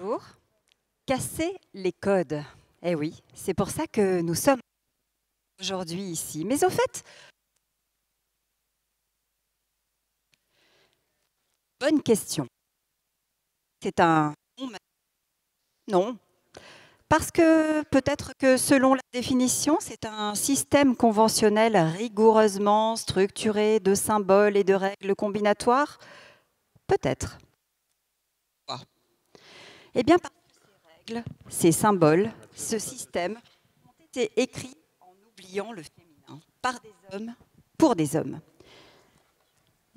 Bonjour. Casser les codes. Eh oui, c'est pour ça que nous sommes aujourd'hui ici. Mais au fait, bonne question. C'est un... Non. Parce que peut-être que selon la définition, c'est un système conventionnel rigoureusement structuré de symboles et de règles combinatoires. Peut-être. Eh bien, parce que ces règles, ces symboles, ce système ont été écrits en oubliant le féminin, par des hommes, pour des hommes.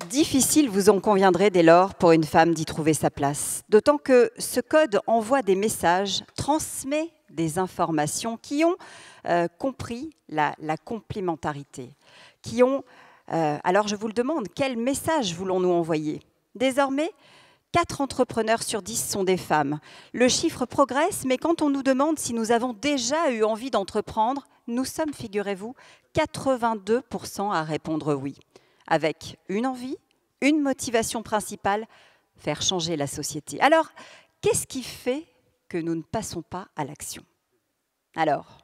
Difficile, vous en conviendrez dès lors, pour une femme d'y trouver sa place. D'autant que ce code envoie des messages, transmet des informations qui ont compris la complémentarité, qui ont... alors je vous le demande, quel message voulons-nous envoyer? Désormais, 4 entrepreneurs sur 10 sont des femmes. Le chiffre progresse, mais quand on nous demande si nous avons déjà eu envie d'entreprendre, nous sommes, figurez-vous, 82% à répondre oui. Avec une envie, une motivation principale, faire changer la société. Alors, qu'est-ce qui fait que nous ne passons pas à l'action? Alors,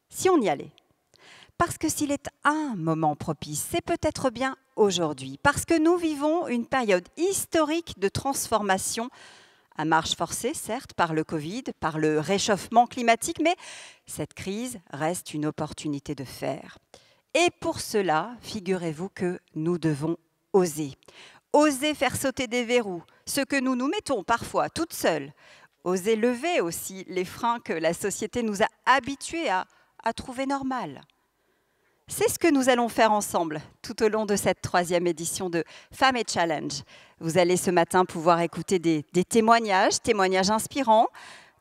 si on y allait, parce que s'il est un moment propice, c'est peut-être bien aujourd'hui, parce que nous vivons une période historique de transformation, à marche forcée, certes, par le Covid, par le réchauffement climatique, mais cette crise reste une opportunité de faire. Et pour cela, figurez-vous que nous devons oser. Oser faire sauter des verrous, ce que nous nous mettons parfois toutes seules. Oser lever aussi les freins que la société nous a habitués à trouver normal. C'est ce que nous allons faire ensemble tout au long de cette 3e édition de Femmes et Challenge. Vous allez ce matin pouvoir écouter des témoignages inspirants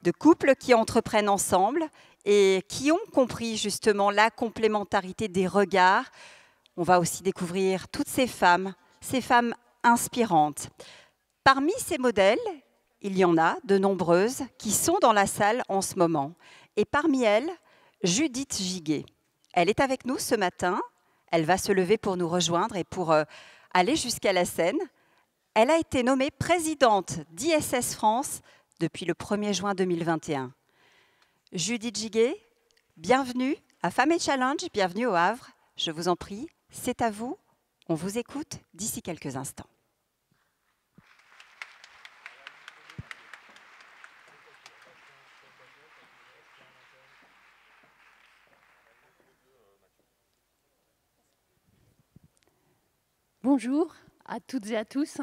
de couples qui entreprennent ensemble et qui ont compris justement la complémentarité des regards. On va aussi découvrir toutes ces femmes inspirantes. Parmi ces modèles, il y en a de nombreuses qui sont dans la salle en ce moment. Et parmi elles, Judith Giguet. Elle est avec nous ce matin. Elle va se lever pour nous rejoindre et pour aller jusqu'à la scène. Elle a été nommée présidente d'ISS France depuis le 1er juin 2021. Judith Giguet, bienvenue à Femmes et Challenge, bienvenue au Havre. Je vous en prie, c'est à vous. On vous écoute d'ici quelques instants. Bonjour à toutes et à tous.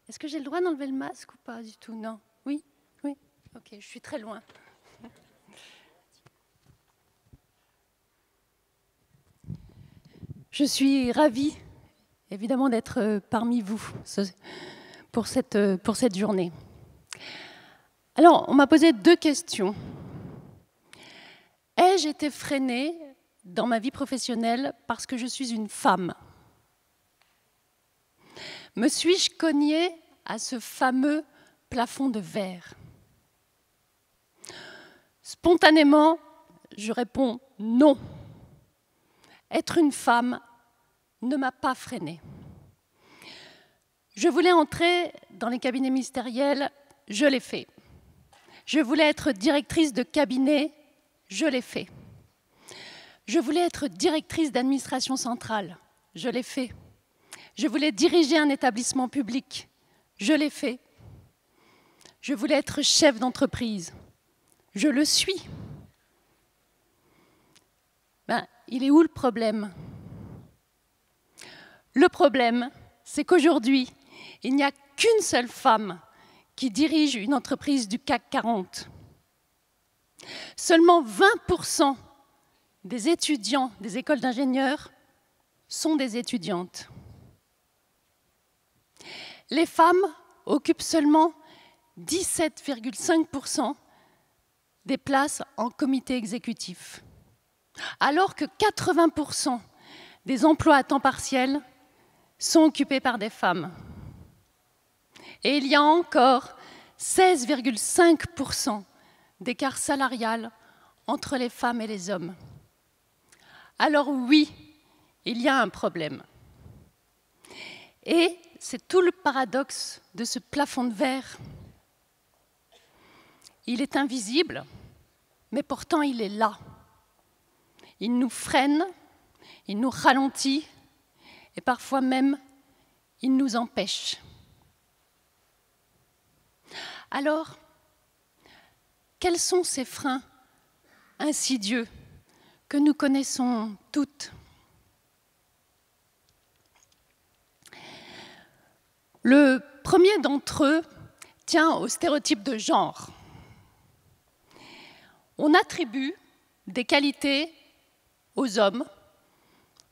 Est-ce que j'ai le droit d'enlever le masque ou pas du tout? Non? Oui? Oui? Ok, je suis très loin. Je suis ravie, évidemment, d'être parmi vous pour cette journée. Alors, on m'a posé 2 questions. Ai-je été freinée dans ma vie professionnelle parce que je suis une femme? Me suis-je cognée à ce fameux plafond de verre? Spontanément, je réponds non. Être une femme ne m'a pas freinée. Je voulais entrer dans les cabinets ministériels, je l'ai fait. Je voulais être directrice de cabinet, je l'ai fait. Je voulais être directrice d'administration centrale, je l'ai fait. Je voulais diriger un établissement public, je l'ai fait. Je voulais être chef d'entreprise, je le suis. Il est où le problème? Le problème, c'est qu'aujourd'hui, il n'y a qu'une seule femme qui dirige une entreprise du CAC 40. Seulement 20% des étudiants des écoles d'ingénieurs sont des étudiantes. Les femmes occupent seulement 17,5% des places en comité exécutif, alors que 80% des emplois à temps partiel sont occupés par des femmes. Et il y a encore 16,5% d'écart salarial entre les femmes et les hommes. Alors oui, il y a un problème. Et c'est tout le paradoxe de ce plafond de verre. Il est invisible, mais pourtant il est là. Il nous freine, il nous ralentit et parfois même il nous empêche. Alors, quels sont ces freins insidieux que nous connaissons toutes? Le premier d'entre eux tient au stéréotype de genre. On attribue des qualités aux hommes,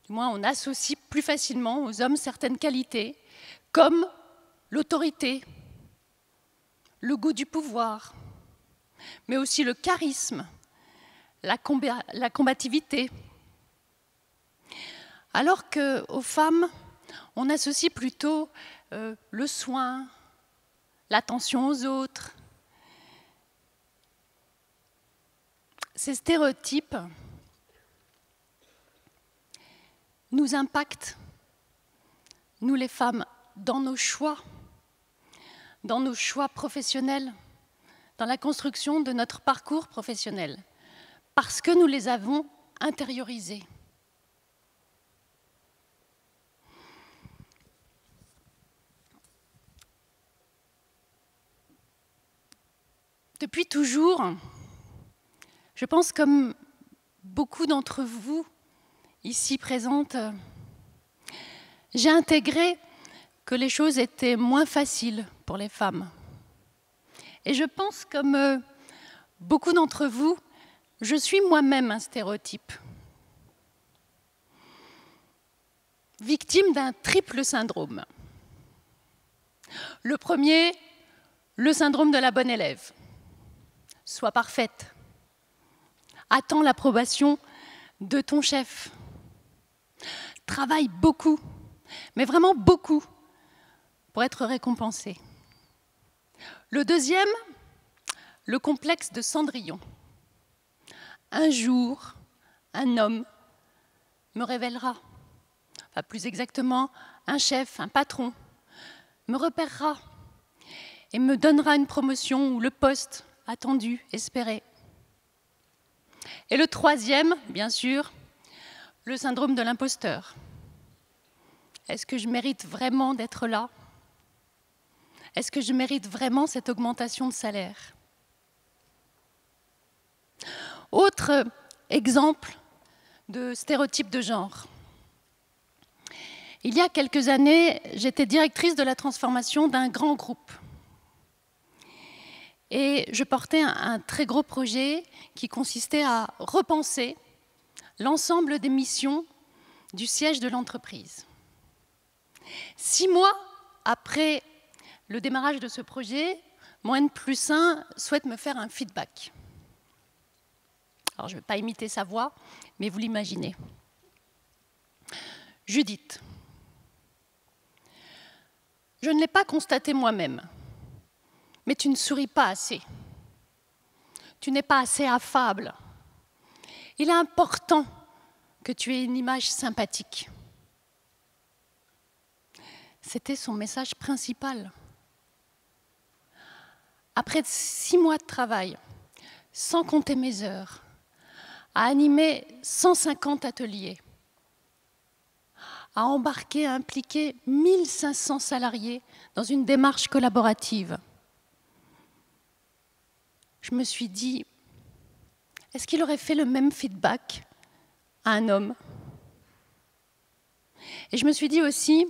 du moins on associe plus facilement aux hommes certaines qualités, comme l'autorité, le goût du pouvoir, mais aussi le charisme, la combativité. Alors qu'aux femmes, on associe plutôt le soin, l'attention aux autres. Ces stéréotypes nous impactent, nous les femmes, dans nos choix professionnels, dans la construction de notre parcours professionnel, parce que nous les avons intériorisés. Depuis toujours, je pense comme beaucoup d'entre vous ici présentes, j'ai intégré que les choses étaient moins faciles pour les femmes. Et je pense comme beaucoup d'entre vous, je suis moi-même un stéréotype. Victime d'un triple syndrome. Le premier, le syndrome de la bonne élève. Sois parfaite. Attends l'approbation de ton chef. Travaille beaucoup, mais vraiment beaucoup, pour être récompensée. Le deuxième, le complexe de Cendrillon. Un jour, un homme me révélera, enfin plus exactement, un chef, un patron, me repérera et me donnera une promotion ou le poste attendu, espéré. Et le troisième, bien sûr, le syndrome de l'imposteur. Est-ce que je mérite vraiment d'être là? Est-ce que je mérite vraiment cette augmentation de salaire? Autre exemple de stéréotype de genre. Il y a quelques années, j'étais directrice de la transformation d'un grand groupe. Et je portais un très gros projet qui consistait à repenser l'ensemble des missions du siège de l'entreprise. 6 mois après le démarrage de ce projet, mon N+1 souhaite me faire un feedback. Alors, je ne vais pas imiter sa voix, mais vous l'imaginez. Judith, je ne l'ai pas constaté moi-même, mais tu ne souris pas assez. Tu n'es pas assez affable. Il est important que tu aies une image sympathique. C'était son message principal. Après 6 mois de travail, sans compter mes heures, à animer 150 ateliers, à embarquer, à impliquer 1500 salariés dans une démarche collaborative, je me suis dit, est-ce qu'il aurait fait le même feedback à un homme? Et je me suis dit aussi,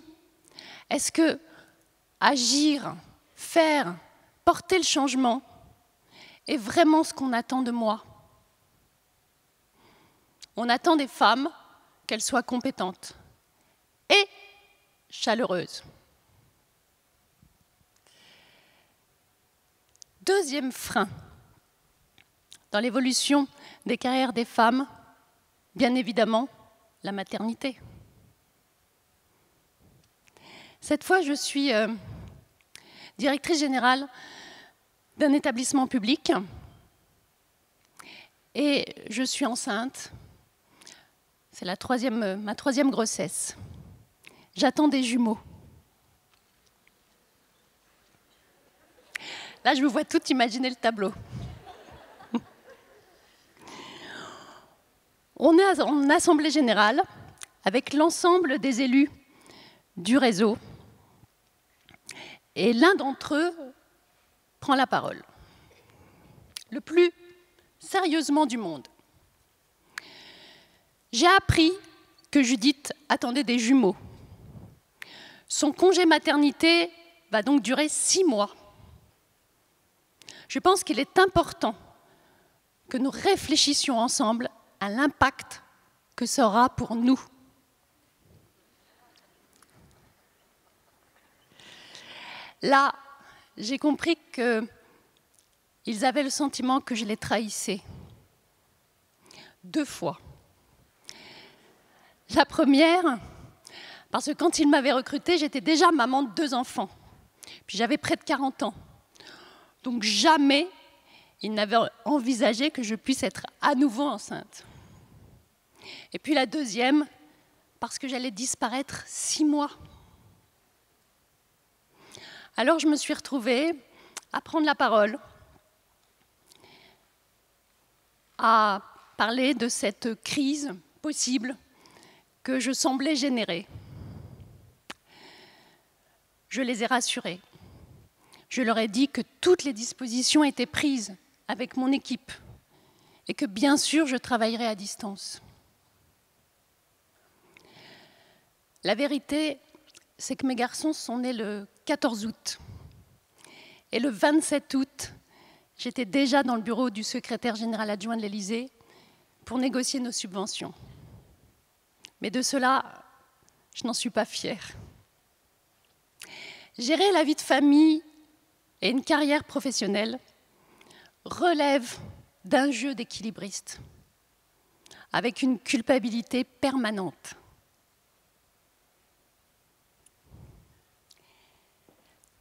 est-ce que agir, faire, porter le changement est vraiment ce qu'on attend de moi? On attend des femmes qu'elles soient compétentes et chaleureuses. Deuxième frein dans l'évolution des carrières des femmes, bien évidemment, la maternité. Cette fois, je suis directrice générale d'un établissement public et je suis enceinte. C'est ma 3e grossesse. J'attends des jumeaux. Là, je me vois tout imaginer le tableau. On est en assemblée générale avec l'ensemble des élus du réseau. Et l'un d'entre eux prend la parole, le plus sérieusement du monde. J'ai appris que Judith attendait des jumeaux. Son congé maternité va donc durer 6 mois. Je pense qu'il est important que nous réfléchissions ensemble à l'impact que ça aura pour nous. Là, j'ai compris qu'ils avaient le sentiment que je les trahissais. 2 fois. La première, parce que quand ils m'avaient recrutée, j'étais déjà maman de 2 enfants. Puis j'avais près de 40 ans. Donc jamais ils n'avaient envisagé que je puisse être à nouveau enceinte. Et puis la deuxième, parce que j'allais disparaître 6 mois. Alors je me suis retrouvée à prendre la parole, à parler de cette crise possible que je semblais générer. Je les ai rassurés. Je leur ai dit que toutes les dispositions étaient prises avec mon équipe et que bien sûr je travaillerais à distance. La vérité, c'est que mes garçons sont nés le 14 août. Et le 27 août, j'étais déjà dans le bureau du secrétaire général adjoint de l'Élysée pour négocier nos subventions. Mais de cela, je n'en suis pas fière. Gérer la vie de famille et une carrière professionnelle relève d'un jeu d'équilibriste, avec une culpabilité permanente.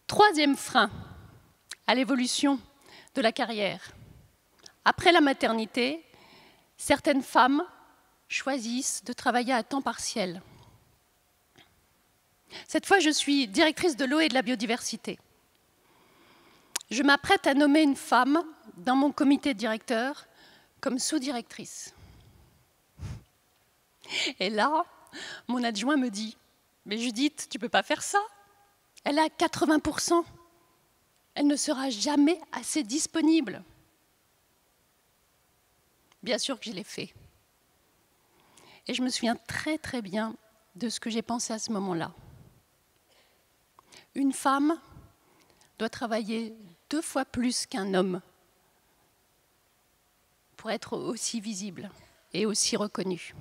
Troisième frein à l'évolution de la carrière. Après la maternité, certaines femmes choisissent de travailler à temps partiel. Cette fois, je suis directrice de l'eau et de la biodiversité. Je m'apprête à nommer une femme dans mon comité directeur comme sous-directrice. Et là, mon adjoint me dit « Mais Judith, tu ne peux pas faire ça. Elle a 80%. Elle ne sera jamais assez disponible. » Bien sûr que je l'ai fait. Et je me souviens très très bien de ce que j'ai pensé à ce moment-là. Une femme doit travailler 2 fois plus qu'un homme pour être aussi visible et aussi reconnue.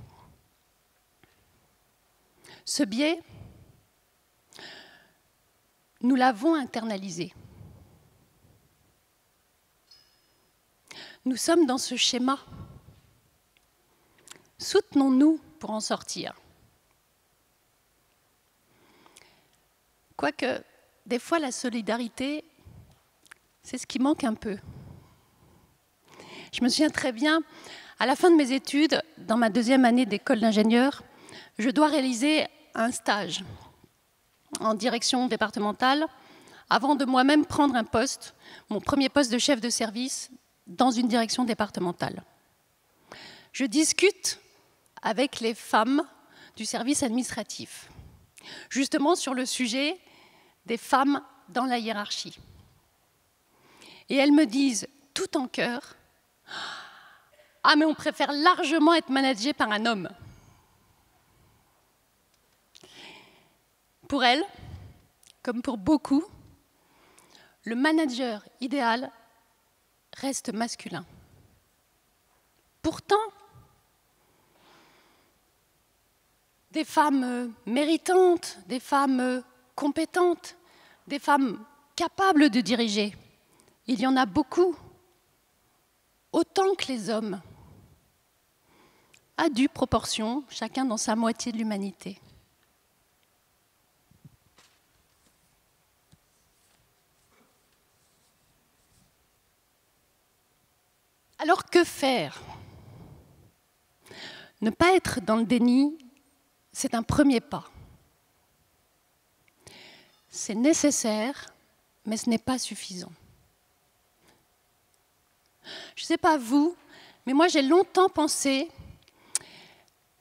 Ce biais, nous l'avons internalisé. Nous sommes dans ce schéma. Soutenons-nous pour en sortir. Quoique, des fois, la solidarité, c'est ce qui manque un peu. Je me souviens très bien, à la fin de mes études, dans ma 2e année d'école d'ingénieur, je dois réaliser un stage en direction départementale avant de moi-même prendre un poste, mon premier poste de chef de service dans une direction départementale. Je discute avec les femmes du service administratif, justement sur le sujet des femmes dans la hiérarchie. Et elles me disent, tout en chœur, « Ah, mais on préfère largement être managé par un homme. » Pour elles, comme pour beaucoup, le manager idéal reste masculin. Pourtant, des femmes méritantes, des femmes compétentes, des femmes capables de diriger, il y en a beaucoup, autant que les hommes, à due proportion, chacun dans sa moitié de l'humanité. Alors que faire? Ne pas être dans le déni, c'est un premier pas. C'est nécessaire, mais ce n'est pas suffisant. Je ne sais pas vous, mais moi j'ai longtemps pensé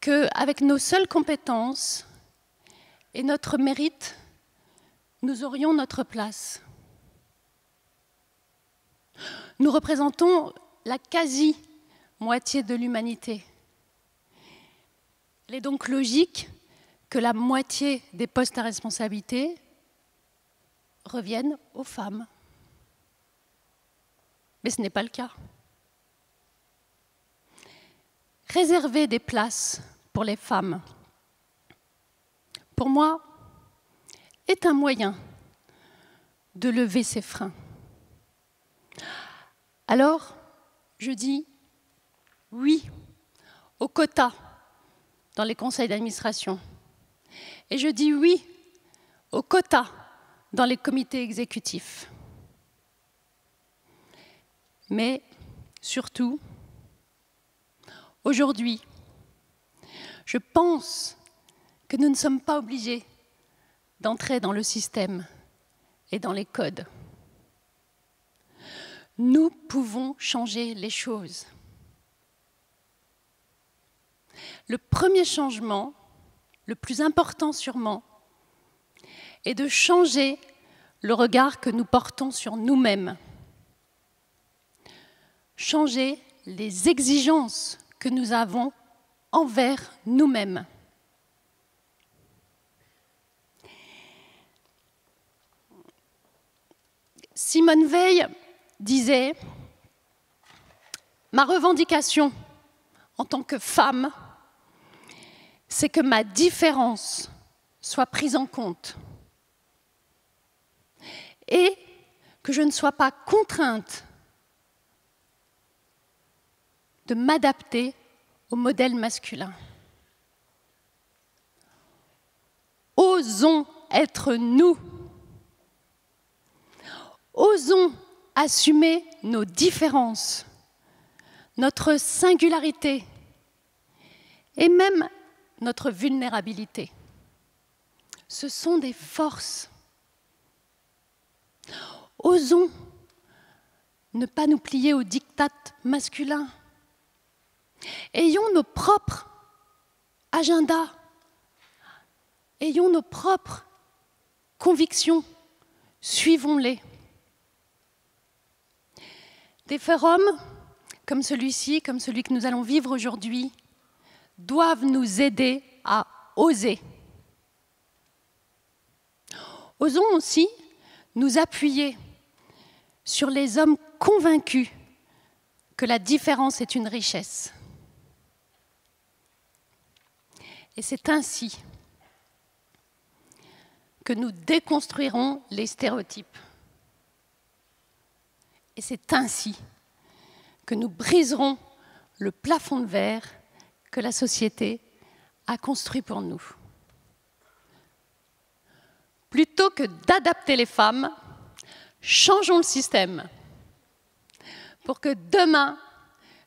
qu'avec nos seules compétences et notre mérite, nous aurions notre place. Nous représentons la quasi-moitié de l'humanité. Il est donc logique que la moitié des postes à responsabilité reviennent aux femmes. Mais ce n'est pas le cas. Réserver des places pour les femmes, pour moi, est un moyen de lever ces freins. Alors, je dis oui aux quotas dans les conseils d'administration. Et je dis oui aux quotas dans les comités exécutifs. Mais surtout, aujourd'hui, je pense que nous ne sommes pas obligés d'entrer dans le système et dans les codes. Nous pouvons changer les choses. Le premier changement, le plus important sûrement, est de changer le regard que nous portons sur nous-mêmes. Changer les exigences que nous avons envers nous-mêmes. Simone Veil disait « Ma revendication en tant que femme, c'est que ma différence soit prise en compte et que je ne sois pas contrainte de m'adapter au modèle masculin. Osons être nous. Osons assumer nos différences, notre singularité et même notre vulnérabilité. Ce sont des forces. Osons ne pas nous plier aux diktats masculins. Ayons nos propres agendas. Ayons nos propres convictions. Suivons-les. Des forums comme celui-ci, comme celui que nous allons vivre aujourd'hui, doivent nous aider à oser. Osons aussi nous appuyer sur les hommes convaincus que la différence est une richesse. Et c'est ainsi que nous déconstruirons les stéréotypes. Et c'est ainsi que nous briserons le plafond de verre que la société a construit pour nous. Plutôt que d'adapter les femmes, changeons le système pour que demain,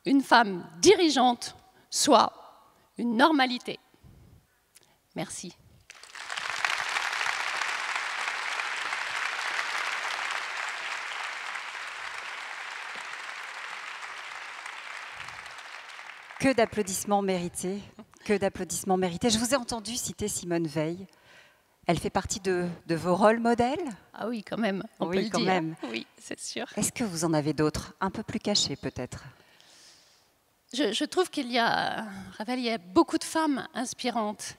une femme dirigeante soit une normalité. Merci. Que d'applaudissements mérités, que d'applaudissements mérités. Je vous ai entendu citer Simone Veil. Elle fait partie de vos rôles modèles? Ah oui, quand même, on peut le quand dire. même. Oui, c'est sûr. Est-ce que vous en avez d'autres, un peu plus cachés peut-être? Je trouve qu'il y a, Ravel, il y a beaucoup de femmes inspirantes.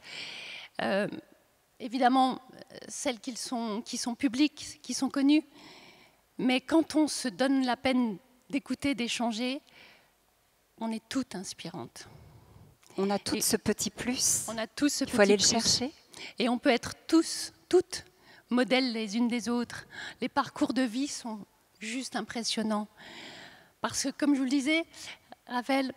Évidemment, celles qui sont publiques, qui sont connues. Mais quand on se donne la peine d'écouter, d'échanger, on est toutes inspirantes. On a toutes ce petit plus. On a tous ce petit plus. Il faut aller le chercher. Et on peut être toutes modèles les unes des autres. Les parcours de vie sont juste impressionnants. Parce que, comme je vous le disais, Ravel,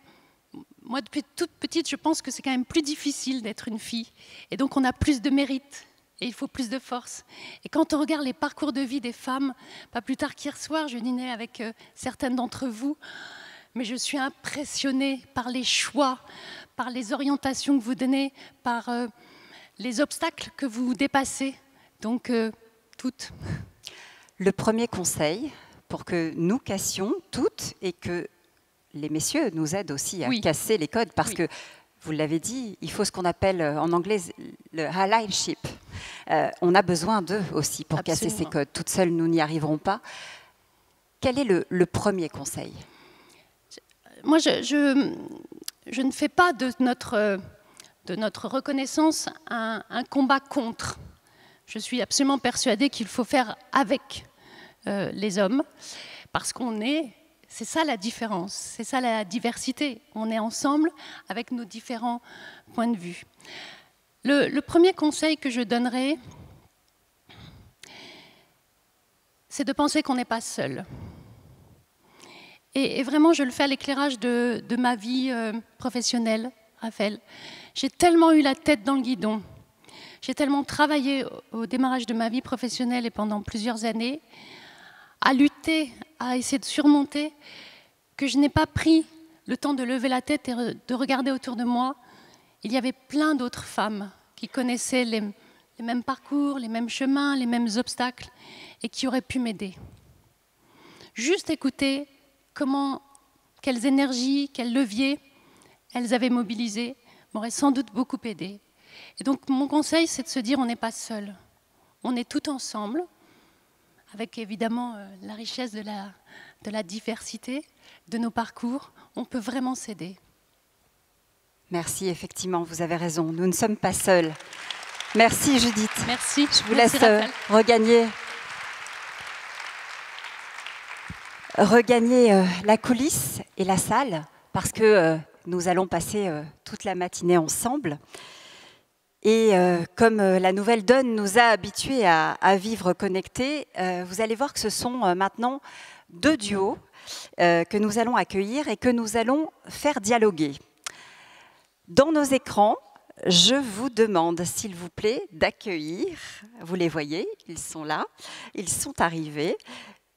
moi, depuis toute petite, je pense que c'est quand même plus difficile d'être une fille. Et donc, on a plus de mérite. Et il faut plus de force. Et quand on regarde les parcours de vie des femmes, pas plus tard qu'hier soir, je dînais avec certaines d'entre vous, mais je suis impressionnée par les choix, par les orientations que vous donnez, par les obstacles que vous dépassez. Donc, toutes. Le premier conseil, pour que nous cassions toutes et que les messieurs nous aident aussi à casser les codes, parce que vous l'avez dit, il faut ce qu'on appelle en anglais le allyship. On a besoin d'eux aussi pour casser ces codes. Toutes seules, nous n'y arriverons pas. Quel est le premier conseil? Moi, je ne fais pas de notre reconnaissance un combat contre. Je suis absolument persuadée qu'il faut faire avec les hommes, parce qu'on est... C'est ça la différence, c'est ça la diversité. On est ensemble avec nos différents points de vue. Le premier conseil que je donnerais, c'est de penser qu'on n'est pas seul. Et vraiment, je le fais à l'éclairage de ma vie professionnelle, Raphaël. J'ai tellement eu la tête dans le guidon, j'ai tellement travaillé au démarrage de ma vie professionnelle et pendant plusieurs années, à lutter, à essayer de surmonter, que je n'ai pas pris le temps de lever la tête et de regarder autour de moi. Il y avait plein d'autres femmes qui connaissaient les mêmes parcours, les mêmes chemins, les mêmes obstacles, et qui auraient pu m'aider. Juste écouter quelles énergies, quels leviers elles avaient mobilisés m'auraient sans doute beaucoup aidé. Et donc mon conseil, c'est de se dire on n'est pas seul, on est tout ensemble, avec évidemment la richesse de la diversité de nos parcours, on peut vraiment s'aider. Merci, effectivement, vous avez raison, nous ne sommes pas seuls. Merci Judith. Merci. Je vous laisse regagner la coulisse et la salle, parce que nous allons passer toute la matinée ensemble. Et comme la nouvelle donne nous a habitués à vivre connectés, vous allez voir que ce sont maintenant 2 duos que nous allons accueillir et que nous allons faire dialoguer. Dans nos écrans, je vous demande, s'il vous plaît, d'accueillir, vous les voyez, ils sont là, ils sont arrivés,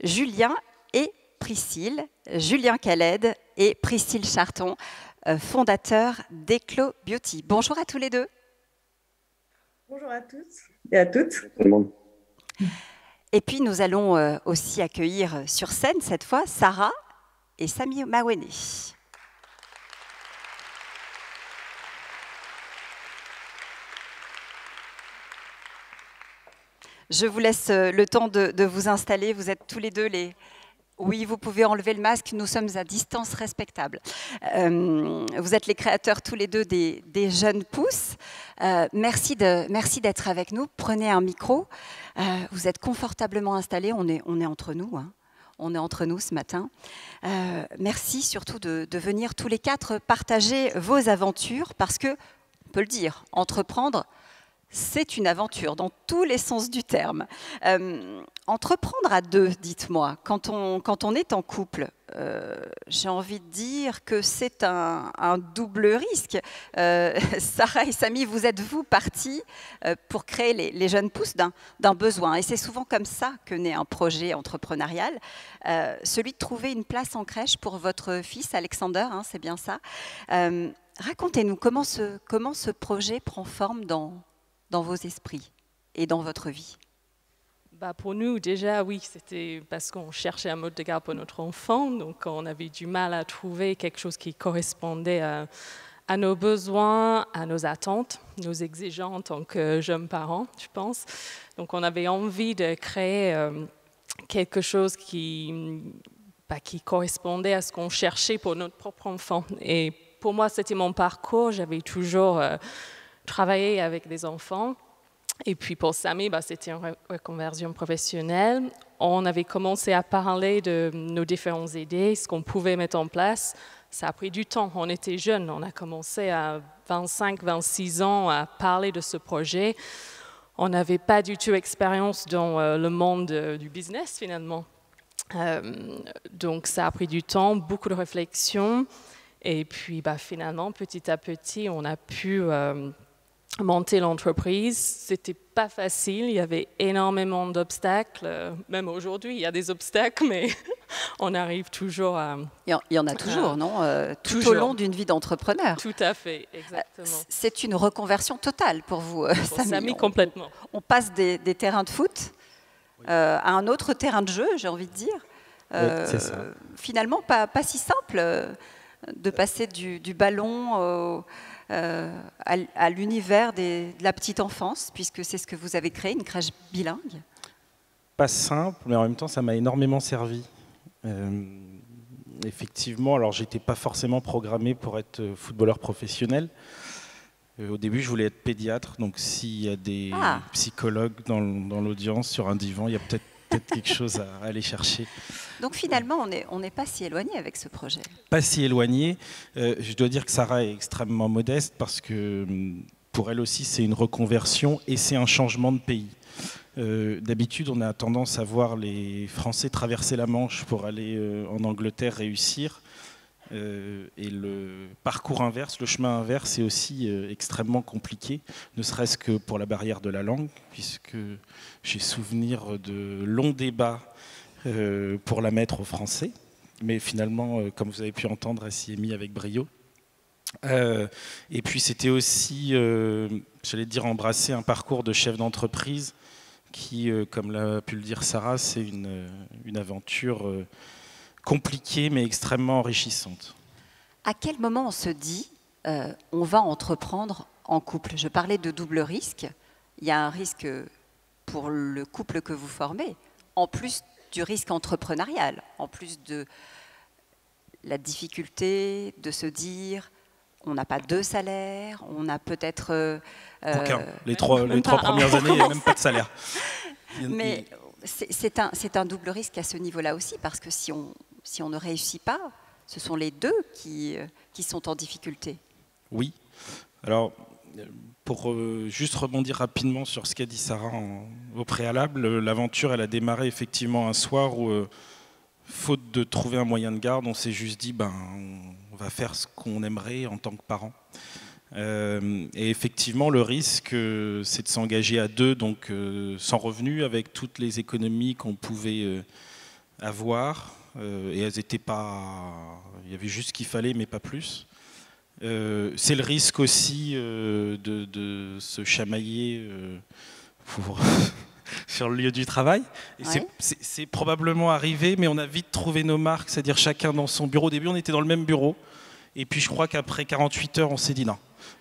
Julien et Priscille, Julien Khaled et Priscille Charton, fondateurs d'Eclo Beauty. Bonjour à tous les deux. Bonjour à tous et à toutes. Et puis nous allons aussi accueillir sur scène cette fois Sarah et Sami Mawene. Je vous laisse le temps de vous installer. Vous êtes tous les deux les... Oui, vous pouvez enlever le masque, nous sommes à distance respectable. Vous êtes les créateurs tous les deux des Jeunes Pousses. Merci d'être avec nous. Prenez un micro. Vous êtes confortablement installés. On est entre nous. Hein. On est entre nous ce matin. Merci surtout de venir tous les 4 partager vos aventures parce que, on peut le dire, entreprendre, c'est une aventure dans tous les sens du terme. Entreprendre à 2, dites-moi, quand on est en couple, j'ai envie de dire que c'est un double risque. Sarah et Sami, vous êtes partis pour créer les Jeunes Pousses d'un besoin. Et c'est souvent comme ça que naît un projet entrepreneurial, celui de trouver une place en crèche pour votre fils, Alexander, hein, c'est bien ça. Racontez-nous comment ce projet prend forme dans vos esprits et dans votre vie. Pour nous, déjà, oui, c'était parce qu'on cherchait un mode de garde pour notre enfant, donc on avait du mal à trouver quelque chose qui correspondait à nos besoins, à nos attentes, nos exigences en tant que jeunes parents, je pense. Donc on avait envie de créer quelque chose qui correspondait à ce qu'on cherchait pour notre propre enfant. Et pour moi, c'était mon parcours, j'avais toujours travaillé avec des enfants. Et puis pour Sami, c'était une reconversion professionnelle. On avait commencé à parler de nos différentes idées, ce qu'on pouvait mettre en place. Ça a pris du temps, on était jeunes, on a commencé à 25-26 ans à parler de ce projet. On n'avait pas du tout d'expérience dans le monde du business finalement. Donc ça a pris du temps, beaucoup de réflexion. Et puis finalement, petit à petit, on a pu monter l'entreprise. C'était pas facile, il y avait énormément d'obstacles. Même aujourd'hui, il y a des obstacles, mais on arrive toujours à... Il y en a toujours, non tout toujours. Au long d'une vie d'entrepreneur. Tout à fait, exactement. C'est une reconversion totale pour vous, Sami, complètement. On passe des terrains de foot à un autre terrain de jeu, j'ai envie de dire. C'est ça. Finalement, pas si simple de passer du ballon à l'univers de la petite enfance, puisque c'est ce que vous avez créé, une crèche bilingue? Pas simple, mais en même temps, ça m'a énormément servi. Effectivement, alors j'étais pas forcément programmé pour être footballeur professionnel. Au début, je voulais être pédiatre, donc s'il y a des psychologues dans l'audience sur un divan, il y a peut-être quelque chose à aller chercher. Donc finalement, on n'est pas si éloigné avec ce projet. Pas si éloigné. Je dois dire que Sarah est extrêmement modeste parce que pour elle aussi, c'est une reconversion et c'est un changement de pays. D'habitude, on a tendance à voir les Français traverser la Manche pour aller en Angleterre réussir. Et le parcours inverse, le chemin inverse est aussi extrêmement compliqué, ne serait-ce que pour la barrière de la langue, puisque j'ai souvenir de longs débats pour la mettre au français. Mais finalement, comme vous avez pu entendre, elle s'y est mise avec brio. Et puis c'était aussi, j'allais dire, embrasser un parcours de chef d'entreprise qui, comme l'a pu le dire Sarah, c'est une aventure compliquée mais extrêmement enrichissante. À quel moment on se dit on va entreprendre en couple? Je parlais de double risque. Il y a un risque pour le couple que vous formez, en plus du risque entrepreneurial, en plus de la difficulté de se dire on n'a pas deux salaires, on a peut-être... Aucun. Les trois premières années, il n'y a même pas de salaire. Mais c'est un double risque à ce niveau-là aussi, parce que si on ne réussit pas, ce sont les deux qui sont en difficulté. Oui. Alors, pour juste rebondir rapidement sur ce qu'a dit Sarah au préalable, l'aventure, elle a démarré effectivement un soir où, faute de trouver un moyen de garde, on s'est juste dit, on va faire ce qu'on aimerait en tant que parents. Et effectivement, le risque, c'est de s'engager à deux, donc sans revenu, avec toutes les économies qu'on pouvait avoir. Et elles n'étaient pas... Il y avait juste ce qu'il fallait, mais pas plus. C'est le risque aussi de se chamailler sur le lieu du travail. Et ouais. C'est probablement arrivé, mais on a vite trouvé nos marques, c'est-à-dire chacun dans son bureau. Au début, on était dans le même bureau. Et puis, je crois qu'après 48 heures, on s'est dit non.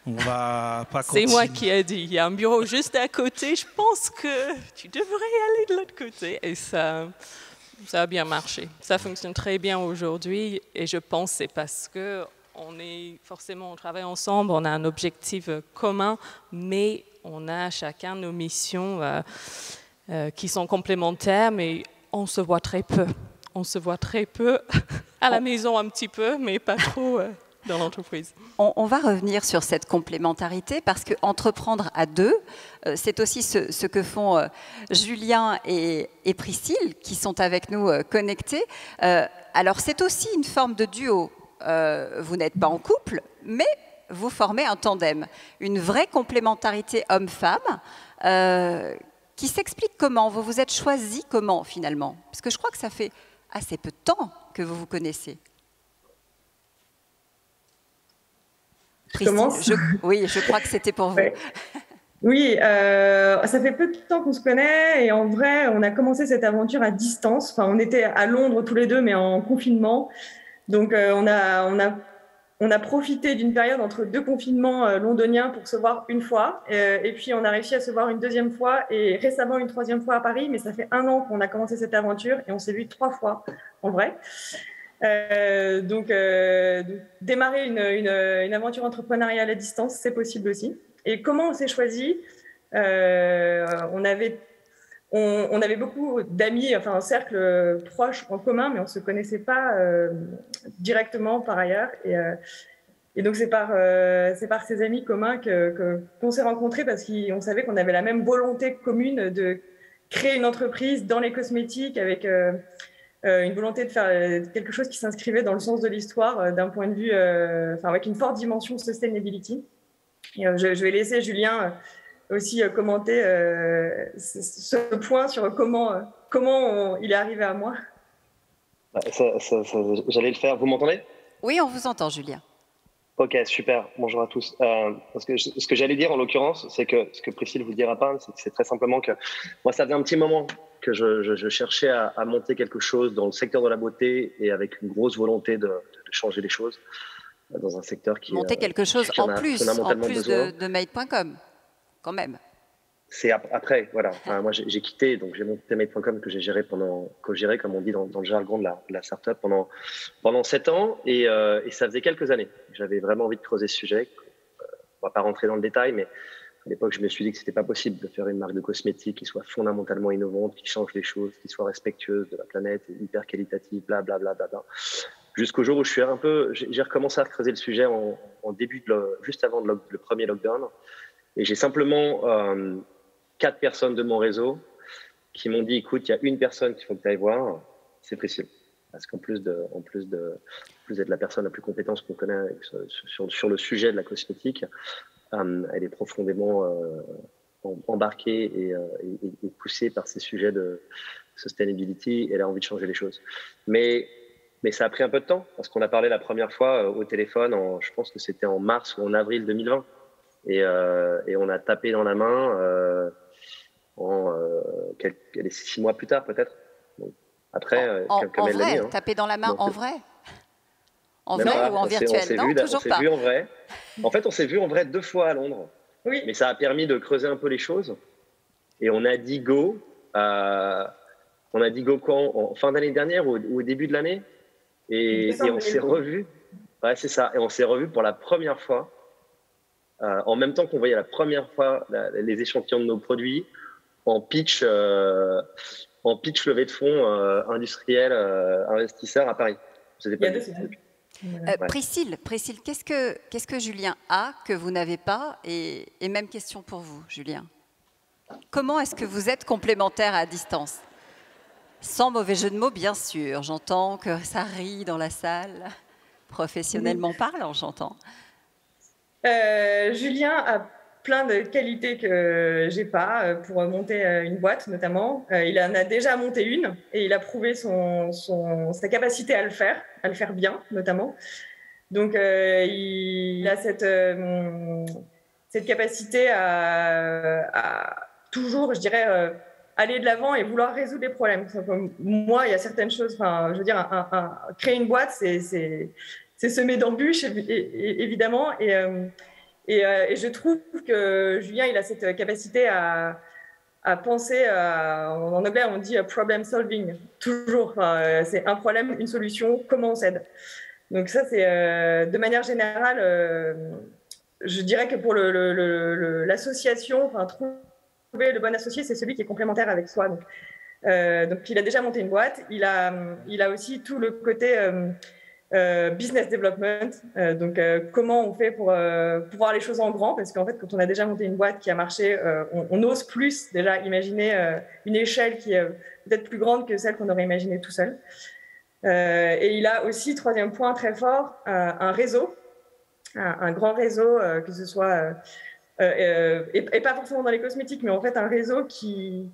On va pas continuer. C'est moi qui ai dit, il y a un bureau juste à côté, je pense que tu devrais aller de l'autre côté. Et ça a bien marché. Ça fonctionne très bien aujourd'hui et je pense que c'est parce on travaille ensemble, on a un objectif commun, mais on a chacun nos missions qui sont complémentaires, mais on se voit très peu. On se voit très peu, à la maison un petit peu, mais pas trop dans l'entreprise. On va revenir sur cette complémentarité parce qu'entreprendre à deux, c'est aussi ce que font Julien et Priscille qui sont avec nous connectés. Alors c'est aussi une forme de duo. Vous n'êtes pas en couple, mais vous formez un tandem. Une vraie complémentarité homme-femme qui s'explique comment? Vous vous êtes choisis comment finalement? Parce que je crois que ça fait assez peu de temps que vous vous connaissez. Oui, je crois que c'était pour vous. Ouais. Oui, ça fait peu de temps qu'on se connaît et en vrai, on a commencé cette aventure à distance. Enfin, on était à Londres tous les deux, mais en confinement. Donc, on a profité d'une période entre deux confinements londoniens pour se voir une fois. Et puis, on a réussi à se voir une deuxième fois et récemment une troisième fois à Paris. Mais ça fait 1 an qu'on a commencé cette aventure et on s'est vu 3 fois en vrai. Donc, démarrer une aventure entrepreneuriale à distance, c'est possible aussi. Et comment on s'est choisi? On avait beaucoup d'amis, enfin un cercle proche en commun, mais on ne se connaissait pas directement par ailleurs. Et donc, c'est par ces amis communs qu'on s'est rencontrés parce qu'on savait qu'on avait la même volonté commune de créer une entreprise dans les cosmétiques avec... une volonté de faire quelque chose qui s'inscrivait dans le sens de l'histoire d'un point de vue, avec une forte dimension sustainability. Et, je vais laisser Julien aussi commenter ce point sur comment il est arrivé à moi. J'allais le faire. Vous m'entendez? Oui, on vous entend, Julien. Ok, super. Bonjour à tous. Parce que ce que j'allais dire en l'occurrence, c'est que ce que Priscille vous dira pas, c'est très simplement que moi, ça faisait un petit moment que je cherchais à monter quelque chose dans le secteur de la beauté et avec une grosse volonté de changer les choses. dans un secteur qui monter quelque chose en plus de Made.com, quand même. C'est après, voilà. Enfin, moi, j'ai quitté, donc j'ai monté Made.com que j'ai géré comme on dit dans le jargon de la startup pendant 7 ans, et ça faisait quelques années. J'avais vraiment envie de creuser ce sujet. On va pas rentrer dans le détail, mais à l'époque, je me suis dit que c'était pas possible de faire une marque de cosmétiques qui soit fondamentalement innovante, qui change les choses, qui soit respectueuse de la planète, hyper qualitative, bla bla bla bla bla. Jusqu'au jour où j'ai recommencé à creuser le sujet juste avant le premier lockdown, et j'ai simplement 4 personnes de mon réseau qui m'ont dit, écoute, il y a une personne qu'il faut que tu ailles voir, c'est Priscille. Parce qu'en plus d'être la personne la plus compétente qu'on connaît sur le sujet de la cosmétique, elle est profondément embarquée et poussée par ces sujets de sustainability, et elle a envie de changer les choses. Mais ça a pris un peu de temps, parce qu'on a parlé la première fois au téléphone, je pense que c'était en mars ou en avril 2020. Et on a tapé dans la main 6 mois plus tard, peut-être. Après, comme elle l'a dit. Taper dans la main en vrai? En vrai ou en virtuel? Non, toujours pas. On s'est vu en vrai. En fait, on s'est vu en vrai 2 fois à Londres. Oui. Mais ça a permis de creuser un peu les choses. Et on a dit go. On a dit go quand? En fin d'année dernière ou au début de l'année. Et on s'est revus. Ouais, c'est ça. Et on s'est revus pour la première fois. En même temps qu'on voyait la première fois les échantillons de nos produits en pitch levée de fonds industriel investisseur à Paris. Il y a 2 semaines. Priscille, qu'est-ce que Julien a que vous n'avez pas, et même question pour vous, Julien. Comment est-ce que vous êtes complémentaires à distance? Sans mauvais jeu de mots, bien sûr. J'entends que ça rit dans la salle. Professionnellement parlant, j'entends. Julien a plein de qualités que j'ai pas pour monter une boîte, notamment. Il en a déjà monté une et il a prouvé sa capacité à le faire bien, notamment. Donc, il a cette capacité à toujours, je dirais, aller de l'avant et vouloir résoudre les problèmes. Moi, il y a certaines choses, je veux dire, créer une boîte, c'est semé d'embûches, évidemment. Et je trouve que Julien, il a cette capacité à penser, en anglais, on dit problem solving, toujours. C'est un problème, une solution, comment on s'aide. Donc ça, c'est de manière générale, je dirais que pour l'association, trouver le bon associé, c'est celui qui est complémentaire avec soi. Donc il a déjà monté une boîte. Il a aussi tout le côté business development, donc comment on fait pour voir les choses en grand, parce qu'en fait, quand on a déjà monté une boîte qui a marché, on ose plus déjà imaginer une échelle qui est peut-être plus grande que celle qu'on aurait imaginée tout seul. Et il a aussi, 3e point très fort, un réseau, un grand réseau, que ce soit et pas forcément dans les cosmétiques, mais en fait un réseau qui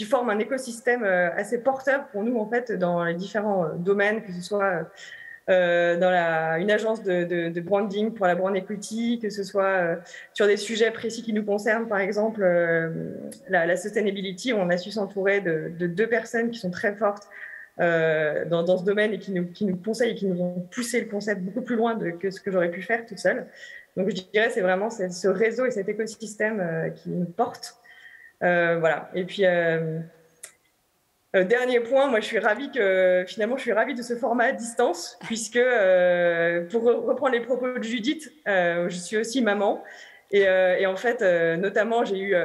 forme un écosystème assez porteur pour nous en fait dans les différents domaines, que ce soit dans une agence de branding pour la brand equity, que ce soit sur des sujets précis qui nous concernent, par exemple la sustainability. On a su s'entourer de 2 personnes qui sont très fortes dans ce domaine et qui nous conseillent et qui nous ont poussé le concept beaucoup plus loin que ce que j'aurais pu faire toute seule. Donc je dirais c'est vraiment ce réseau et cet écosystème qui nous porte. Voilà. Et puis dernier point, moi je suis ravie de ce format à distance, puisque pour reprendre les propos de Judith, je suis aussi maman et en fait notamment j'ai eu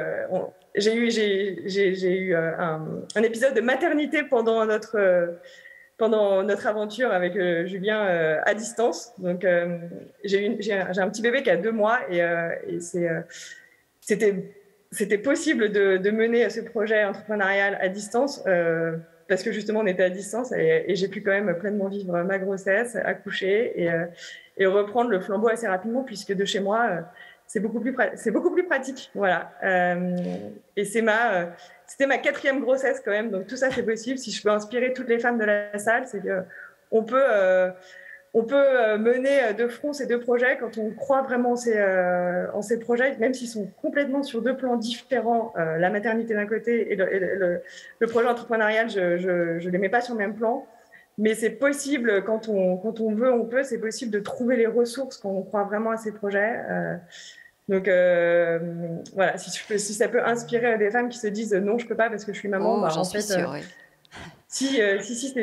un épisode de maternité pendant notre aventure avec Julien à distance. Donc j'ai un petit bébé qui a 2 mois et c'était possible de mener ce projet entrepreneurial à distance parce que justement on était à distance et j'ai pu quand même pleinement vivre ma grossesse, accoucher et reprendre le flambeau assez rapidement, puisque de chez moi c'est beaucoup plus pratique. Voilà. Et c'était ma 4e grossesse quand même, donc tout ça c'est possible. Si je peux inspirer toutes les femmes de la salle, c'est que on peut mener de front ces 2 projets quand on croit vraiment en ces projets, même s'ils sont complètement sur 2 plans différents. La maternité d'un côté et le projet entrepreneurial, je les mets pas sur le même plan. Mais c'est possible, quand on veut, on peut, c'est possible de trouver les ressources quand on croit vraiment à ces projets. Donc voilà, si ça peut inspirer des femmes qui se disent non, je peux pas parce que je suis maman, Oh, bah, j'en en suis fait, sûre, oui. si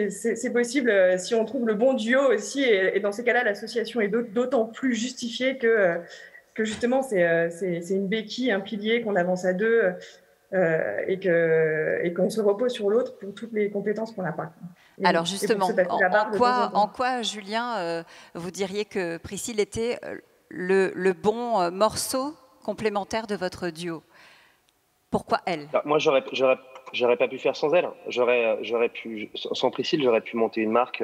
c'est possible, si on trouve le bon duo aussi, et dans ces cas-là, l'association est d'autant plus justifiée que justement, c'est une béquille, un pilier qu'on avance à deux et qu'on se repose sur l'autre pour toutes les compétences qu'on n'a pas. Alors justement, en en quoi, Julien, vous diriez que Priscille était le bon morceau complémentaire de votre duo? Pourquoi elle? Alors, moi, j'aurais pas pu faire sans elle. Sans Priscille, j'aurais pu monter une marque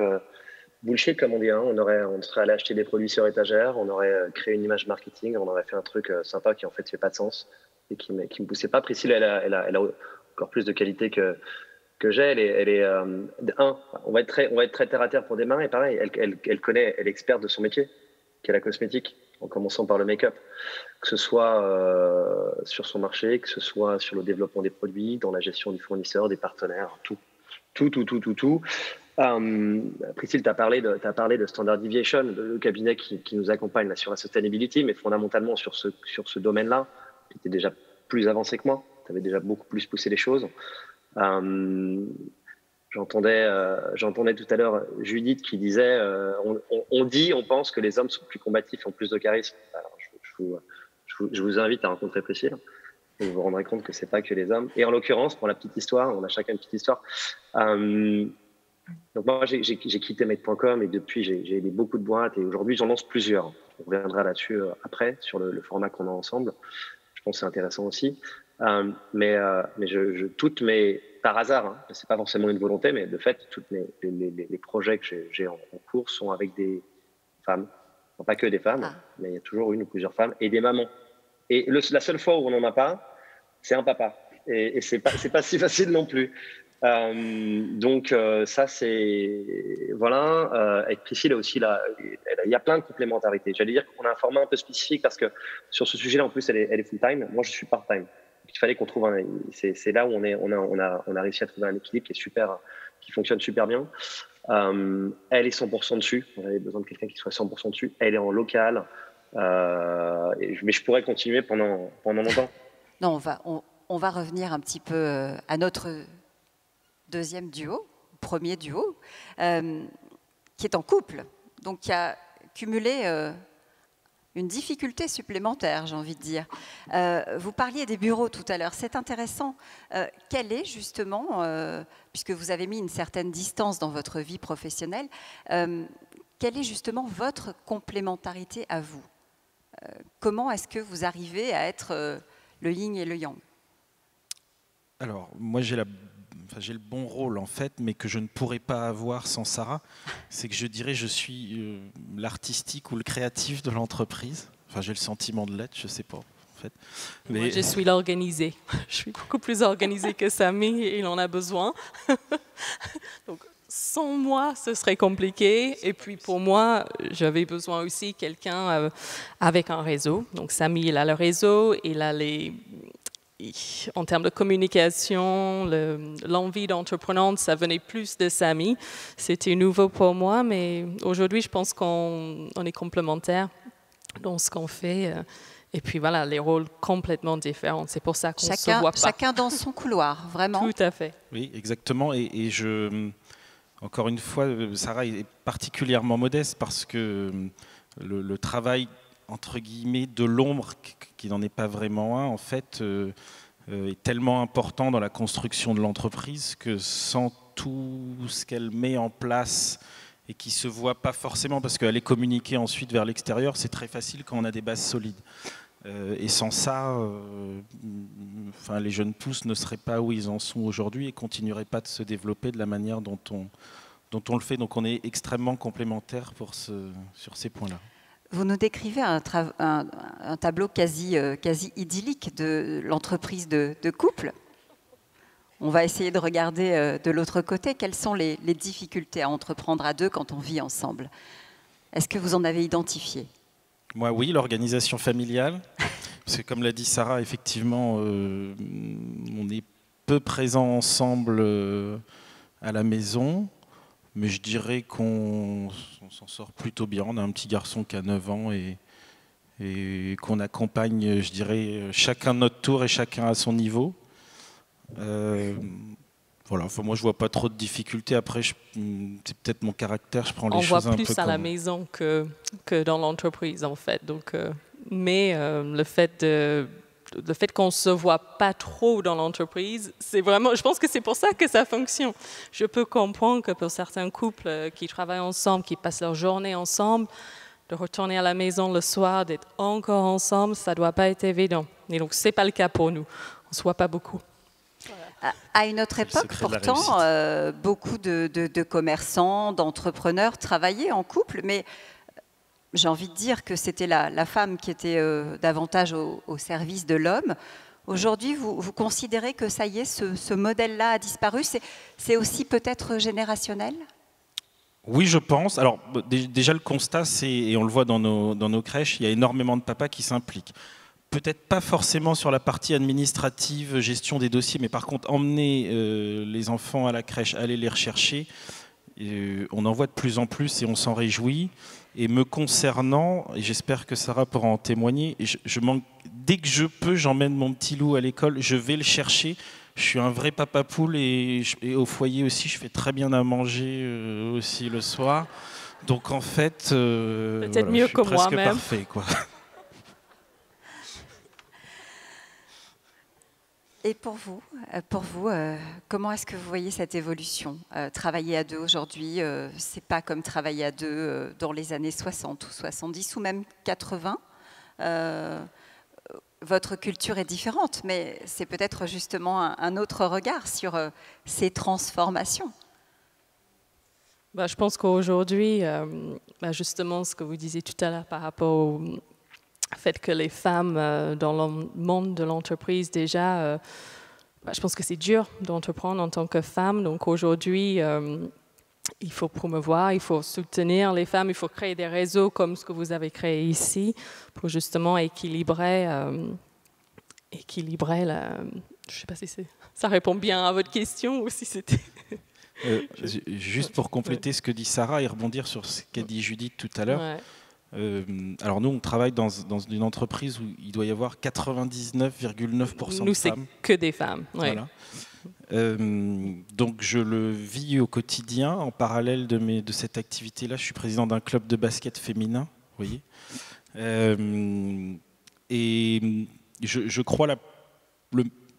bullshit, comme on dit. Hein. On serait allé acheter des produits sur étagère, on aurait créé une image marketing, on aurait fait un truc sympa qui en fait fait pas de sens et qui me poussait pas. Priscille, elle a encore plus de qualité que j'ai. On va être très terre à terre pour démarrer. Pareil, elle est experte de son métier, qui est la cosmétique, en commençant par le make-up, que ce soit sur son marché, que ce soit sur le développement des produits, dans la gestion du fournisseur, des partenaires, tout. Priscille, tu as parlé de Standard Deviation, le cabinet qui nous accompagne là, sur la sustainability, mais fondamentalement sur ce domaine-là, tu étais déjà plus avancé que moi, tu avais déjà beaucoup plus poussé les choses. J'entendais tout à l'heure Judith qui disait on pense que les hommes sont plus combatifs et ont plus de charisme. Alors, je vous invite à rencontrer Priscille. Vous vous rendrez compte que c'est pas que les hommes. Et en l'occurrence, pour la petite histoire, on a chacun une petite histoire. Donc moi, j'ai quitté Made.com et depuis, j'ai aidé beaucoup de boîtes et aujourd'hui, j'en lance plusieurs. On reviendra là-dessus après, sur le format qu'on a ensemble. Je pense que c'est intéressant aussi. Mais par hasard, hein, c'est pas forcément une volonté, mais de fait, tous les projets que j'ai en cours sont avec des femmes. Non, pas que des femmes, mais il y a toujours une ou plusieurs femmes et des mamans. Et la seule fois où on n'en a pas, c'est un papa. Et c'est pas si facile non plus. Donc ça c'est voilà. Avec Priscille aussi là, il y a plein de complémentarités. J'allais dire qu'on a un format un peu spécifique parce que sur ce sujet-là en plus elle est full time. Moi je suis part time. Il fallait qu'on trouve c'est là où on a réussi à trouver un équilibre qui fonctionne super bien. Elle est 100% dessus. On avait besoin de quelqu'un qui soit 100% dessus. Elle est en local. Mais je pourrais continuer pendant longtemps. Non, on va revenir un petit peu à notre deuxième duo, premier duo, qui est en couple, donc qui a cumulé une difficulté supplémentaire, j'ai envie de dire. Vous parliez des bureaux tout à l'heure, c'est intéressant. Quelle est justement, puisque vous avez mis une certaine distance dans votre vie professionnelle, quelle est justement votre complémentarité à vous? Comment est-ce que vous arrivez à être le yin et le yang? Alors, moi j'ai le bon rôle en fait, mais que je ne pourrais pas avoir sans Sarah. C'est que je dirais je suis l'artistique ou le créatif de l'entreprise. Enfin, j'ai le sentiment de l'être, je sais pas. En fait. Mais... Moi, je suis l'organisée. Je suis beaucoup plus organisée que Samy et il en a besoin. Donc, sans moi, ce serait compliqué. Et puis pour moi, j'avais besoin aussi de quelqu'un avec un réseau. Donc Samy, il a le réseau, il a en termes de communication, l'envie d'entreprendre, ça venait plus de Samy. C'était nouveau pour moi, mais aujourd'hui, je pense qu'on est complémentaires dans ce qu'on fait. Et puis voilà, les rôles complètement différents. C'est pour ça qu'on ne se voit pas. Chacun dans son couloir, vraiment. Tout à fait. Oui, exactement. Et encore une fois, Sarah est particulièrement modeste parce que le travail, entre guillemets, de l'ombre, qui n'en est pas vraiment un, en fait, est tellement important dans la construction de l'entreprise que sans tout ce qu'elle met en place et qui ne se voit pas forcément parce qu'elle est communiquée ensuite vers l'extérieur, c'est très facile quand on a des bases solides. Et sans ça, les jeunes pousses ne seraient pas où ils en sont aujourd'hui et ne continueraient pas de se développer de la manière dont on le fait. Donc on est extrêmement complémentaires sur ces points-là. Vous nous décrivez un tableau quasi idyllique de l'entreprise de couple. On va essayer de regarder de l'autre côté. Quelles sont les difficultés à entreprendre à deux quand on vit ensemble? Est-ce que vous en avez identifié? Moi, oui, l'organisation familiale. Parce que comme l'a dit Sarah, effectivement, on est peu présents ensemble à la maison. mais je dirais qu'on s'en sort plutôt bien. On a un petit garçon qui a 9 ans et qu'on accompagne, je dirais, chacun de notre tour et chacun à son niveau. Voilà, enfin, moi je vois pas trop de difficultés. Après, c'est peut-être mon caractère, je prends les choses un peu comme... On voit plus à la maison que dans l'entreprise, en fait. Donc, mais le fait qu'on ne se voit pas trop dans l'entreprise, c'est vraiment, je pense que c'est pour ça que ça fonctionne. Je peux comprendre que pour certains couples qui travaillent ensemble, qui passent leur journée ensemble, de retourner à la maison le soir, d'être encore ensemble, ça ne doit pas être évident. Et donc, ce n'est pas le cas pour nous. On ne se voit pas beaucoup. À une autre époque, pourtant, beaucoup de commerçants, d'entrepreneurs travaillaient en couple, mais j'ai envie de dire que c'était la femme qui était davantage au service de l'homme. Aujourd'hui, vous considérez que ça y est, ce modèle-là a disparu? C'est aussi peut-être générationnel? Oui, je pense. Alors, déjà, le constat, et on le voit dans nos crèches, il y a énormément de papas qui s'impliquent. Peut-être pas forcément sur la partie administrative, gestion des dossiers, mais par contre, emmener les enfants à la crèche, aller les rechercher, on en voit de plus en plus et on s'en réjouit. Et me concernant, et j'espère que Sarah pourra en témoigner, dès que je peux, j'emmène mon petit loup à l'école, je vais le chercher. Je suis un vrai papa poule et au foyer aussi, je fais très bien à manger aussi le soir. Donc en fait, peut-être mieux que moi-même. Presque parfait, quoi. Et pour vous, comment est-ce que vous voyez cette évolution? Travailler à deux aujourd'hui, c'est pas comme travailler à deux dans les années 60 ou 70 ou même 80. Votre culture est différente, mais c'est peut-être justement un autre regard sur ces transformations. Je pense qu'aujourd'hui, justement, ce que vous disiez tout à l'heure par rapport au fait que les femmes dans le monde de l'entreprise, déjà, je pense que c'est dur d'entreprendre en tant que femme. Donc aujourd'hui, il faut promouvoir, il faut soutenir les femmes, il faut créer des réseaux comme ce que vous avez créé ici pour justement équilibrer je ne sais pas si ça répond bien à votre question ou si c'était... Juste pour compléter ce que dit Sarah et rebondir sur ce qu'a dit Judith tout à l'heure. Ouais. Alors nous, on travaille dans une entreprise où il doit y avoir 99,9% de femmes. Nous, c'est que des femmes. Ouais. Voilà. Donc je le vis au quotidien. En parallèle de cette activité-là, je suis président d'un club de basket féminin. Vous voyez. Et je crois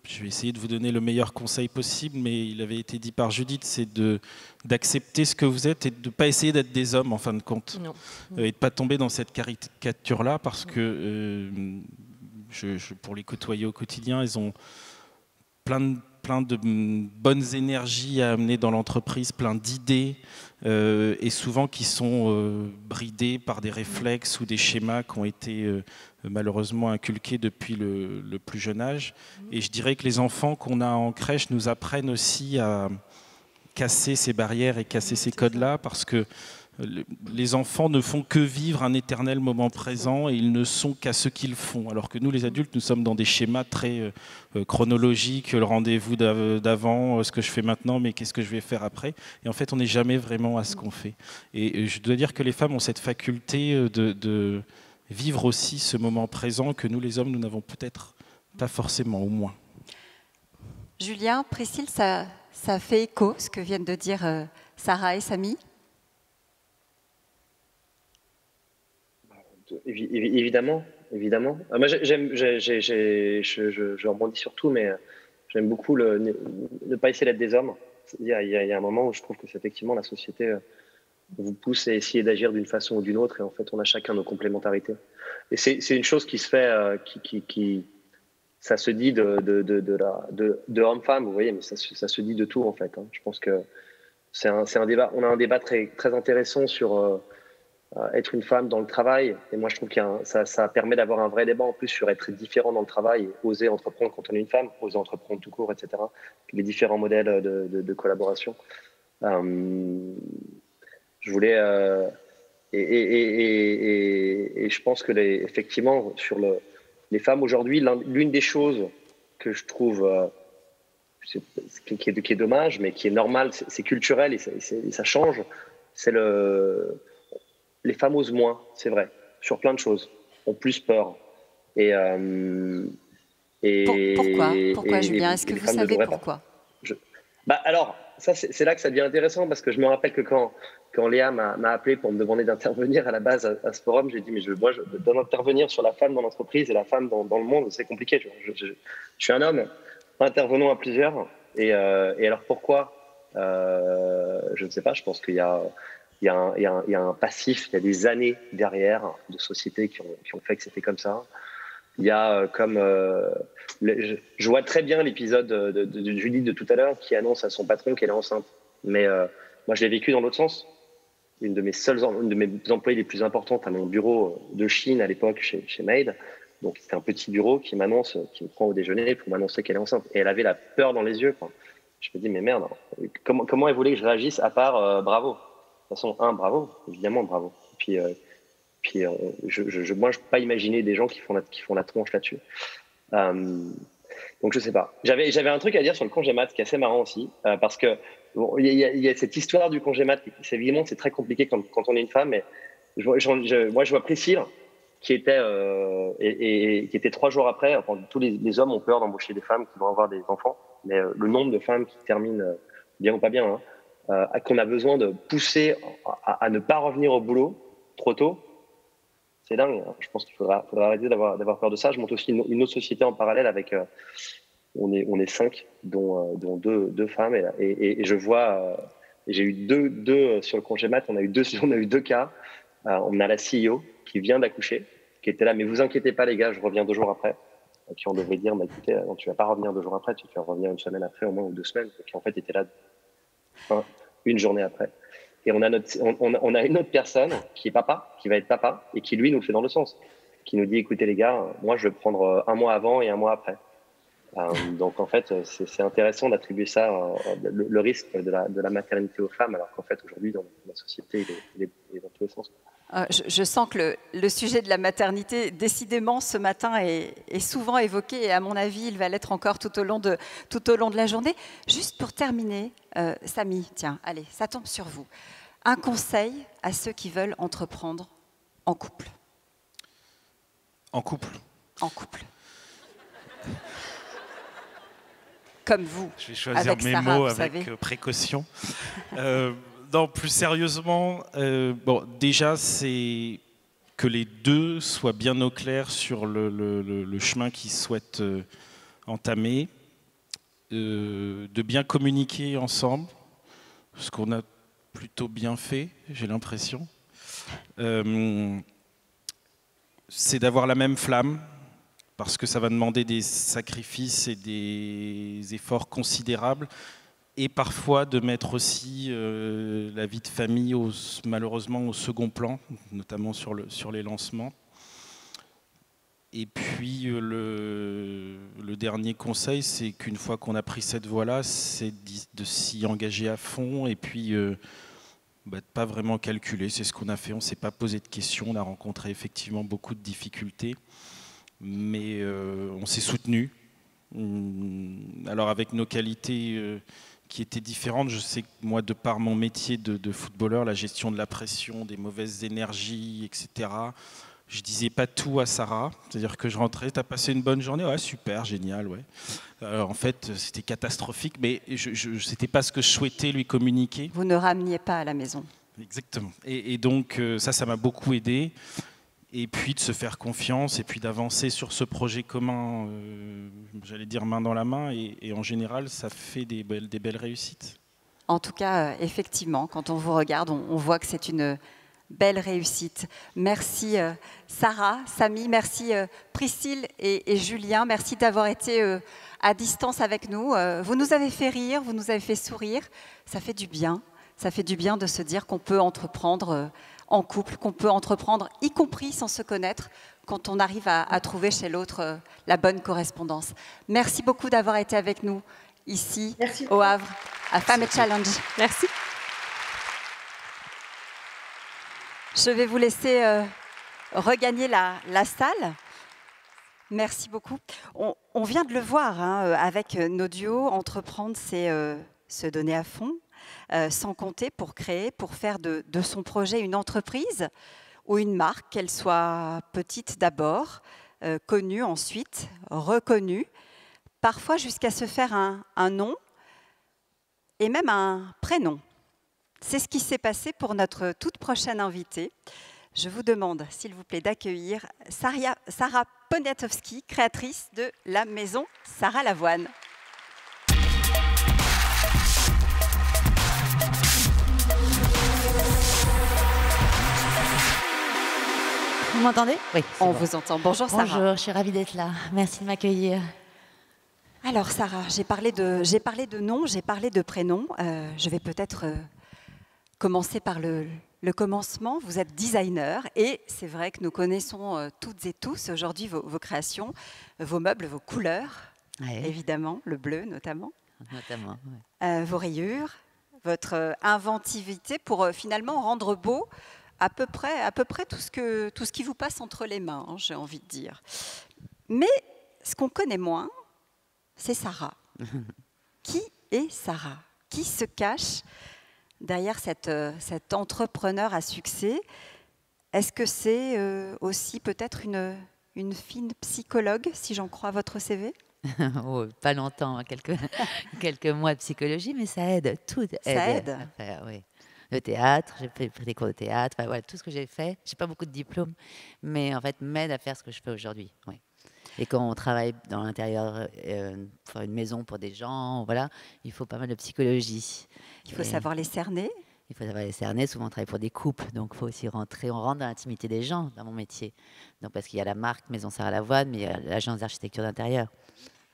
je vais essayer de vous donner le meilleur conseil possible, mais il avait été dit par Judith, c'est d'accepter ce que vous êtes et de ne pas essayer d'être des hommes en fin de compte. Non. Et de ne pas tomber dans cette caricature-là parce que pour les côtoyer au quotidien, ils ont plein de bonnes énergies à amener dans l'entreprise, plein d'idées et souvent qui sont bridées par des réflexes ou des schémas qui ont été malheureusement inculqués depuis le plus jeune âge. Et je dirais que les enfants qu'on a en crèche nous apprennent aussi à casser ces barrières et casser ces codes-là parce que les enfants ne font que vivre un éternel moment présent et ils ne sont qu'à ce qu'ils font. Alors que nous, les adultes, nous sommes dans des schémas très chronologiques, le rendez-vous d'avant, ce que je fais maintenant, mais qu'est-ce que je vais faire après? Et en fait, on n'est jamais vraiment à ce qu'on fait. Et je dois dire que les femmes ont cette faculté de vivre aussi ce moment présent que nous, les hommes, nous n'avons peut-être pas forcément, au moins. Julien, Priscille, ça fait écho, ce que viennent de dire Sarah et Samy? Évidemment. Moi, je rebondis sur tout, mais j'aime beaucoup ne pas essayer d'être des hommes. Il y a un moment où je trouve que c'est effectivement la société vous pousse à essayer d'agir d'une façon ou d'une autre, et en fait, on a chacun nos complémentarités. Et c'est une chose qui se fait, ça se dit de homme-femme, vous voyez, mais ça se dit de tout en fait. Je pense que c'est un débat. On a un débat très très intéressant sur être une femme dans le travail, et moi je trouve que ça permet d'avoir un vrai débat en plus sur être différent dans le travail, et oser entreprendre quand on est une femme, oser entreprendre tout court, etc. Les différents modèles de collaboration. Je voulais et je pense que effectivement sur les femmes aujourd'hui, l'une des choses que je trouve qui est dommage, mais qui est normal, c'est culturel et ça change. C'est les femmes osent moins, c'est vrai, sur plein de choses, ont plus peur. Pourquoi, Julien? Est-ce que vous savez pourquoi? Alors, ça, c'est là que ça devient intéressant, parce que je me rappelle que quand Léa m'a appelé pour me demander d'intervenir à la base à ce forum, j'ai dit, mais moi, d'intervenir sur la femme dans l'entreprise et la femme dans le monde, c'est compliqué. Je suis un homme, intervenons à plusieurs. Et alors, pourquoi je ne sais pas, je pense qu'il y a un passif, il y a des années derrière de sociétés qui ont fait que c'était comme ça. Il y a je vois très bien l'épisode de Judith de tout à l'heure qui annonce à son patron qu'elle est enceinte. Mais moi, je l'ai vécu dans l'autre sens. Une de mes employées les plus importantes à mon bureau de Chine à l'époque chez Maid. Donc, c'était un petit bureau qui me prend au déjeuner pour m'annoncer qu'elle est enceinte. Et elle avait la peur dans les yeux, quoi. Je me dis, mais merde, comment elle voulait que je réagisse à part bravo. De toute façon, bravo, évidemment, bravo. Et puis moi, je peux pas imaginer des gens qui font la tronche là-dessus. Donc, je sais pas. J'avais un truc à dire sur le congé mat qui est assez marrant aussi, parce que il y a cette histoire du congé mat. Évidemment, c'est très compliqué quand on est une femme. Mais moi, je vois Priscille, qui était 3 jours après. Enfin, tous les hommes ont peur d'embaucher des femmes qui vont avoir des enfants. Mais le nombre de femmes qui terminent bien ou pas bien, qu'on a besoin de pousser à ne pas revenir au boulot trop tôt, c'est dingue. Je pense qu'il faudra arrêter d'avoir peur de ça. Je monte aussi une autre société en parallèle avec, on est 5, dont 2 femmes. Et je vois, j'ai eu deux sur le congé mat, on a eu 2 cas. On a la CEO qui vient d'accoucher, qui était là, mais vous inquiétez pas les gars, je reviens 2 jours après. Et puis on devrait dire, écoutez, non, tu vas pas revenir 2 jours après, tu vas revenir une semaine après au moins, ou 2 semaines. Et puis en fait, était là une journée après. Et on a une autre personne qui va être papa, et qui lui nous le fait dans le sens, qui nous dit, écoutez les gars, moi je vais prendre 1 mois avant et 1 mois après. Donc en fait, c'est intéressant d'attribuer ça, le risque de la maternité aux femmes, alors qu'en fait aujourd'hui dans la société il est dans tous les sens. Je sens que le sujet de la maternité, décidément, ce matin est souvent évoqué, et à mon avis, il va l'être encore tout au long de la journée. Juste pour terminer, Samy, tiens, allez, ça tombe sur vous. Un conseil à ceux qui veulent entreprendre en couple. En couple. En couple. Comme vous. Je vais choisir mes mots avec précaution. Non, plus sérieusement, déjà, c'est que les deux soient bien au clair sur le chemin qu'ils souhaitent entamer, de bien communiquer ensemble, ce qu'on a plutôt bien fait, j'ai l'impression. C'est d'avoir la même flamme, parce que ça va demander des sacrifices et des efforts considérables. Et parfois de mettre aussi la vie de famille malheureusement au second plan, notamment sur les lancements. Et puis le dernier conseil, c'est qu'une fois qu'on a pris cette voie-là, c'est de s'y engager à fond et puis de ne pas vraiment calculer. C'est ce qu'on a fait, on ne s'est pas posé de questions, on a rencontré effectivement beaucoup de difficultés, mais on s'est soutenu. Alors avec nos qualités qui étaient différentes. Je sais que moi, de par mon métier de footballeur, la gestion de la pression, des mauvaises énergies, etc., je disais pas tout à Sarah. C'est-à-dire que je rentrais, t'as passé une bonne journée? Ouais, super, génial, ouais. En fait, c'était catastrophique, mais c'était pas ce que je souhaitais lui communiquer. Vous ne rameniez pas à la maison. Exactement. Et donc, ça m'a beaucoup aidé. Et puis de se faire confiance, et puis d'avancer sur ce projet commun, j'allais dire main dans la main, et en général, ça fait des belles réussites. En tout cas, effectivement, quand on vous regarde, on voit que c'est une belle réussite. Merci Sarah, Samy, merci Priscille et Julien, merci d'avoir été à distance avec nous. Vous nous avez fait rire, vous nous avez fait sourire, ça fait du bien. Ça fait du bien de se dire qu'on peut entreprendre en couple, qu'on peut entreprendre, y compris sans se connaître, quand on arrive à trouver chez l'autre la bonne correspondance. Merci beaucoup d'avoir été avec nous ici, au Havre, à Femmes et Challenge. Merci. Je vais vous laisser regagner la salle. Merci beaucoup. On vient de le voir hein, avec nos duos, entreprendre, c'est se donner à fond, sans compter pour créer, pour faire de son projet une entreprise ou une marque, qu'elle soit petite d'abord, connue ensuite, reconnue, parfois jusqu'à se faire un nom et même un prénom. C'est ce qui s'est passé pour notre toute prochaine invitée. Je vous demande, s'il vous plaît, d'accueillir Sarah Poniatowski, créatrice de la maison Sarah Lavoine. Vous m'entendez? Oui. On vous entend. Bonjour Sarah. Bonjour, je suis ravie d'être là. Merci de m'accueillir. Alors Sarah, j'ai parlé de nom, j'ai parlé de prénom. Je vais peut-être commencer par le commencement. Vous êtes designer et c'est vrai que nous connaissons toutes et tous aujourd'hui vos créations, vos meubles, vos couleurs, évidemment, le bleu notamment. Notamment, ouais. Vos rayures, votre inventivité pour finalement rendre beau à peu près tout ce qui vous passe entre les mains, hein, j'ai envie de dire. Mais ce qu'on connaît moins, c'est Sarah. Qui est Sarah? Qui se cache derrière cet entrepreneur à succès? Est-ce que c'est aussi peut-être une fine psychologue, si j'en crois votre CV? Oh, pas longtemps, hein, quelques mois de psychologie, mais ça aide. Tout aide à faire, oui. Le théâtre, j'ai pris des cours de théâtre, enfin, voilà, tout ce que j'ai fait. Je n'ai pas beaucoup de diplômes, mais en fait, m'aide à faire ce que je fais aujourd'hui. Oui. Et quand on travaille dans l'intérieur, pour une maison pour des gens, voilà, il faut pas mal de psychologie. Il faut savoir les cerner. Il faut savoir les cerner. Souvent, on travaille pour des couples, donc il faut aussi rentrer. On rentre dans l'intimité des gens dans mon métier. Donc, parce qu'il y a la marque Maison Sarah Lavoine, mais il y a l'agence d'architecture d'intérieur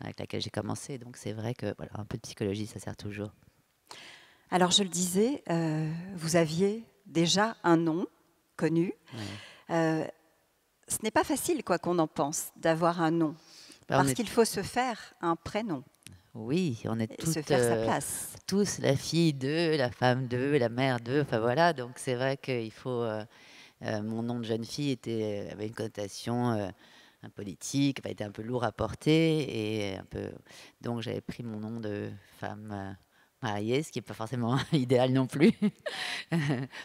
avec laquelle j'ai commencé. Donc, c'est vrai que voilà, un peu de psychologie, ça sert toujours. Alors, je le disais, vous aviez déjà un nom connu. Ouais. Ce n'est pas facile, quoi qu'on en pense, d'avoir un nom. Parce qu'il faut se faire un prénom. Oui, on est toutes, se faire sa place. Tous la fille d'eux, la femme d'eux, la mère d'eux. Enfin voilà, donc c'est vrai qu'il faut. Mon nom de jeune fille avait une connotation politique, était un peu lourd à porter et donc j'avais pris mon nom de femme. Mariée, ce qui n'est pas forcément idéal non plus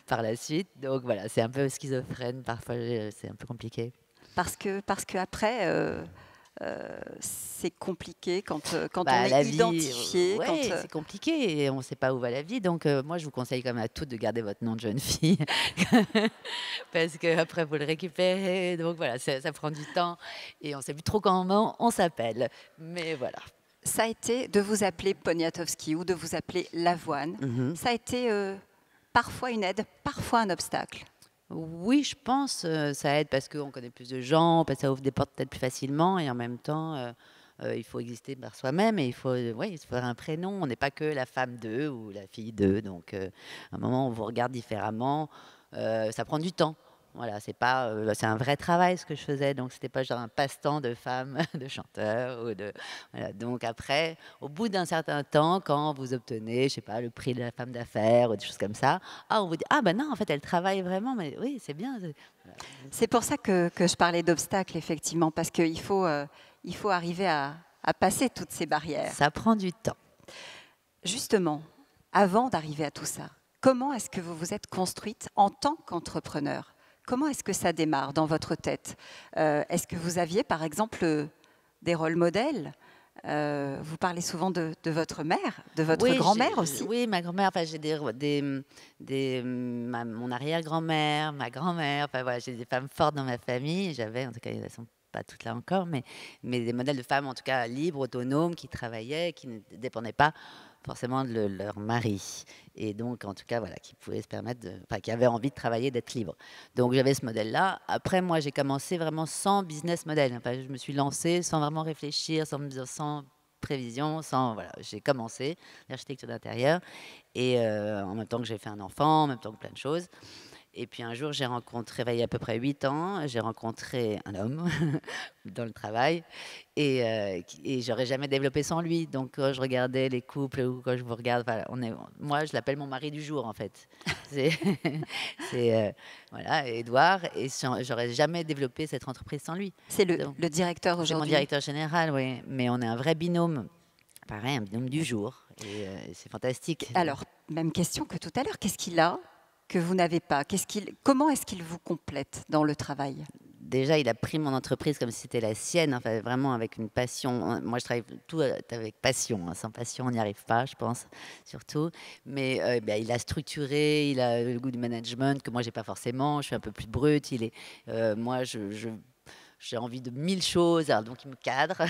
par la suite. Donc voilà, c'est un peu schizophrène, parfois c'est un peu compliqué. Parce que après, c'est compliqué quand on est identifié. Oui, c'est compliqué et on ne sait pas où va la vie. Donc moi, je vous conseille quand même à toutes de garder votre nom de jeune fille parce qu'après, il faut le récupérer. Donc voilà, ça prend du temps et on ne sait plus trop comment on s'appelle. Mais voilà. Ça a été de vous appeler Poniatowski ou de vous appeler Lavoine. Ça a été parfois une aide, parfois un obstacle. Oui, je pense ça aide parce qu'on connaît plus de gens, parce que ça ouvre des portes peut-être plus facilement et en même temps, il faut exister par soi-même et il faut faire un prénom. On n'est pas que la femme d'eux ou la fille d'eux. Donc, à un moment, on vous regarde différemment. Ça prend du temps. Voilà, c'est un vrai travail ce que je faisais, donc c'était pas genre un passe-temps de femme, de chanteur voilà. Donc après, au bout d'un certain temps, quand vous obtenez, je sais pas, le prix de la femme d'affaires ou des choses comme ça, on vous dit non, en fait, elle travaille vraiment, mais oui, c'est bien. Voilà. C'est pour ça que je parlais d'obstacles effectivement, parce qu'il faut arriver à passer toutes ces barrières. Ça prend du temps. Justement, avant d'arriver à tout ça, comment est-ce que vous vous êtes construite en tant qu'entrepreneur? Comment est-ce que ça démarre dans votre tête? Est-ce que vous aviez, par exemple, des rôles modèles? Vous parlez souvent de votre mère, de votre grand-mère aussi. Oui, ma grand-mère. Enfin, j'ai mon arrière-grand-mère, ma grand-mère. Enfin, voilà, j'ai des femmes fortes dans ma famille. J'avais, en tout cas, elles ne sont pas toutes là encore, mais des modèles de femmes, en tout cas, libres, autonomes, qui travaillaient, qui ne dépendaient pas forcément de leur mari. Et donc, en tout cas, voilà, qui pouvaient se permettre qui avaient envie de travailler, d'être libres. Donc, j'avais ce modèle-là. Après, moi, j'ai commencé vraiment sans business model. Enfin, je me suis lancée sans vraiment réfléchir, sans prévision, voilà. J'ai commencé l'architecture d'intérieur et en même temps que j'ai fait un enfant, en même temps que plein de choses. Et puis un jour, j'ai rencontré, il y a à peu près 8 ans, j'ai rencontré un homme dans le travail et j'aurais jamais développé sans lui. Donc quand je regardais les couples ou quand je vous regarde, voilà, moi je l'appelle mon mari du jour en fait. C'est voilà, Édouard, et j'aurais jamais développé cette entreprise sans lui. C'est le directeur aujourd'hui. C'est mon directeur général, oui. Mais on est un vrai binôme. Pareil, un binôme du jour. Et c'est fantastique. Alors, même question que tout à l'heure. Qu'est-ce qu'il a que vous n'avez pas? Comment est-ce qu'il vous complète dans le travail? Déjà, il a pris mon entreprise comme si c'était la sienne, enfin, vraiment avec une passion. Moi, je travaille tout avec passion. Hein. Sans passion, on n'y arrive pas, je pense, surtout. Mais il a structuré, il a le goût du management que moi, j'ai pas forcément. Je suis un peu plus brute. Moi, j'ai envie de 1000 choses, alors donc il me cadre,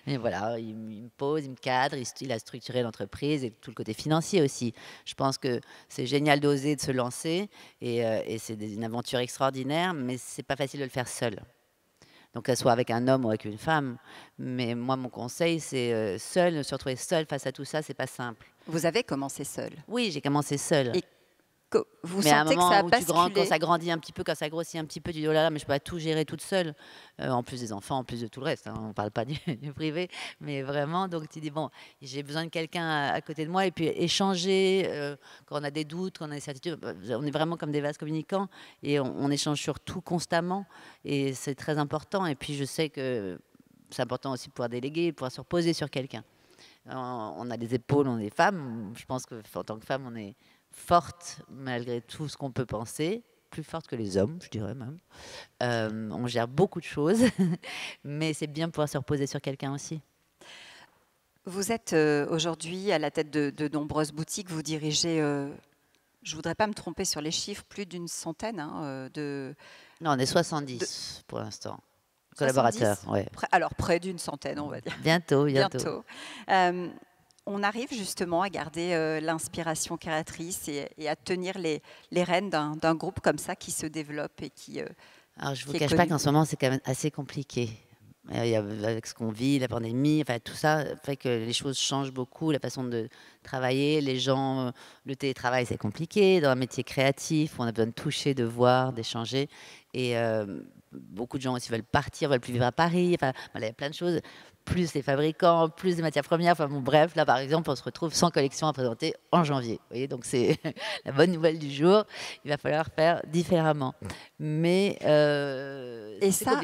et voilà, il me pose, il me cadre, il a structuré l'entreprise et tout le côté financier aussi. Je pense que c'est génial d'oser, de se lancer, et c'est une aventure extraordinaire, mais c'est pas facile de le faire seul. Donc qu'elle soit avec un homme ou avec une femme, mais moi mon conseil c'est seul, se retrouver seul face à tout ça, c'est pas simple. Vous avez commencé seul? Oui, j'ai commencé seule. Et vous mais à un sentez moment que ça a où basculé? quand ça grandit un petit peu, quand ça grossit un petit peu, tu dis oh là là, mais je peux pas tout gérer toute seule, en plus des enfants, en plus de tout le reste. Hein, on parle pas du privé, mais vraiment. Donc tu dis bon, j'ai besoin de quelqu'un à côté de moi et puis échanger quand on a des doutes, quand on a des certitudes. On est vraiment comme des vases communicants et on échange sur tout constamment et c'est très important. Et puis je sais que c'est important aussi de pouvoir déléguer, pouvoir se reposer sur quelqu'un. On a des épaules, on est femmes. Je pense qu'en tant que femme, on est forte malgré tout ce qu'on peut penser, plus forte que les hommes, je dirais même. On gère beaucoup de choses, mais c'est bien de pouvoir se reposer sur quelqu'un aussi. Vous êtes aujourd'hui à la tête de nombreuses boutiques, vous dirigez, je ne voudrais pas me tromper sur les chiffres, plus d'une centaine de... Non, on est 70 pour l'instant. Collaborateurs, ouais. Alors près d'une centaine, on va dire. Bientôt. On arrive justement à garder l'inspiration créatrice et à tenir les rênes d'un groupe comme ça qui se développe et qui... Alors je ne vous cache pas qu'en ce moment, c'est quand même assez compliqué. Avec ce qu'on vit, la pandémie, enfin, tout ça fait que les choses changent beaucoup, la façon de travailler. Les gens, le télétravail, c'est compliqué. Dans un métier créatif, on a besoin de toucher, de voir, d'échanger. Et beaucoup de gens aussi veulent partir, veulent plus vivre à Paris. Enfin, voilà, il y a plein de choses. Plus les fabricants, plus les matières premières. Enfin, bon, bref, là, par exemple, on se retrouve sans collection à présenter en janvier. Vous voyez, donc c'est la bonne nouvelle du jour. Il va falloir faire différemment. Mais et ça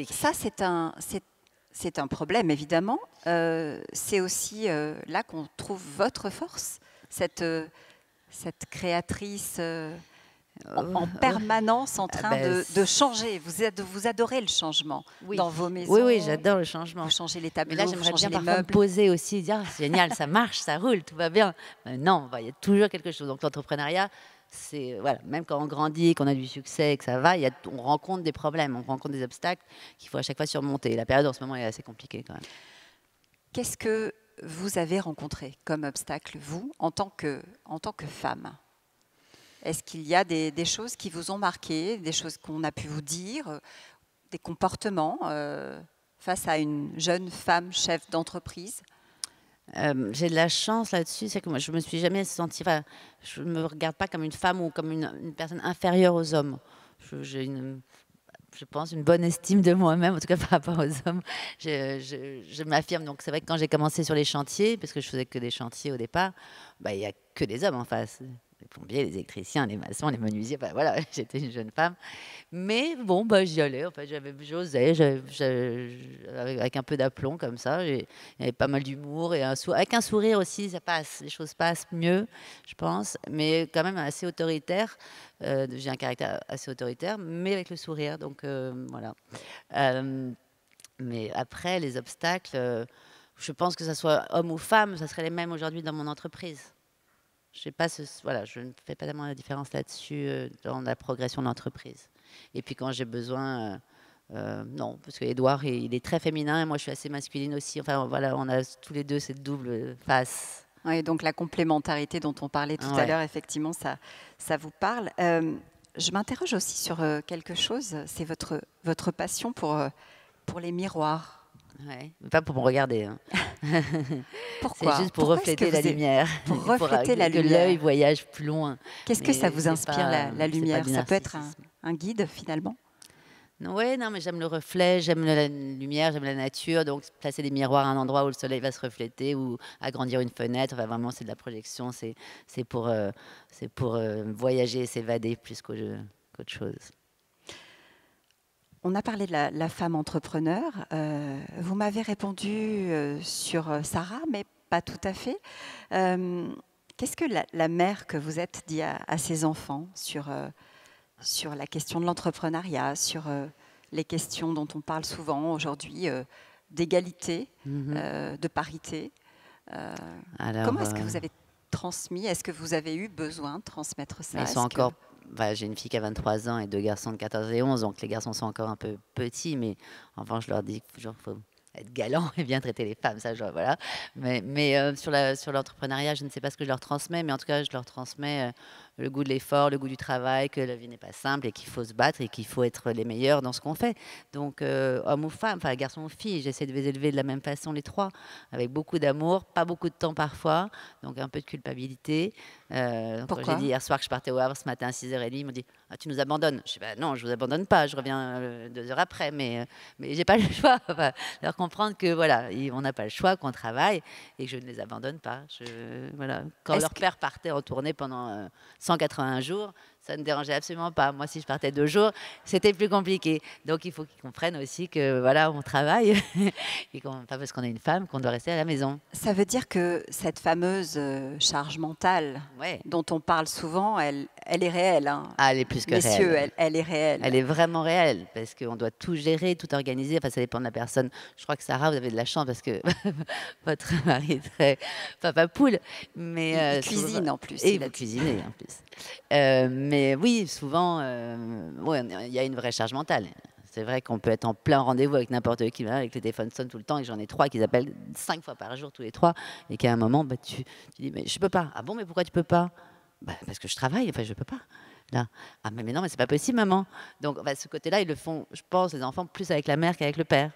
c'est un problème, évidemment. C'est aussi là qu'on trouve votre force, cette créatrice en permanence en train de changer. Vous adorez le changement dans vos maisons. Oui, j'adore le changement. Vous changez les tableaux, mais là, j'aimerais bien les parfois me poser aussi, dire c'est génial, ça marche, ça roule, tout va bien. Mais non, il y a toujours quelque chose. Donc l'entrepreneuriat, c'est voilà, même quand on grandit, qu'on a du succès, que ça va, on rencontre des problèmes, on rencontre des obstacles qu'il faut à chaque fois surmonter. La période en ce moment est assez compliquée quand même. Qu'est-ce que vous avez rencontré comme obstacle, vous, en tant que femme? Est-ce qu'il y a des choses qui vous ont marqué, des choses qu'on a pu vous dire, des comportements face à une jeune femme chef d'entreprise? J'ai de la chance là-dessus, c'est que moi je me suis jamais sentie, je me regarde pas comme une femme ou comme une personne inférieure aux hommes. J'ai je pense une bonne estime de moi-même, en tout cas par rapport aux hommes. Je m'affirme. Donc c'est vrai que quand j'ai commencé sur les chantiers, parce que je faisais que des chantiers au départ, il y a que des hommes en face. Les plombiers, les électriciens, les maçons, les menuisiers, voilà, j'étais une jeune femme. Mais bon, j'y allais, en fait, j'osais, avec un peu d'aplomb comme ça, il y avait pas mal d'humour, et avec un sourire aussi, ça passe, les choses passent mieux, je pense, mais quand même assez autoritaire. J'ai un caractère assez autoritaire, mais avec le sourire, donc voilà. Mais après, les obstacles, je pense que ce soit homme ou femme, ça serait les mêmes aujourd'hui dans mon entreprise. Je ne fais pas tellement la différence là-dessus dans la progression de l'entreprise. Et puis quand j'ai besoin, non, parce qu'Édouard, il est très féminin et moi je suis assez masculine aussi. Enfin voilà, on a tous les deux cette double face. Oui, donc la complémentarité dont on parlait tout à l'heure, effectivement, ça vous parle. Je m'interroge aussi sur quelque chose, c'est votre passion pour les miroirs. Ouais, mais pas pour me regarder. Hein. Pourquoi? C'est juste pour Pourquoi refléter la lumière. Pour refléter la que lumière. l'œil voyage plus loin. Qu'est-ce que ça vous inspire, la lumière? Du Ça peut être narcissisme. un guide, finalement? Oui, non, mais j'aime le reflet, j'aime la lumière, j'aime la nature. Donc, placer des miroirs à un endroit où le soleil va se refléter ou agrandir une fenêtre, enfin, vraiment, c'est de la projection. C'est pour voyager et s'évader plus qu'autre chose. On a parlé de la femme entrepreneur. Vous m'avez répondu sur Sarah, mais pas tout à fait. Qu'est-ce que la mère que vous êtes dit à ses enfants sur la question de l'entrepreneuriat, sur les questions dont on parle souvent aujourd'hui, d'égalité, de parité? Comment est-ce que vous avez transmis? Est-ce que vous avez eu besoin de transmettre ça? Ils sont encore... j'ai une fille qui a 23 ans et 2 garçons de 14 et 11, donc les garçons sont encore un peu petits, mais enfin, je leur dis qu'il faut être galant et bien traiter les femmes, ça, voilà. Mais sur l'entrepreneuriat, je ne sais pas ce que je leur transmets, mais en tout cas, je leur transmets le goût de l'effort, le goût du travail, que la vie n'est pas simple et qu'il faut se battre et qu'il faut être les meilleurs dans ce qu'on fait. Donc, homme ou femme, enfin, garçon ou fille, j'essaie de les élever de la même façon, les trois, avec beaucoup d'amour, pas beaucoup de temps parfois, donc un peu de culpabilité. Quand j'ai dit hier soir que je partais au Havre ce matin à 6h30, ils m'ont dit « Ah, tu nous abandonnes ?» Je dis bah, « Non, je ne vous abandonne pas, je reviens 2 heures après, mais je n'ai pas le choix. » Enfin, leur comprendre que voilà, on n'a pas le choix, qu'on travaille et que je ne les abandonne pas. Voilà. Quand leur père partait en tournée pendant 181 jours, ça ne dérangeait absolument pas. Moi, si je partais 2 jours, c'était plus compliqué. Donc, il faut qu'ils comprennent aussi que voilà, on travaille et pas parce qu'on est une femme qu'on doit rester à la maison. Ça veut dire que cette fameuse charge mentale dont on parle souvent, elle est réelle. Hein. Ah, elle est plus que Messieurs, réelle. Elle est réelle. Elle est vraiment réelle parce qu'on doit tout gérer, tout organiser. Enfin, ça dépend de la personne. Je crois que Sarah, vous avez de la chance parce que votre mari est très papa poule. Mais, il cuisine en plus. Et vous cuisinez en plus. Mais oui, souvent, il y a une vraie charge mentale. C'est vrai qu'on peut être en plein rendez-vous avec n'importe qui, avec le téléphone sonne tout le temps, et j'en ai 3 qui appellent 5 fois par jour, tous les 3, et qu'à un moment, tu dis, mais je peux pas. Ah bon, mais pourquoi tu peux pas? Parce que je travaille, enfin, je peux pas. Là. Ah, mais non, mais c'est pas possible, maman. Donc, ce côté-là, ils le font, je pense, les enfants, plus avec la mère qu'avec le père.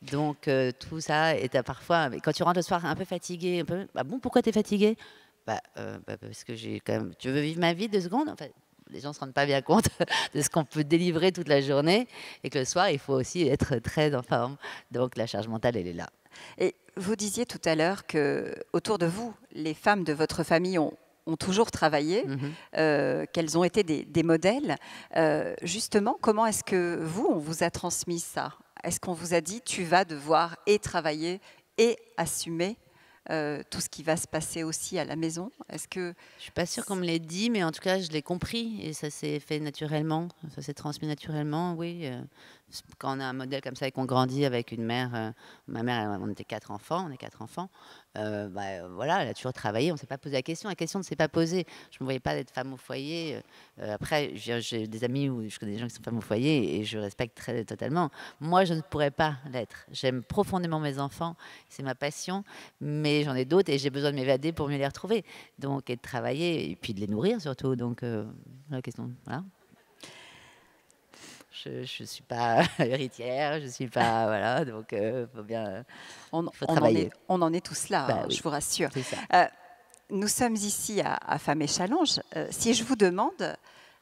Donc, tout ça est parfois, quand tu rentres le soir un peu fatigué, ah bon, pourquoi tu es fatigué? Parce que j'ai quand même. Tu veux vivre ma vie 2 secondes? Enfin, les gens ne se rendent pas bien compte de ce qu'on peut délivrer toute la journée et que le soir, il faut aussi être très en forme. Donc, la charge mentale, elle est là. Et vous disiez tout à l'heure que autour de vous, les femmes de votre famille ont toujours travaillé, qu'elles ont été des modèles. Justement, comment est-ce que on vous a transmis ça? Est-ce qu'on vous a dit, tu vas devoir et travailler et assumer tout ce qui va se passer aussi à la maison? Est-ce que... Je ne suis pas sûre qu'on me l'ait dit, mais en tout cas, je l'ai compris et ça s'est fait naturellement, ça s'est transmis naturellement, oui. Quand on a un modèle comme ça et qu'on grandit avec une mère, ma mère, on était 4 enfants, on est 4 enfants, voilà, elle a toujours travaillé, on ne s'est pas posé la question ne s'est pas posée. Je ne me voyais pas d'être femme au foyer. Après, j'ai des amis où je connais des gens qui sont femmes au foyer et je respecte totalement. Moi, je ne pourrais pas l'être. J'aime profondément mes enfants, c'est ma passion, mais j'en ai d'autres et j'ai besoin de m'évader pour mieux les retrouver. Donc, et de travailler et puis de les nourrir surtout. Donc, la question, voilà. Je ne suis pas héritière, je ne suis pas... Voilà, donc il faut bien faut travailler. On en est tous là, oui, je vous rassure. C'est ça. Nous sommes ici à Femmes et Challenge. Si je vous demande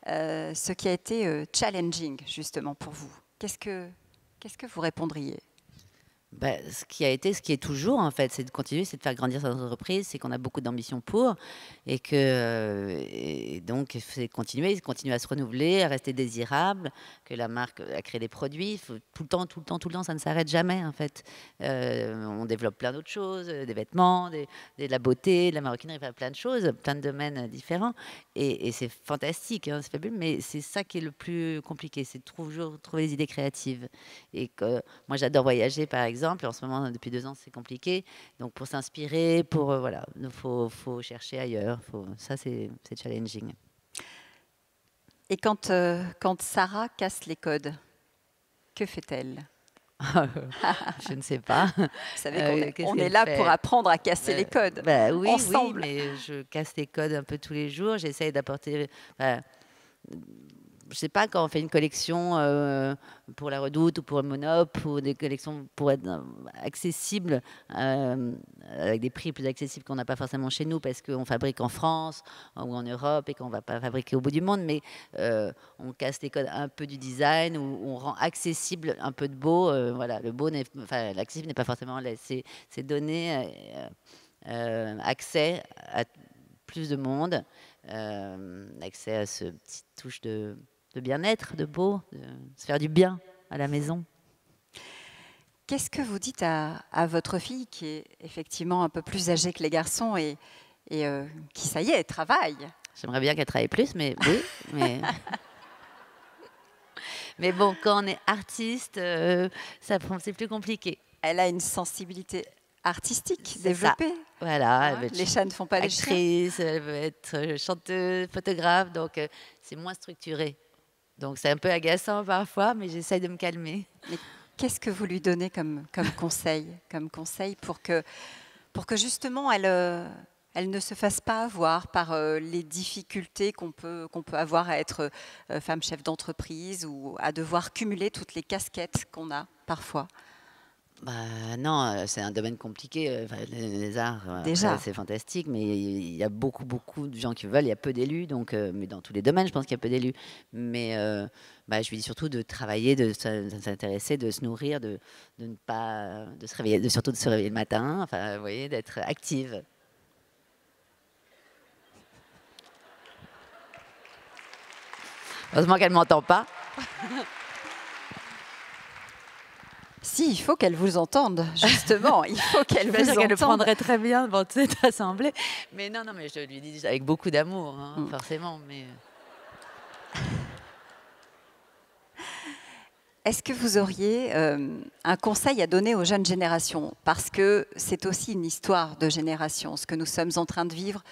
ce qui a été challenging, justement, pour vous, qu'est-ce que vous répondriez? Ce qui est toujours, en fait, c'est de continuer, c'est de faire grandir cette entreprise, c'est qu'on a beaucoup d'ambition pour, et donc c'est continuer à se renouveler, à rester désirable, que la marque a créé des produits, faut tout le temps, ça ne s'arrête jamais, en fait. On développe plein d'autres choses, des vêtements, de la beauté, de la maroquinerie, plein de choses, plein de domaines différents, et c'est fantastique, hein, c'est fabuleux, mais c'est ça qui est le plus compliqué, c'est de toujours trouver des idées créatives. Et que moi, j'adore voyager, par exemple. En ce moment, depuis 2 ans, c'est compliqué. Donc, pour s'inspirer, voilà, il faut chercher ailleurs. Ça, c'est challenging. Et quand Sarah casse les codes, que fait-elle? Je ne sais pas. Vous savez qu'on est là pour apprendre à casser les codes. Oui, ensemble. Oui, mais je casse les codes un peu tous les jours. J'essaye d'apporter... je sais pas, quand on fait une collection pour la Redoute ou pour le Monop, ou des collections pour être accessibles, avec des prix plus accessibles qu'on n'a pas forcément chez nous parce qu'on fabrique en France ou en Europe et qu'on ne va pas fabriquer au bout du monde, mais on casse les codes un peu du design, ou on rend accessible un peu de beau. Voilà, le beau, l'accessible n'est pas forcément c'est donner accès à plus de monde, accès à ce petit touche de bien-être, de beau, de se faire du bien à la maison. Qu'est-ce que vous dites à votre fille, qui est effectivement un peu plus âgée que les garçons et qui, ça y est, travaille? J'aimerais bien qu'elle travaille plus, mais oui. Mais bon, quand on est artiste, c'est plus compliqué. Elle a une sensibilité artistique développée. Voilà, les chats ne font pas les chiens. Actrice, elle veut être chanteuse, photographe, donc c'est moins structuré. Donc c'est un peu agaçant parfois, mais j'essaye de me calmer. Mais qu'est-ce que vous lui donnez comme conseil pour que justement elle ne se fasse pas avoir par les difficultés qu'on peut avoir à être femme chef d'entreprise ou à devoir cumuler toutes les casquettes qu'on a parfois? Non, c'est un domaine compliqué. Les arts, c'est fantastique, mais il y a beaucoup de gens qui veulent. Il y a peu d'élus, donc, mais dans tous les domaines, je pense qu'il y a peu d'élus. Mais je lui dis surtout de travailler, de s'intéresser, de se nourrir, de ne pas, de se réveiller, surtout de se réveiller le matin. Enfin, vous voyez, d'être active. Heureusement qu'elle ne m'entend pas. Si, il faut qu'elle vous entende, justement. Il faut qu'elle vous entende. Elle le prendrait très bien devant cette assemblée. Mais non, mais je lui dis avec beaucoup d'amour, forcément. Mais... Est-ce que vous auriez un conseil à donner aux jeunes générations? Parce que c'est aussi une histoire de génération. Ce que nous sommes en train de vivre,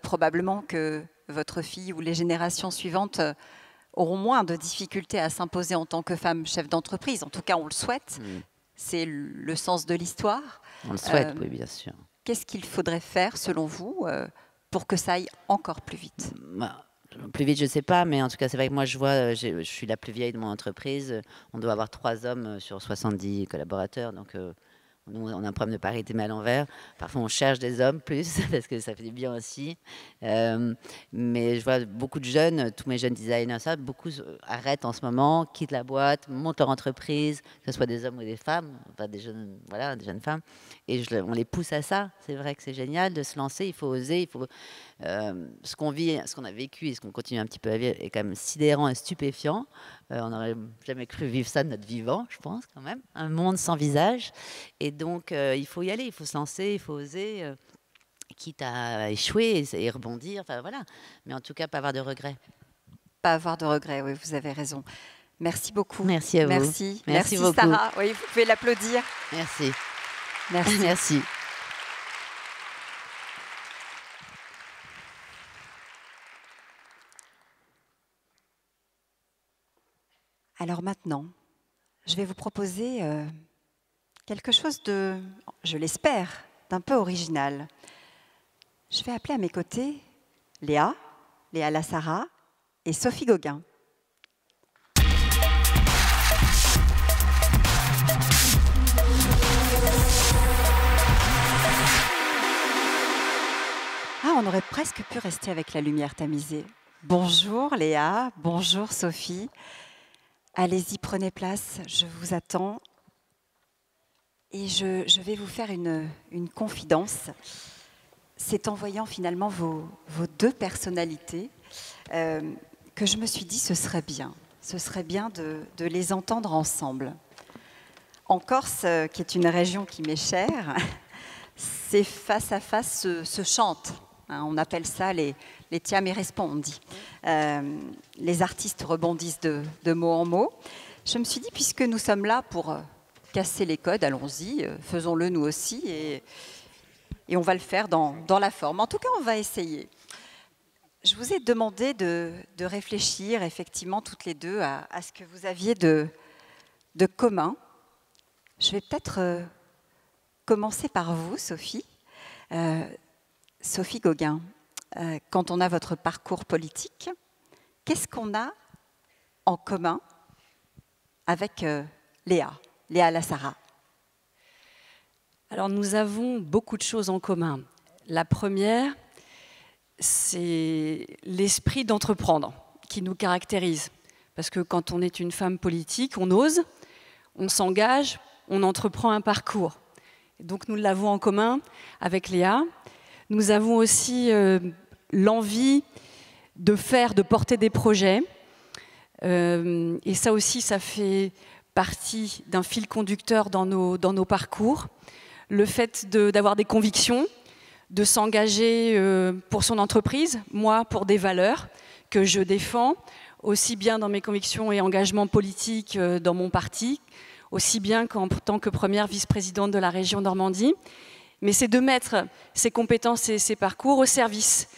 probablement que votre fille ou les générations suivantes auront moins de difficultés à s'imposer en tant que femme chef d'entreprise. En tout cas, on le souhaite. C'est le sens de l'histoire. On le souhaite, oui, bien sûr. Qu'est-ce qu'il faudrait faire, selon vous, pour que ça aille encore plus vite? Plus vite, je ne sais pas, mais en tout cas, c'est vrai que moi, je suis la plus vieille de mon entreprise. On doit avoir 3 hommes sur 70 collaborateurs, donc... Nous, on a un problème de parité, mais à l'envers. Parfois, on cherche des hommes plus, parce que ça fait du bien aussi. Mais je vois beaucoup de jeunes, tous mes jeunes designers, beaucoup arrêtent en ce moment, quittent la boîte, montent leur entreprise, que ce soit des hommes ou des femmes, enfin des jeunes femmes. Et on les pousse à ça. C'est vrai que c'est génial de se lancer, il faut oser, il faut... ce qu'on vit, ce qu'on a vécu et ce qu'on continue un petit peu à vivre est quand même sidérant et stupéfiant. On n'aurait jamais cru vivre ça de notre vivant, je pense, quand même. Un monde sans visage. Et donc, il faut y aller, il faut se lancer, il faut oser, quitte à échouer et rebondir. Enfin, voilà. Mais en tout cas, pas avoir de regrets. Pas avoir de regrets, oui, vous avez raison. Merci beaucoup. Merci à vous. Merci beaucoup. Sarah. Oui, vous pouvez l'applaudir. Merci. Merci. Alors maintenant, je vais vous proposer quelque chose de, je l'espère, d'un peu original. Je vais appeler à mes côtés Léa Lassara et Sophie Gauguin. On aurait presque pu rester avec la lumière tamisée. Bonjour Léa, bonjour Sophie. Allez-y, prenez place, je vous attends. Et je vais vous faire une confidence. C'est en voyant finalement vos 2 personnalités que je me suis dit ce serait bien de les entendre ensemble. En Corse, qui est une région qui m'est chère, c'est face à face se chante. On appelle ça les tiam e respondi. Les artistes rebondissent de mot en mot. Je me suis dit, puisque nous sommes là pour casser les codes, allons-y, faisons-le nous aussi, et on va le faire dans la forme. En tout cas, on va essayer. Je vous ai demandé de réfléchir, effectivement, toutes les deux, à ce que vous aviez de commun. Je vais peut-être commencer par vous, Sophie. Sophie Gauguin, quand on a votre parcours politique, qu'est-ce qu'on a en commun avec Léa Lassara? Alors nous avons beaucoup de choses en commun. La première, c'est l'esprit d'entreprendre qui nous caractérise. Parce que quand on est une femme politique, on ose, on s'engage, on entreprend un parcours. Donc nous l'avons en commun avec Léa. Nous avons aussi l'envie de porter des projets. Et ça aussi, ça fait partie d'un fil conducteur dans nos parcours. Le fait d'avoir des convictions, de s'engager pour son entreprise, moi pour des valeurs que je défends, aussi bien dans mes convictions et engagements politiques dans mon parti, aussi bien qu'en tant que première vice-présidente de la région Normandie. Mais c'est de mettre ces compétences et ces parcours au service.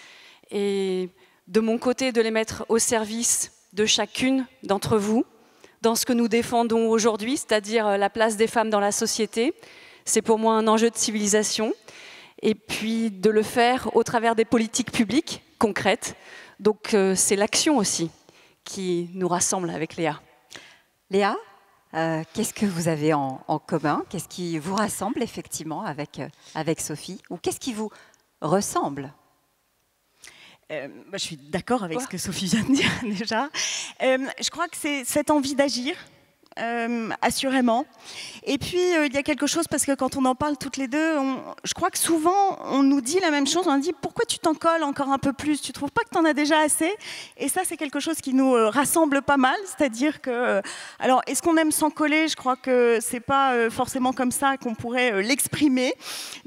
Et de mon côté, de les mettre au service de chacune d'entre vous, dans ce que nous défendons aujourd'hui, c'est-à-dire la place des femmes dans la société. C'est pour moi un enjeu de civilisation. Et puis de le faire au travers des politiques publiques concrètes. Donc c'est l'action aussi qui nous rassemble avec Léa. Léa, qu'est-ce que vous avez en commun? Qu'est-ce qui vous rassemble effectivement avec Sophie? Ou qu'est-ce qui vous ressemble? Je suis d'accord avec ce que Sophie vient de dire déjà. Je crois que c'est cette envie d'agir, assurément. Et puis, il y a quelque chose, parce que quand on en parle toutes les deux, je crois que souvent, on nous dit la même chose. On dit, pourquoi tu t'en colles encore un peu plus? Tu ne trouves pas que tu en as déjà assez? Et ça, c'est quelque chose qui nous rassemble pas mal. C'est-à-dire que... alors, est-ce qu'on aime s'en coller? Je crois que ce n'est pas forcément comme ça qu'on pourrait l'exprimer.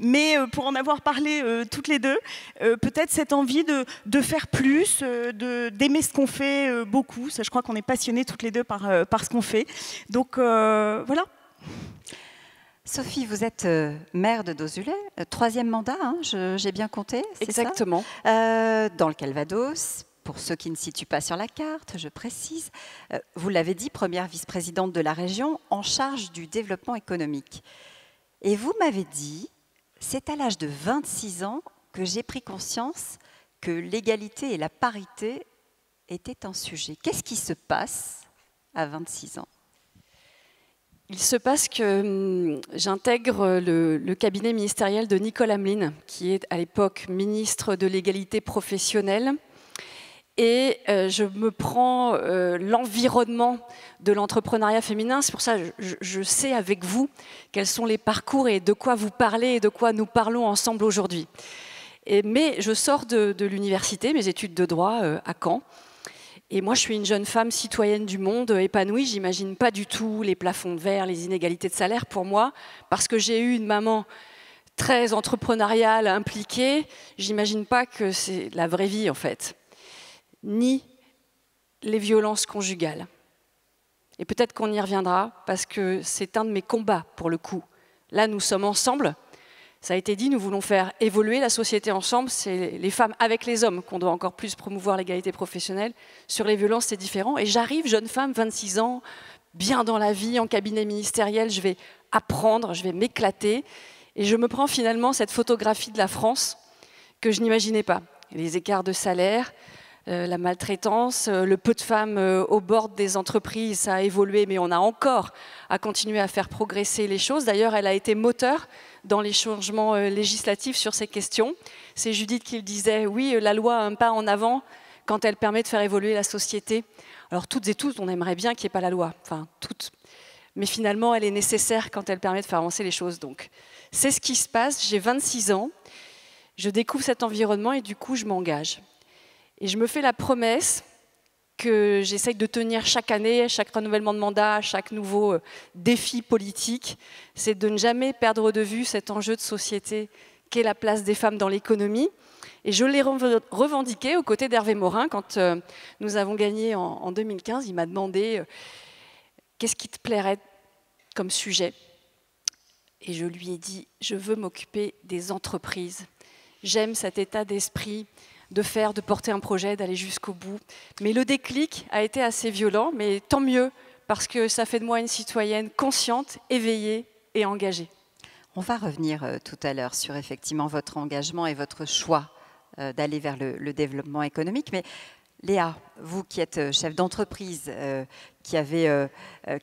Mais pour en avoir parlé toutes les deux, peut-être cette envie de faire plus, d'aimer ce qu'on fait beaucoup. Ça, je crois qu'on est passionnés toutes les deux par ce qu'on fait. Donc, voilà. Sophie, vous êtes maire de Dozulay, 3e mandat, hein, j'ai bien compté, c'est exactement. Ça dans le Calvados, pour ceux qui ne situent pas sur la carte, je précise. Vous l'avez dit, première vice-présidente de la région en charge du développement économique. Et vous m'avez dit, c'est à l'âge de 26 ans que j'ai pris conscience que l'égalité et la parité étaient un sujet. Qu'est-ce qui se passe à 26 ans? Il se passe que j'intègre le cabinet ministériel de Nicole Hamelin, qui est à l'époque ministre de l'égalité professionnelle. Et je me prends l'environnement de l'entrepreneuriat féminin. C'est pour ça que je sais avec vous quels sont les parcours et de quoi vous parlez et de quoi nous parlons ensemble aujourd'hui. Mais je sors de l'université, mes études de droit à Caen. Et moi, je suis une jeune femme citoyenne du monde, épanouie. J'imagine pas du tout les plafonds de verre, les inégalités de salaire pour moi, parce que j'ai eu une maman très entrepreneuriale, impliquée. J'imagine pas que c'est la vraie vie, en fait. Ni les violences conjugales. Et peut-être qu'on y reviendra, parce que c'est un de mes combats, pour le coup. Là, nous sommes ensemble. Ça a été dit, nous voulons faire évoluer la société ensemble. C'est les femmes avec les hommes qu'on doit encore plus promouvoir l'égalité professionnelle. Sur les violences, c'est différent. Et j'arrive, jeune femme, 26 ans, bien dans la vie, en cabinet ministériel. Je vais apprendre, je vais m'éclater. Et je me prends finalement cette photographie de la France que je n'imaginais pas. Les écarts de salaire, la maltraitance, le peu de femmes au bord des entreprises, ça a évolué, mais on a encore à continuer à faire progresser les choses. D'ailleurs, elle a été moteur dans les changements législatifs sur ces questions. C'est Judith qui le disait, oui, la loi a un pas en avant quand elle permet de faire évoluer la société. Alors toutes et tous, on aimerait bien qu'il n'y ait pas la loi, enfin toutes. Mais finalement, elle est nécessaire quand elle permet de faire avancer les choses. Donc, c'est ce qui se passe, j'ai 26 ans, je découvre cet environnement et du coup, je m'engage. Et je me fais la promesse que j'essaye de tenir chaque année, chaque renouvellement de mandat, chaque nouveau défi politique, c'est de ne jamais perdre de vue cet enjeu de société qu'est la place des femmes dans l'économie. Et je l'ai revendiqué aux côtés d'Hervé Morin quand nous avons gagné en 2015. Il m'a demandé qu'est-ce qui te plairait comme sujet. Et je lui ai dit, je veux m'occuper des entreprises. J'aime cet état d'esprit de porter un projet, d'aller jusqu'au bout. Mais le déclic a été assez violent, mais tant mieux, parce que ça fait de moi une citoyenne consciente, éveillée et engagée. On va revenir tout à l'heure sur effectivement votre engagement et votre choix d'aller vers le développement économique, mais Léa, vous qui êtes chef d'entreprise, qui avez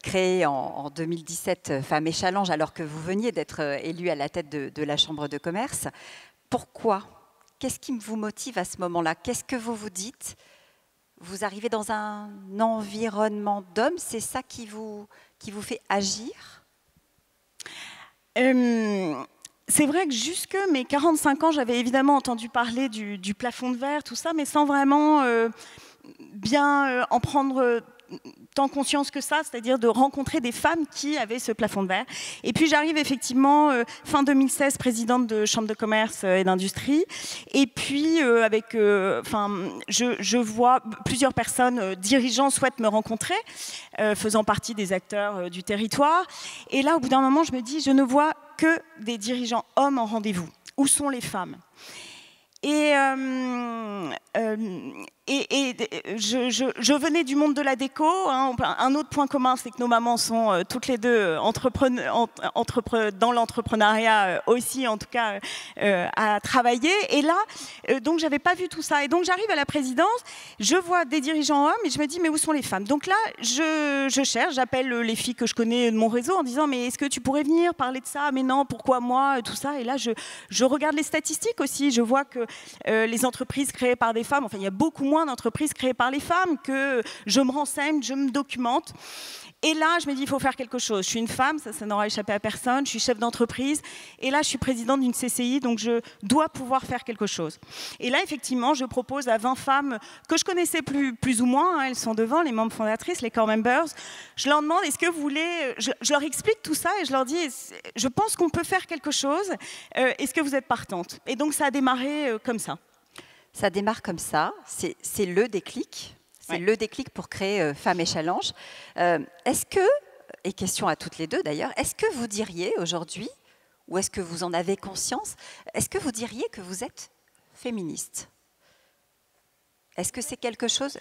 créé en 2017 Femmes et Challenge, alors que vous veniez d'être élue à la tête de la Chambre de commerce, pourquoi? Qu'est-ce qui vous motive à ce moment-là? Qu'est-ce que vous vous dites? Vous arrivez dans un environnement d'hommes, c'est ça qui vous fait agir? C'est vrai que jusque mes 45 ans, j'avais évidemment entendu parler du plafond de verre, tout ça, mais sans vraiment bien en prendre tant conscience que ça, c'est-à-dire de rencontrer des femmes qui avaient ce plafond de verre. Et puis j'arrive effectivement fin 2016 présidente de Chambre de commerce et d'industrie. Et puis je vois plusieurs personnes dirigeants souhaitent me rencontrer, faisant partie des acteurs du territoire. Et là, au bout d'un moment, je me dis, je ne vois que des dirigeants hommes en rendez-vous. Où sont les femmes ? Et je venais du monde de la déco. Hein. Un autre point commun, c'est que nos mamans sont toutes les deux dans l'entrepreneuriat aussi, en tout cas, à travailler. Et là, donc, j'avais pas vu tout ça. Et donc, j'arrive à la présidence, je vois des dirigeants hommes et je me dis, mais où sont les femmes? Donc là, je cherche, j'appelle les filles que je connais de mon réseau en disant, mais est-ce que tu pourrais venir parler de ça? Mais non, pourquoi moi? Tout ça. Et là, je regarde les statistiques aussi. Je vois que les entreprises créées par des femmes, enfin, il y a beaucoup moins d'entreprises créées par les femmes, que je me renseigne, je me documente. Et là, je me dis, il faut faire quelque chose. Je suis une femme, ça n'aura échappé à personne. Je suis chef d'entreprise. Et là, je suis présidente d'une CCI, donc je dois pouvoir faire quelque chose. Et là, effectivement, je propose à 20 femmes que je connaissais plus ou moins. Hein, elles sont devant, les membres fondatrices, les core members. Je leur demande, est-ce que vous voulez... Je leur explique tout ça et je leur dis, je pense qu'on peut faire quelque chose. Est-ce que vous êtes partante? Et donc, ça a démarré comme ça. Ça démarre comme ça. C'est le déclic. C'est le déclic pour créer Femmes et Challenge. Est-ce que, et question à toutes les deux d'ailleurs, est-ce que vous diriez aujourd'hui, ou est-ce que vous en avez conscience, est-ce que vous diriez que vous êtes féministe? Est-ce que c'est quelque chose...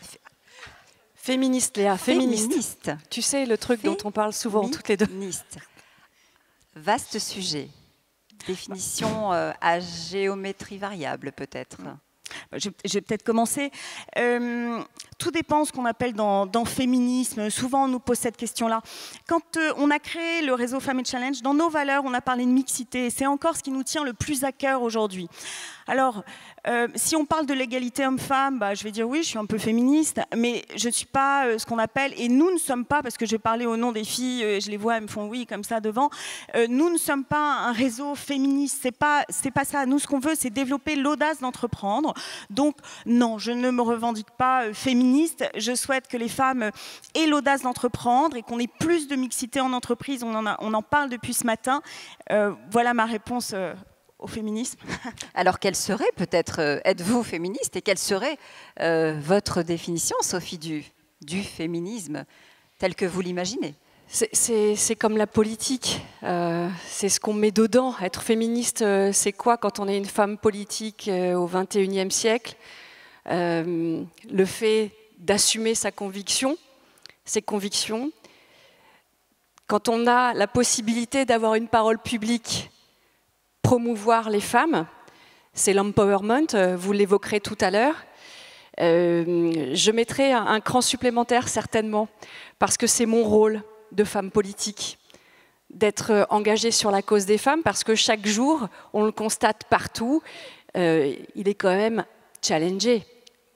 Féministe, Léa, féministe. Tu sais, le truc dont on parle souvent toutes les deux. Féministe. Vaste sujet. Définition à géométrie variable peut-être. Je vais peut-être commencer. Tout dépend de ce qu'on appelle dans féminisme. Souvent, on nous pose cette question-là. Quand on a créé le réseau Femmes et Challenge, dans nos valeurs, on a parlé de mixité. C'est encore ce qui nous tient le plus à cœur aujourd'hui. Alors, si on parle de l'égalité homme-femme, je vais dire oui, je suis un peu féministe, mais je ne suis pas ce qu'on appelle, et nous ne sommes pas, parce que je vais parler au nom des filles, je les vois, elles me font oui comme ça devant, nous ne sommes pas un réseau féministe, c'est pas ça. Nous, ce qu'on veut, c'est développer l'audace d'entreprendre. Donc, non, je ne me revendique pas féministe. Je souhaite que les femmes aient l'audace d'entreprendre et qu'on ait plus de mixité en entreprise. On en parle depuis ce matin. Voilà ma réponse au féminisme. Alors, quelle serait peut-être, êtes-vous féministe, et quelle serait votre définition, Sophie, du féminisme tel que vous l'imaginez? C'est comme la politique, c'est ce qu'on met dedans. Être féministe, c'est quoi quand on est une femme politique au XXIe siècle? Le fait d'assumer ses convictions. Quand on a la possibilité d'avoir une parole publique, promouvoir les femmes, c'est l'empowerment, vous l'évoquerez tout à l'heure. Je mettrai un cran supplémentaire certainement, parce que c'est mon rôle de femme politique, d'être engagée sur la cause des femmes, parce que chaque jour, on le constate partout, il est quand même challengé.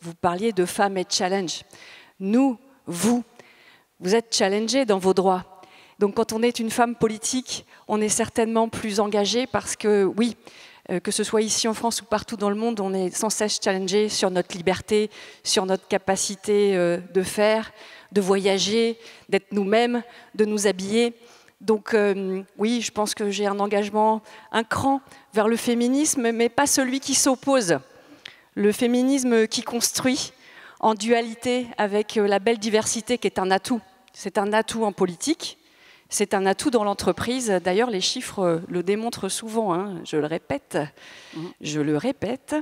Vous parliez de femmes et de challenge. Nous, vous êtes challengés dans vos droits. Donc quand on est une femme politique, on est certainement plus engagé parce que, oui, que ce soit ici en France ou partout dans le monde, on est sans cesse challengé sur notre liberté, sur notre capacité de faire, de voyager, d'être nous-mêmes, de nous habiller. Donc oui, je pense que j'ai un engagement, un cran vers le féminisme, mais pas celui qui s'oppose. Le féminisme qui construit en dualité avec la belle diversité qui est un atout. C'est un atout en politique, c'est un atout dans l'entreprise. D'ailleurs, les chiffres le démontrent souvent, hein. Je le répète.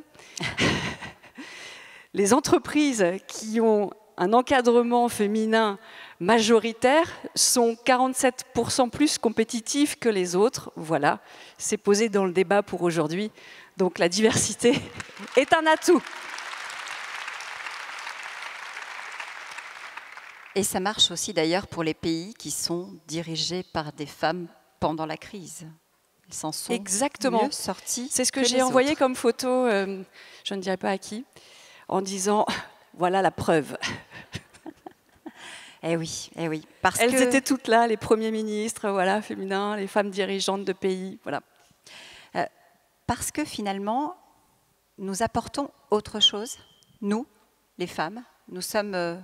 Les entreprises qui ont un encadrement féminin majoritaire sont 47% plus compétitives que les autres. Voilà, c'est posé dans le débat pour aujourd'hui. Donc la diversité est un atout. Et ça marche aussi d'ailleurs pour les pays qui sont dirigés par des femmes pendant la crise. Ils s'en sont mieux sortis. C'est ce que j'ai envoyé comme photo, je ne dirai pas à qui, en disant « voilà la preuve ». Eh oui. Elles étaient toutes là, les premiers ministres, voilà, féminins, les femmes dirigeantes de pays, voilà. Parce que finalement, nous apportons autre chose. Nous, les femmes, nous sommes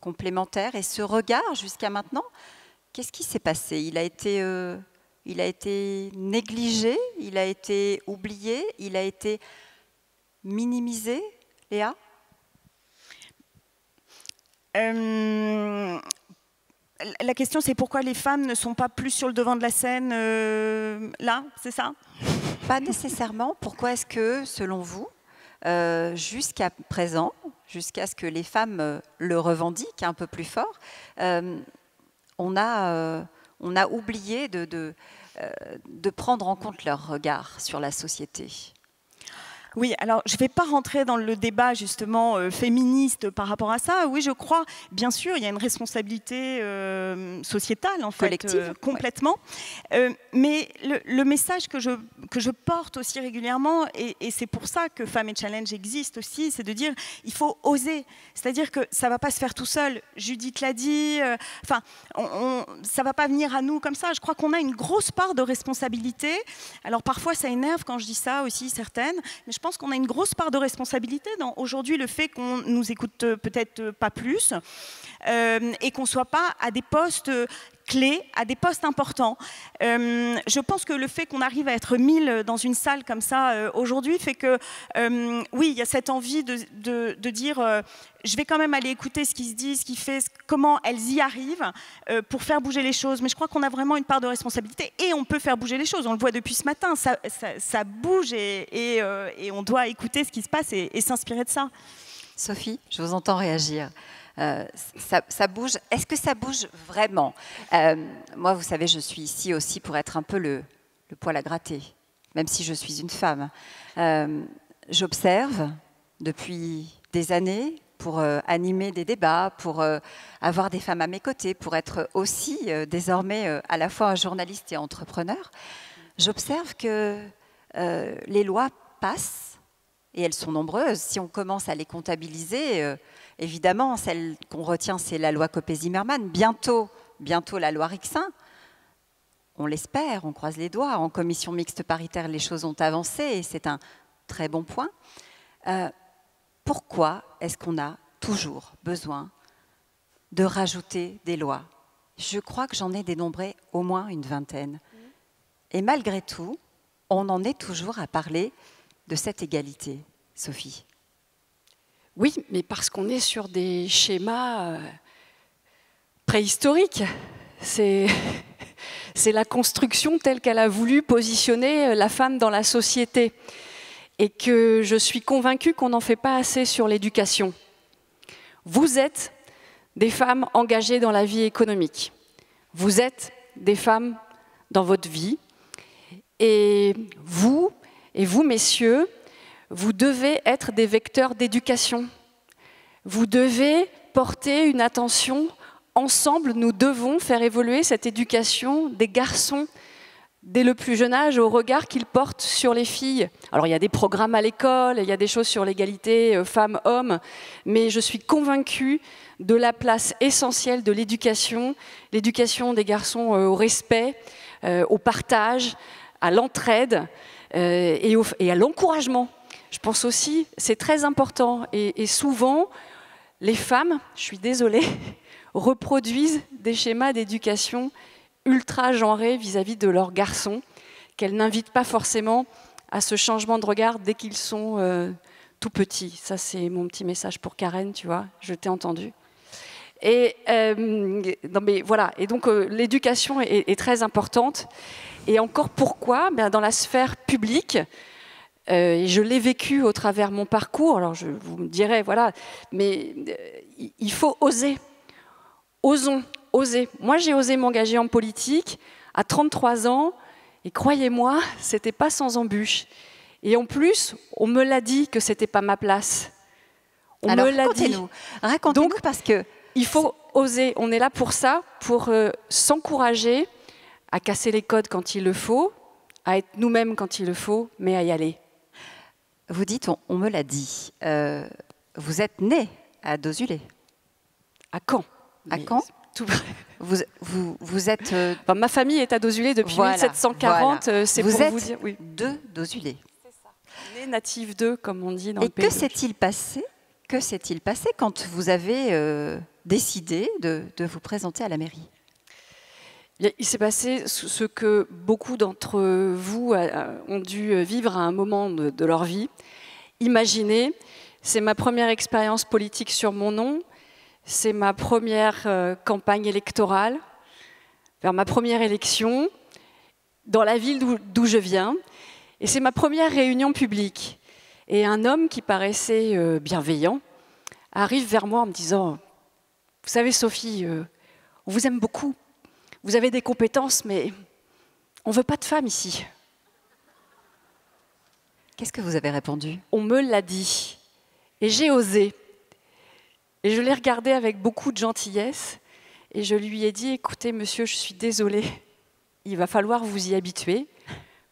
complémentaires. Et ce regard, jusqu'à maintenant, qu'est-ce qui s'est passé ? Il a été négligé, il a été oublié, il a été minimisé, Léa ? La question, c'est pourquoi les femmes ne sont pas plus sur le devant de la scène là, c'est ça ? Pas nécessairement. Pourquoi est-ce que, selon vous, jusqu'à présent, jusqu'à ce que les femmes le revendiquent un peu plus fort, on a oublié de prendre en compte leur regard sur la société ? Oui, alors je ne vais pas rentrer dans le débat justement féministe par rapport à ça. Oui, je crois, bien sûr, il y a une responsabilité sociétale en fait, collective, complètement. Ouais. Mais le message que je porte aussi régulièrement, et c'est pour ça que Femmes et Challenge existe aussi, c'est de dire il faut oser. C'est-à-dire que ça ne va pas se faire tout seul. Judith l'a dit. Enfin, ça ne va pas venir à nous comme ça. Je crois qu'on a une grosse part de responsabilité. Alors parfois, ça énerve quand je dis ça aussi, certaines. Mais je pense qu'on a une grosse part de responsabilité dans aujourd'hui le fait qu'on nous écoute peut-être pas plus et qu'on ne soit pas à des postes clés, à des postes importants. Je pense que le fait qu'on arrive à être 1000 dans une salle comme ça aujourd'hui fait que, oui, il y a cette envie de dire je vais quand même aller écouter ce qui se dit, ce qui fait, comment elles y arrivent pour faire bouger les choses. Mais je crois qu'on a vraiment une part de responsabilité et on peut faire bouger les choses. On le voit depuis ce matin, ça bouge et on doit écouter ce qui se passe et s'inspirer de ça. Sophie, je vous entends réagir. Ça bouge. Est-ce que ça bouge vraiment ? Moi, vous savez, je suis ici aussi pour être un peu le poil à gratter, même si je suis une femme. J'observe depuis des années pour animer des débats, pour avoir des femmes à mes côtés, pour être aussi désormais à la fois un journaliste et entrepreneur. J'observe que les lois passent, et elles sont nombreuses. Si on commence à les comptabiliser, évidemment, celle qu'on retient, c'est la loi Copé-Zimmermann. Bientôt la loi Rixain. On l'espère, on croise les doigts. En commission mixte paritaire, les choses ont avancé et c'est un très bon point. Pourquoi est-ce qu'on a toujours besoin de rajouter des lois ? Je crois que j'en ai dénombré au moins une vingtaine. Et malgré tout, on en est toujours à parler de cette égalité, Sophie. Oui, mais parce qu'on est sur des schémas préhistoriques. C'est la construction telle qu'elle a voulu positionner la femme dans la société. Et que je suis convaincue qu'on n'en fait pas assez sur l'éducation. Vous êtes des femmes engagées dans la vie économique. Vous êtes des femmes dans votre vie. Et vous, messieurs, vous devez être des vecteurs d'éducation. Vous devez porter une attention. Ensemble, nous devons faire évoluer cette éducation des garçons dès le plus jeune âge au regard qu'ils portent sur les filles. Alors il y a des programmes à l'école, il y a des choses sur l'égalité femmes-hommes, mais je suis convaincue de la place essentielle de l'éducation des garçons au respect, au partage, à l'entraide et à l'encouragement. Je pense aussi, c'est très important. Et souvent, les femmes, je suis désolée, reproduisent des schémas d'éducation ultra genrés vis-à-vis de leurs garçons, qu'elles n'invitent pas forcément à ce changement de regard dès qu'ils sont tout petits. Ça, c'est mon petit message pour Karen, tu vois, je t'ai entendu. Et, non mais voilà. Et donc, l'éducation est très importante. Et encore pourquoi ? Dans la sphère publique, et je l'ai vécu au travers de mon parcours, alors vous me direz, voilà, mais il faut oser. Osons, oser. Moi, j'ai osé m'engager en politique à 33 ans, et croyez-moi, c'était pas sans embûches. Et en plus, on me l'a dit que c'était pas ma place. Alors, racontez-nous, parce que Il faut oser. On est là pour ça, pour s'encourager à casser les codes quand il le faut, à être nous-mêmes quand il le faut, mais à y aller. Vous dites, on me l'a dit, vous êtes né à Dozulé. À Caen. À Caen. Tout... Vous êtes... Enfin, ma famille est à Dozulé depuis 1740. Voilà. C'est vous pour êtes vous dire. Oui. De Dozulé. C'est ça. Né natif de, comme on dit dans le pays. Et que s'est-il passé? Que s'est-il passé quand vous avez décidé de vous présenter à la mairie? Il s'est passé ce que beaucoup d'entre vous ont dû vivre à un moment de leur vie. Imaginez, c'est ma première expérience politique sur mon nom, c'est ma première campagne électorale, vers ma première élection, dans la ville d'où je viens, et c'est ma première réunion publique. Et un homme qui paraissait bienveillant arrive vers moi en me disant « Vous savez Sophie, on vous aime beaucoup. Vous avez des compétences, mais on ne veut pas de femmes ici. » Qu'est-ce que vous avez répondu? On me l'a dit. Et j'ai osé. Et je l'ai regardé avec beaucoup de gentillesse. Et je lui ai dit, écoutez, monsieur, je suis désolée. Il va falloir vous y habituer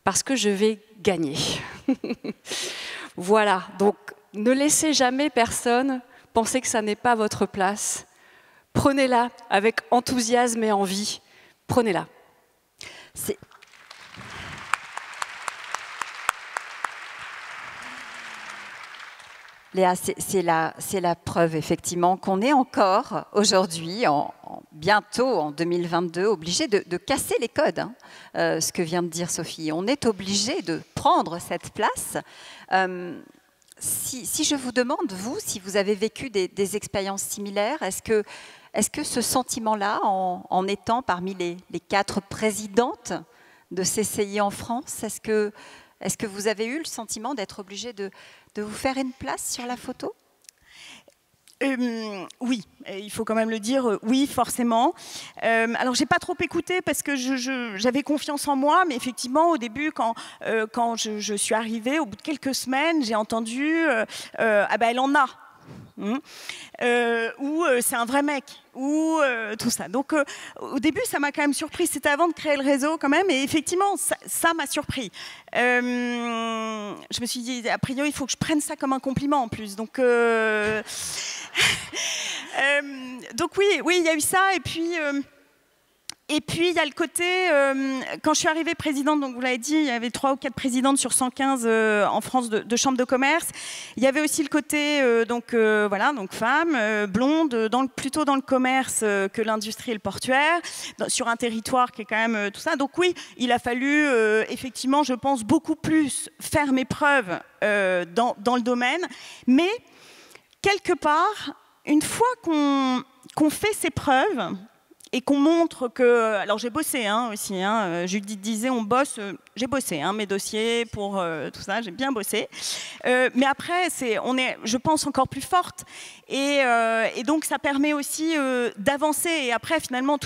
parce que je vais gagner. Voilà. Donc, ne laissez jamais personne penser que ça n'est pas votre place. Prenez-la avec enthousiasme et envie. Prenez-la. Léa, c'est la preuve effectivement qu'on est encore aujourd'hui, bientôt en 2022, obligé de casser les codes, hein, ce que vient de dire Sophie. On est obligé de prendre cette place. Si je vous demande, vous, si vous avez vécu des expériences similaires, est-ce que ce sentiment-là, en étant parmi les 4 présidentes de CCI en France, est-ce que vous avez eu le sentiment d'être obligé de vous faire une place sur la photo? Oui, il faut quand même le dire, oui, forcément. Alors, j'ai pas trop écouté parce que j'avais confiance en moi, mais effectivement, au début, quand je suis arrivée, au bout de quelques semaines, j'ai entendu ah ben, elle en a. Ou c'est un vrai mec, ou tout ça. Donc au début, ça m'a quand même surpris. C'était avant de créer le réseau quand même, et effectivement, ça m'a surpris. Je me suis dit, a priori, il faut que je prenne ça comme un compliment en plus. Donc oui, il y a eu ça, et puis, il y a le côté, quand je suis arrivée présidente, donc vous l'avez dit, il y avait 3 ou 4 présidentes sur 115 en France de chambres de commerce. Il y avait aussi le côté, voilà, donc femme, blonde, plutôt dans le commerce que l'industrie et le portuaire, sur un territoire qui est quand même tout ça. Donc oui, il a fallu, effectivement, je pense, beaucoup plus faire mes preuves dans le domaine. Mais, quelque part, une fois qu'on fait ses preuves, et qu'on montre que... Alors j'ai bossé aussi, Judith disait on bosse, j'ai bossé mes dossiers pour tout ça, j'ai bien bossé. Mais après, on est, je pense, encore plus forte. Et donc ça permet aussi d'avancer. Et après, finalement,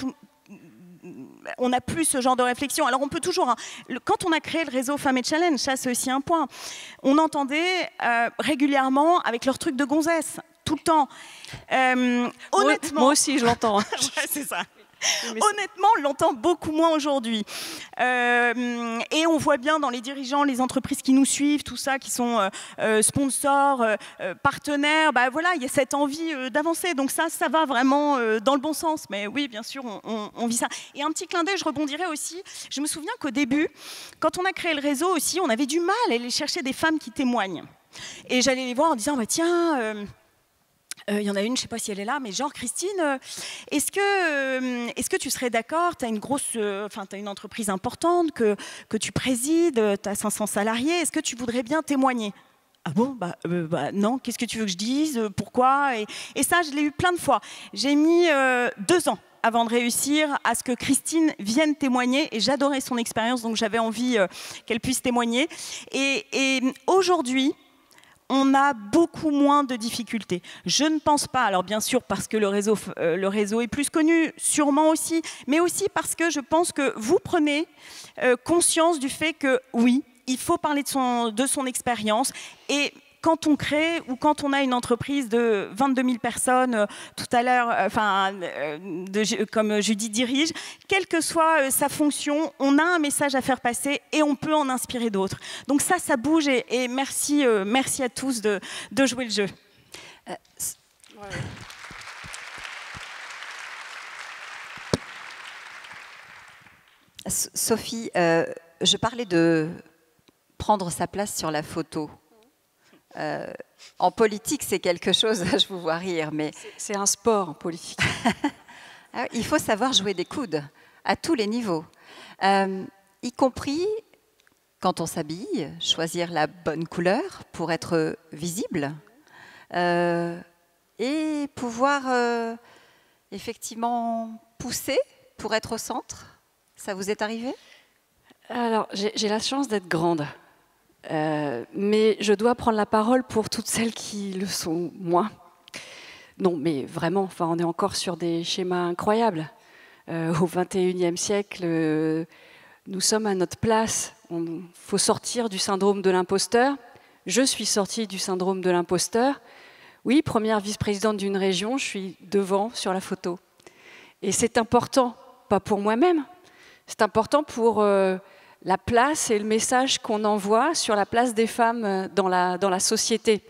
on n'a plus ce genre de réflexion. Alors on peut toujours... quand on a créé le réseau Femmes et Challenge, ça c'est aussi un point, on entendait régulièrement avec leur truc de gonzesse. Tout le temps. Honnêtement, moi aussi, je l'entends. Ouais, c'est ça. Honnêtement, on l'entend beaucoup moins aujourd'hui. Et on voit bien dans les dirigeants, les entreprises qui nous suivent, tout ça, qui sont sponsors, partenaires, bah voilà, il y a cette envie d'avancer. Donc ça va vraiment dans le bon sens. Mais oui, bien sûr, on vit ça. Et un petit clin d'œil, je rebondirais aussi. Je me souviens qu'au début, quand on a créé le réseau aussi, on avait du mal à aller chercher des femmes qui témoignent. Et j'allais les voir en disant, bah, tiens... il y en a une, je ne sais pas si elle est là, mais genre, Christine, est-ce que tu serais d'accord, tu as une entreprise importante que tu présides, tu as 500 salariés, est-ce que tu voudrais bien témoigner? Ah bon, non, qu'est-ce que tu veux que je dise? Pourquoi? Et ça, je l'ai eu plein de fois. J'ai mis 2 ans avant de réussir à ce que Christine vienne témoigner, et j'adorais son expérience, donc j'avais envie qu'elle puisse témoigner. Et aujourd'hui, on a beaucoup moins de difficultés. Je ne pense pas, alors bien sûr parce que le réseau est plus connu, sûrement aussi, mais aussi parce que je pense que vous prenez conscience du fait que oui, il faut parler de son expérience. Et quand on crée ou quand on a une entreprise de 22 000 personnes, tout à l'heure, comme Judith dirige, quelle que soit sa fonction, on a un message à faire passer et on peut en inspirer d'autres. Donc ça bouge et merci à tous de jouer le jeu. Sophie, je parlais de prendre sa place sur la photo. En politique, c'est quelque chose, je vous vois rire, mais... C'est un sport en politique. Il faut savoir jouer des coudes à tous les niveaux, y compris quand on s'habille, choisir la bonne couleur pour être visible et pouvoir effectivement pousser pour être au centre. Ça vous est arrivé? Alors, j'ai la chance d'être grande, mais je dois prendre la parole pour toutes celles qui le sont moins. Non, mais vraiment, enfin, on est encore sur des schémas incroyables. Au XXIe siècle, nous sommes à notre place. Il faut sortir du syndrome de l'imposteur. Je suis sortie du syndrome de l'imposteur. Oui, première vice-présidente d'une région, je suis devant sur la photo. Et c'est important, pas pour moi-même, c'est important pour la place et le message qu'on envoie sur la place des femmes dans la société.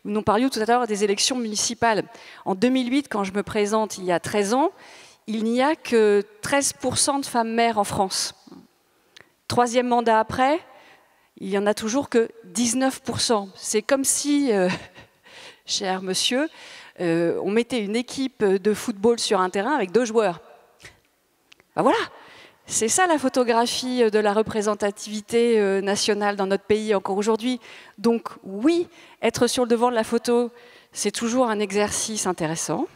Nous parlions tout à l'heure des élections municipales. En 2008, quand je me présente il y a 13 ans, il n'y a que 13% de femmes maires en France. Troisième mandat après, il n'y en a toujours que 19%. C'est comme si, cher monsieur, on mettait une équipe de football sur un terrain avec 2 joueurs. Ben voilà, c'est ça la photographie de la représentativité nationale dans notre pays encore aujourd'hui. Donc oui, être sur le devant de la photo, c'est toujours un exercice intéressant.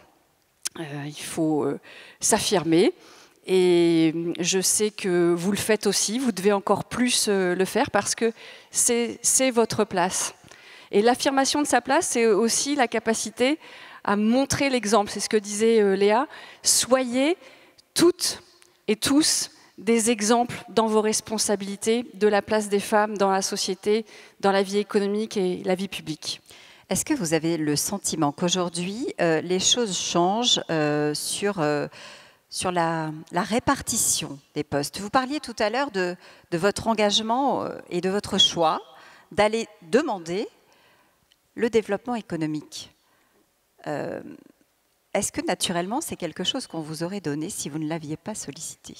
Il faut s'affirmer. Et je sais que vous le faites aussi, vous devez encore plus le faire parce que c'est votre place. Et l'affirmation de sa place, c'est aussi la capacité à montrer l'exemple. C'est ce que disait Léa. Soyez toutes et tous des exemples dans vos responsabilités de la place des femmes dans la société, dans la vie économique et la vie publique. Est-ce que vous avez le sentiment qu'aujourd'hui, les choses changent sur la répartition des postes? Vous parliez tout à l'heure de votre engagement et de votre choix d'aller demander le développement économique. Est-ce que naturellement, c'est quelque chose qu'on vous aurait donné si vous ne l'aviez pas sollicité?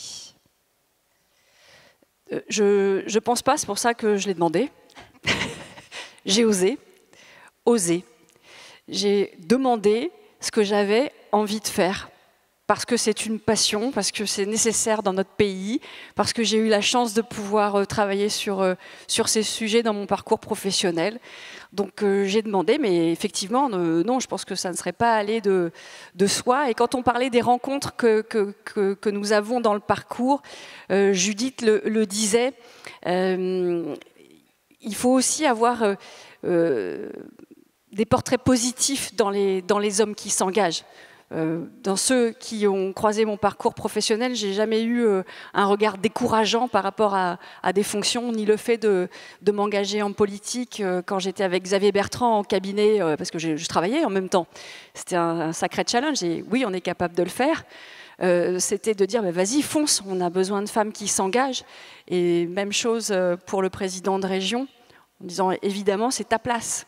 Je ne pense pas, c'est pour ça que je l'ai demandé. J'ai osé. J'ai demandé ce que j'avais envie de faire. Parce que c'est une passion, parce que c'est nécessaire dans notre pays, parce que j'ai eu la chance de pouvoir travailler sur ces sujets dans mon parcours professionnel. Donc j'ai demandé, mais effectivement, non, je pense que ça ne serait pas allé de soi. Et quand on parlait des rencontres que nous avons dans le parcours, Judith le disait, il faut aussi avoir des portraits positifs dans les hommes qui s'engagent. Dans ceux qui ont croisé mon parcours professionnel, j'ai jamais eu un regard décourageant par rapport à des fonctions, ni le fait de m'engager en politique quand j'étais avec Xavier Bertrand en cabinet, parce que je travaillais en même temps. C'était un sacré challenge, et oui, on est capable de le faire. C'était de dire, vas-y, fonce, on a besoin de femmes qui s'engagent. Et même chose pour le président de région, en disant, évidemment, c'est ta place.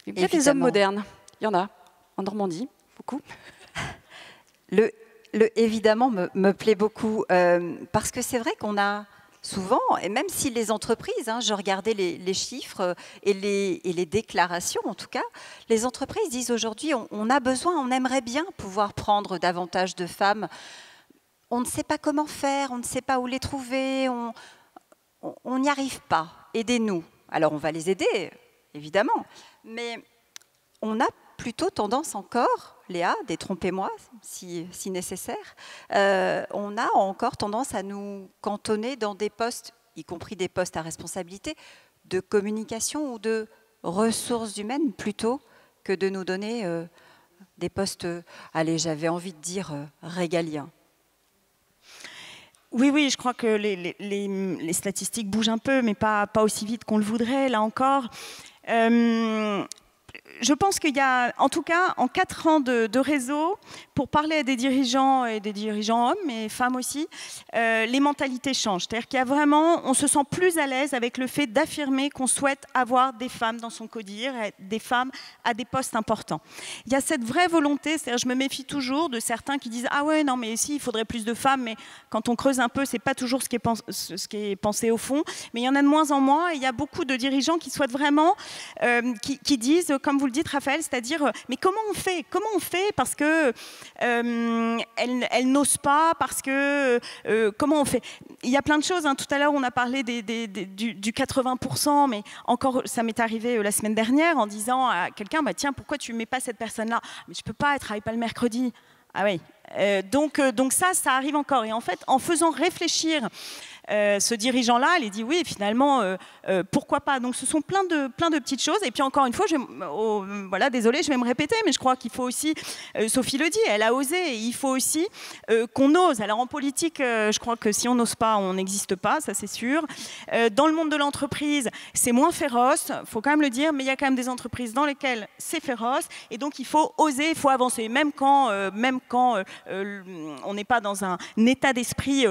Il y a des hommes modernes, il y en a, en Normandie. Beaucoup. Le évidemment me plaît beaucoup parce que c'est vrai qu'on a souvent, et même si les entreprises, je regardais les chiffres et les déclarations en tout cas, les entreprises disent aujourd'hui on a besoin, on aimerait bien pouvoir prendre davantage de femmes. On ne sait pas comment faire, on ne sait pas où les trouver, on n'y arrive pas. Aidez-nous. Alors on va les aider, évidemment, mais on a plutôt tendance encore, Léa, détrompez-moi si nécessaire, on a encore tendance à nous cantonner dans des postes, y compris des postes à responsabilité, de communication ou de ressources humaines, plutôt que de nous donner des postes, allez, j'avais envie de dire régaliens. Oui, je crois que les statistiques bougent un peu, mais pas aussi vite qu'on le voudrait, là encore. Je pense qu'il y a, en tout cas, en 4 ans de réseau, pour parler à des dirigeants et des dirigeants hommes, mais femmes aussi, les mentalités changent. C'est-à-dire qu'il y a vraiment, on se sent plus à l'aise avec le fait d'affirmer qu'on souhaite avoir des femmes dans son codir, des femmes à des postes importants. Il y a cette vraie volonté, c'est-à-dire je me méfie toujours de certains qui disent « Ah ouais, non, mais si, il faudrait plus de femmes », mais quand on creuse un peu, c'est pas toujours ce qui est pensé au fond, mais il y en a de moins en moins, et il y a beaucoup de dirigeants qui souhaitent vraiment, qui disent, comme vous le dites Raphaël, c'est-à-dire mais comment on fait parce que elle n'ose pas, parce que comment on fait. Il y a plein de choses, hein. Tout à l'heure on a parlé du 80%, mais encore ça m'est arrivé la semaine dernière en disant à quelqu'un bah tiens, pourquoi tu mets pas cette personne là, mais je peux pas, elle travaille pas le mercredi. Ah oui, donc ça arrive encore, et en fait en faisant réfléchir ce dirigeant-là, il dit oui, finalement, pourquoi pas. Donc ce sont plein de petites choses. Et puis encore une fois, voilà, désolée, je vais me répéter, mais je crois qu'il faut aussi, Sophie le dit, elle a osé, et il faut aussi qu'on ose. Alors en politique, je crois que si on n'ose pas, on n'existe pas, ça c'est sûr. Dans le monde de l'entreprise, c'est moins féroce, il faut quand même le dire, mais il y a quand même des entreprises dans lesquelles c'est féroce, et donc il faut oser, il faut avancer, même quand on n'est pas dans un état d'esprit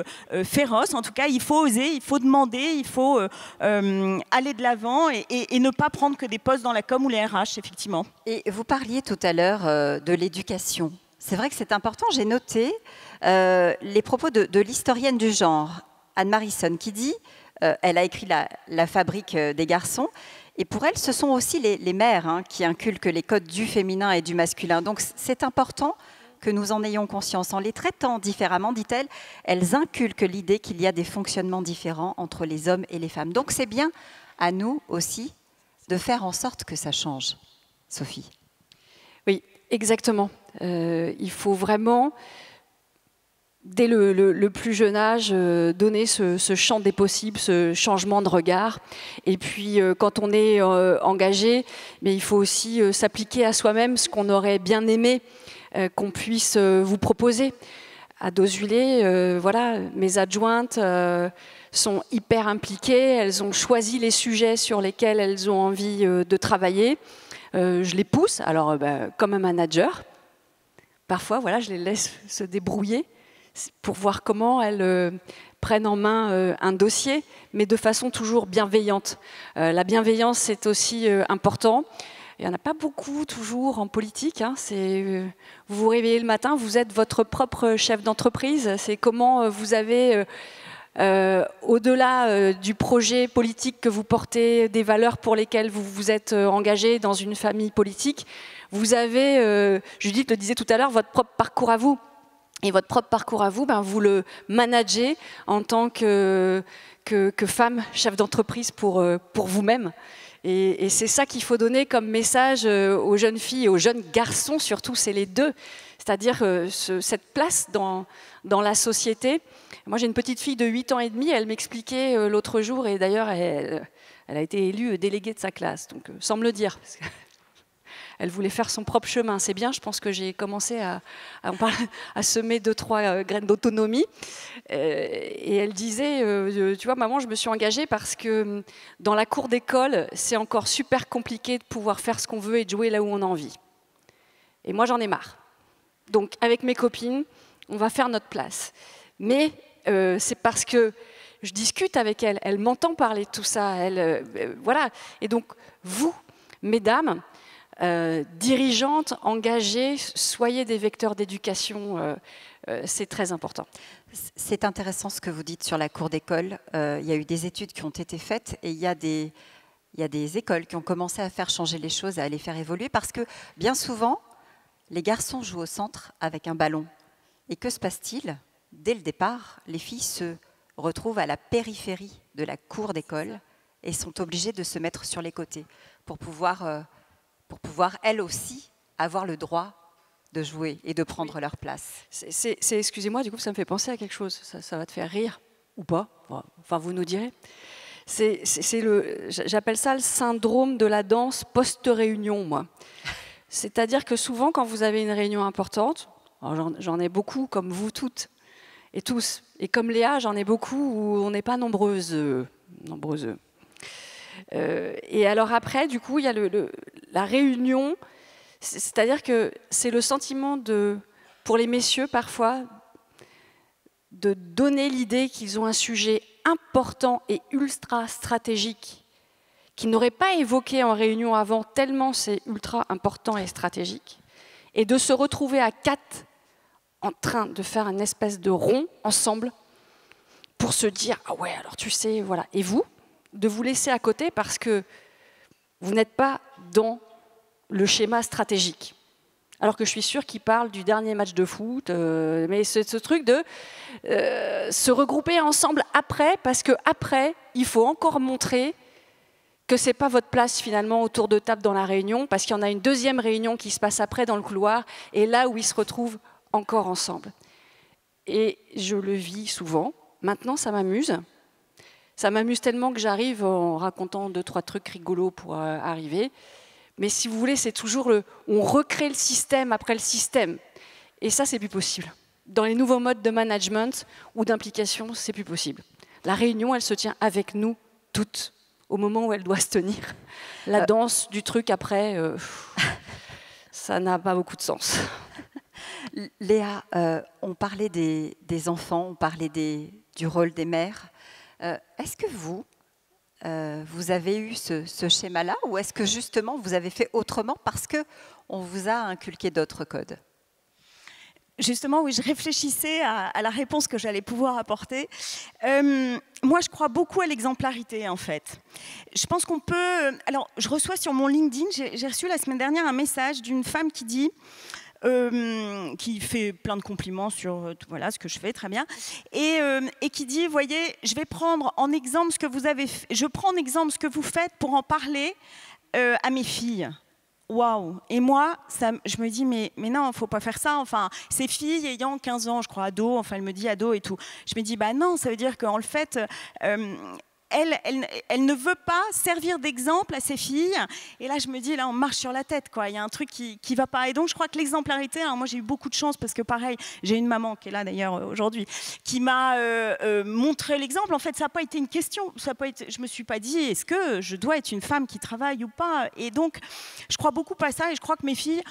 féroce. En tout cas, il faut oser, il faut demander, il faut aller de l'avant et ne pas prendre que des postes dans la com ou les RH, effectivement. Et vous parliez tout à l'heure de l'éducation. C'est vrai que c'est important. J'ai noté les propos de l'historienne du genre, Anne Marison, qui dit, elle a écrit la fabrique des garçons, et pour elle, ce sont aussi les mères qui inculquent les codes du féminin et du masculin. Donc c'est important que nous en ayons conscience. En les traitant différemment, dit-elle, elles inculquent l'idée qu'il y a des fonctionnements différents entre les hommes et les femmes. Donc c'est bien à nous aussi de faire en sorte que ça change. Sophie. Oui, exactement. Il faut vraiment, dès le plus jeune âge, donner ce champ des possibles, ce changement de regard. Et puis, quand on est engagé, mais il faut aussi s'appliquer à soi-même ce qu'on aurait bien aimé qu'on puisse vous proposer. À Dosulé, voilà, mes adjointes sont hyper impliquées, elles ont choisi les sujets sur lesquels elles ont envie de travailler. Je les pousse, alors comme un manager. Parfois, voilà, je les laisse se débrouiller pour voir comment elles prennent en main un dossier, mais de façon toujours bienveillante. La bienveillance, c'est aussi important. Il n'y en a pas beaucoup toujours en politique. Hein. Vous vous réveillez le matin, vous êtes votre propre chef d'entreprise. C'est comment vous avez, au-delà du projet politique que vous portez, des valeurs pour lesquelles vous vous êtes engagé dans une famille politique, vous avez, Judith le disait tout à l'heure, votre propre parcours à vous. Et votre propre parcours à vous, vous le managez en tant que femme chef d'entreprise pour vous-même. Et c'est ça qu'il faut donner comme message aux jeunes filles et aux jeunes garçons, surtout, c'est les deux. C'est-à-dire cette place dans la société. Moi, j'ai une petite fille de 8 ans et demi, elle m'expliquait l'autre jour, et d'ailleurs, elle a été élue déléguée de sa classe, donc sans me le dire. Parce que elle voulait faire son propre chemin. C'est bien, je pense que j'ai commencé à semer 2-3 graines d'autonomie. Et elle disait, tu vois, maman, je me suis engagée parce que dans la cour d'école, c'est encore super compliqué de pouvoir faire ce qu'on veut et de jouer là où on a envie. Et moi, j'en ai marre. Donc, avec mes copines, on va faire notre place. Mais c'est parce que je discute avec elle. Elle m'entend parler de tout ça. Voilà. Et donc, vous, mesdames, dirigeantes, engagées, soyez des vecteurs d'éducation, c'est très important. C'est intéressant ce que vous dites sur la cour d'école. Il y a eu des études qui ont été faites et il y a des écoles qui ont commencé à faire changer les choses, à les faire évoluer, parce que bien souvent, les garçons jouent au centre avec un ballon. Et que se passe-t-il? Dès le départ, les filles se retrouvent à la périphérie de la cour d'école et sont obligées de se mettre sur les côtés pour pouvoir elles aussi avoir le droit de jouer et de prendre leur place. Excusez-moi, du coup, ça me fait penser à quelque chose. Ça va te faire rire ou pas? Enfin, vous nous direz. J'appelle ça le syndrome de la danse post-réunion, moi. C'est-à-dire que souvent, quand vous avez une réunion importante, j'en ai beaucoup, comme vous toutes et tous, et comme Léa, j'en ai beaucoup où on n'est pas nombreuses. Et alors après, du coup, il y a la réunion, c'est-à-dire que c'est le sentiment pour les messieurs parfois, de donner l'idée qu'ils ont un sujet important et ultra stratégique qu'ils n'auraient pas évoqué en réunion avant, tellement c'est ultra important et stratégique, et de se retrouver à 4 en train de faire une espèce de rond ensemble pour se dire « Ah ouais, alors tu sais, voilà ». Et vous, de vous laisser à côté parce que vous n'êtes pas dans le schéma stratégique. Alors que je suis sûre qu'il parle du dernier match de foot, mais ce truc de se regrouper ensemble après, parce qu'après, il faut encore montrer que ce n'est pas votre place finalement autour de table dans la réunion, parce qu'il y en a une deuxième réunion qui se passe après dans le couloir, et là où ils se retrouvent encore ensemble. Et je le vis souvent. Maintenant, ça m'amuse. Ça m'amuse tellement que j'arrive en racontant 2-3 trucs rigolos pour arriver. Mais si vous voulez, c'est toujours on recrée le système après le système. Et ça, c'est plus possible. Dans les nouveaux modes de management ou d'implication, c'est plus possible. La réunion, elle se tient avec nous toutes, au moment où elle doit se tenir. La danse du truc après, ça n'a pas beaucoup de sens. Léa, on parlait des enfants, on parlait du rôle des mères. Est-ce que vous avez eu ce schéma-là, ou est-ce que justement vous avez fait autrement parce qu'on vous a inculqué d'autres codes? Justement, oui, je réfléchissais à la réponse que j'allais pouvoir apporter. Moi, je crois beaucoup à l'exemplarité, en fait. Je pense qu'on peut... Alors, je reçois sur mon LinkedIn, j'ai reçu la semaine dernière un message d'une femme qui dit... qui fait plein de compliments sur voilà, ce que je fais, très bien, et qui dit, voyez, je vais prendre en exemple ce que vous avez fait, je prends en exemple ce que vous faites pour en parler à mes filles. Waouh! Et moi, je me dis, mais non, il ne faut pas faire ça. Enfin, ces filles ayant 15 ans, je crois, ado, enfin, elle me dit ado et tout. Je me dis, bah non, ça veut dire qu'en fait... Elle ne veut pas servir d'exemple à ses filles. Et là, je me dis, là, on marche sur la tête, quoi. Il y a un truc qui ne va pas. Et donc, je crois que l'exemplarité, alors moi, j'ai eu beaucoup de chance parce que, pareil, j'ai une maman qui est là, d'ailleurs, aujourd'hui, qui m'a montré l'exemple. En fait, ça n'a pas été une question. Ça a pas été, je ne me suis pas dit, est-ce que je dois être une femme qui travaille ou pas? Et donc, je crois beaucoup à ça. Et je crois que mes filles...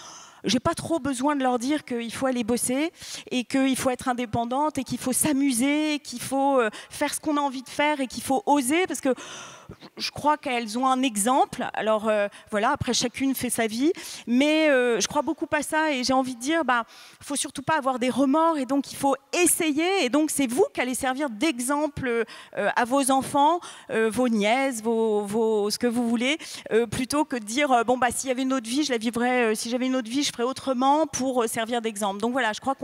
J'ai pas trop besoin de leur dire qu'il faut aller bosser et qu'il faut être indépendante et qu'il faut s'amuser, qu'il faut faire ce qu'on a envie de faire et qu'il faut oser, parce que je crois qu'elles ont un exemple. Alors voilà, après chacune fait sa vie, mais je crois beaucoup à ça et j'ai envie de dire, bah, faut surtout pas avoir des remords et donc il faut essayer. Et donc c'est vous qui allez servir d'exemple à vos enfants, vos nièces, ce que vous voulez, plutôt que de dire bon bah s'il y avait une autre vie, je la vivrais. Si j'avais une autre vie, je ferais autrement pour servir d'exemple. Donc voilà, je crois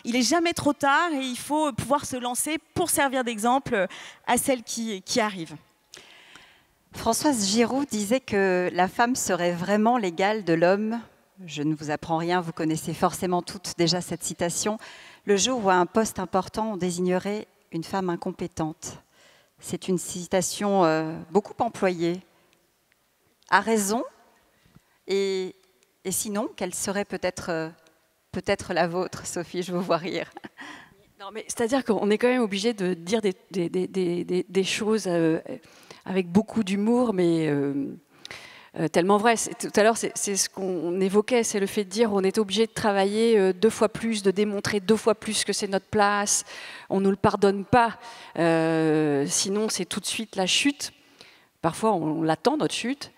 il est jamais trop tard et il faut pouvoir se lancer pour servir d'exemple à celles qui arrivent. Françoise Giroud disait que la femme serait vraiment l'égale de l'homme. Je ne vous apprends rien, vous connaissez forcément toutes déjà cette citation. Le jour où à un poste important, on désignerait une femme incompétente. C'est une citation beaucoup employée. À raison. Et sinon, quelle serait peut-être la vôtre, Sophie? Je vous vois rire. Non, mais c'est-à-dire qu'on est quand même obligé de dire des choses avec beaucoup d'humour, mais tellement vrai. Tout à l'heure, c'est ce qu'on évoquait, c'est le fait de dire on est obligé de travailler 2 fois plus, de démontrer 2 fois plus que c'est notre place. On ne nous le pardonne pas, sinon c'est tout de suite la chute. Parfois, on l'attend, notre chute.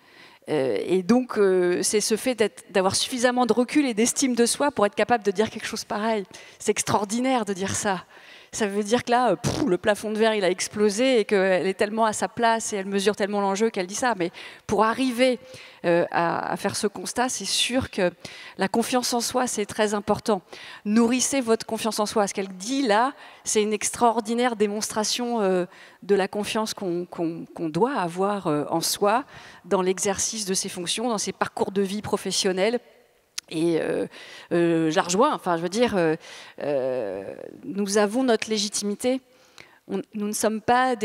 Et donc, c'est ce fait d'avoir suffisamment de recul et d'estime de soi pour être capable de dire quelque chose pareil. C'est extraordinaire de dire ça. Ça veut dire que là, le plafond de verre, il a explosé et qu'elle est tellement à sa place et elle mesure tellement l'enjeu qu'elle dit ça. Mais pour arriver à faire ce constat, c'est sûr que la confiance en soi, c'est très important. Nourrissez votre confiance en soi. Ce qu'elle dit là, c'est une extraordinaire démonstration de la confiance qu'on doit avoir en soi, dans l'exercice de ses fonctions, dans ses parcours de vie professionnels. Et je la rejoins, enfin, je veux dire, nous avons notre légitimité. Nous ne sommes pas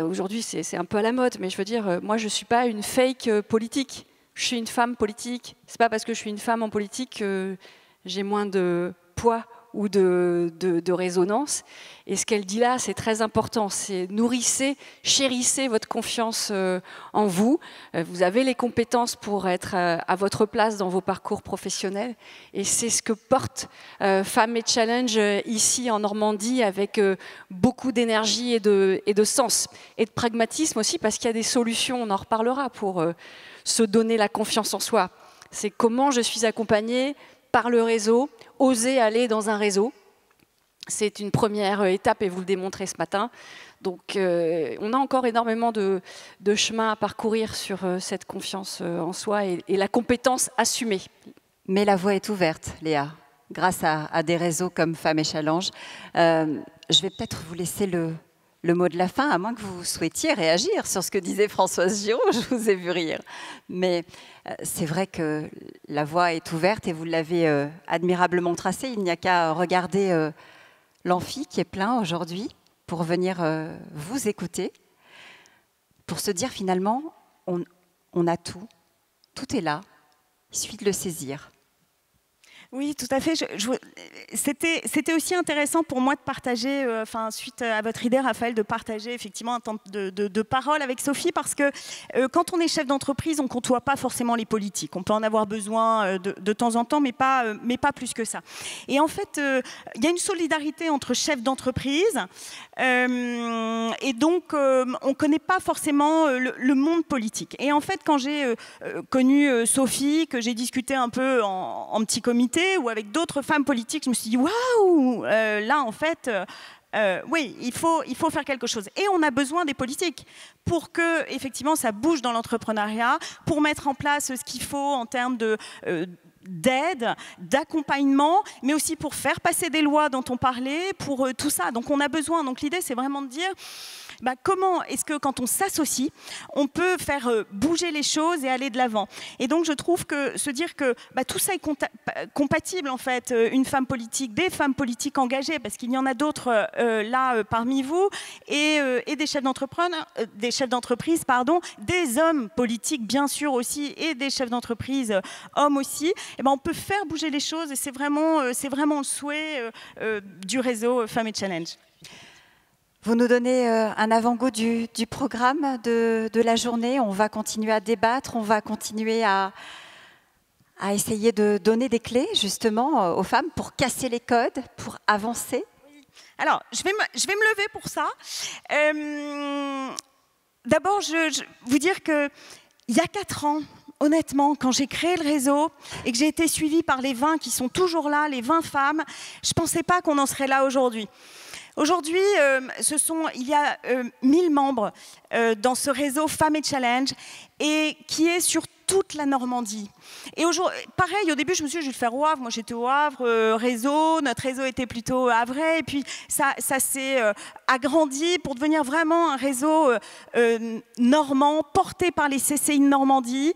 aujourd'hui, c'est un peu à la mode, mais je veux dire, moi, je ne suis pas une fake politique. Je suis une femme politique. Ce n'est pas parce que je suis une femme en politique que j'ai moins de poids ou de résonance. Et ce qu'elle dit là, c'est très important, c'est nourrissez, chérissez votre confiance en vous. Vous avez les compétences pour être à votre place dans vos parcours professionnels. Et c'est ce que porte Femmes et Challenge ici en Normandie, avec beaucoup d'énergie et de sens. Et de pragmatisme aussi, parce qu'il y a des solutions, on en reparlera, pour se donner la confiance en soi. C'est comment je suis accompagnée par le réseau, oser aller dans un réseau. C'est une première étape et vous le démontrez ce matin. Donc on a encore énormément de chemin à parcourir sur cette confiance en soi et la compétence assumée. Mais la voie est ouverte, Léa, grâce à des réseaux comme Femmes et Challenge. Je vais peut-être vous laisser le mot de la fin, à moins que vous souhaitiez réagir sur ce que disait Françoise Giraud. Je vous ai vu rire. Mais c'est vrai que la voie est ouverte et vous l'avez admirablement tracée. Il n'y a qu'à regarder l'amphi qui est plein aujourd'hui pour venir vous écouter, pour se dire finalement, on a tout. Tout est là. Il suffit de le saisir. Oui, tout à fait. C'était aussi intéressant pour moi de partager, suite à votre idée, Raphaël, de partager effectivement un temps de parole avec Sophie, parce que quand on est chef d'entreprise, on ne côtoie pas forcément les politiques. On peut en avoir besoin de temps en temps, mais pas plus que ça. Et en fait, il y a une solidarité entre chefs d'entreprise, et donc on ne connaît pas forcément le monde politique. Et en fait, quand j'ai connu Sophie, que j'ai discuté un peu en petit comité, ou avec d'autres femmes politiques, je me suis dit waouh, là en fait, oui, il faut faire quelque chose. Et on a besoin des politiques pour que effectivement ça bouge dans l'entrepreneuriat, pour mettre en place ce qu'il faut en termes d'aide, d'accompagnement, mais aussi pour faire passer des lois dont on parlait, pour tout ça. Donc on a besoin. Donc l'idée, c'est vraiment de dire comment est-ce que quand on s'associe, on peut faire bouger les choses et aller de l'avant. Et donc je trouve que se dire que tout ça est compatible en fait, une femme politique, des femmes politiques engagées, parce qu'il y en a d'autres là parmi vous, et des chefs d'entreprise, des hommes politiques bien sûr aussi, et des chefs d'entreprise hommes aussi. Et on peut faire bouger les choses, et c'est vraiment le souhait du réseau Femmes et Challenge. Vous nous donnez un avant-goût du programme de la journée. On va continuer à débattre, on va continuer à essayer de donner des clés justement aux femmes pour casser les codes, pour avancer. Alors, je vais me lever pour ça. D'abord, je vous dire qu'il y a 4 ans, honnêtement, quand j'ai créé le réseau et que j'ai été suivie par les 20 qui sont toujours là, les 20 femmes, je ne pensais pas qu'on en serait là aujourd'hui. Aujourd'hui, il y a 1000 membres dans ce réseau Femmes et Challenge, et qui est sur toute la Normandie. Et pareil, au début, je me suis dit, je vais le faire au Havre. Moi, j'étais au Havre, réseau. Notre réseau était plutôt havrais. Et puis, ça s'est agrandi pour devenir vraiment un réseau normand, porté par les CCI de Normandie,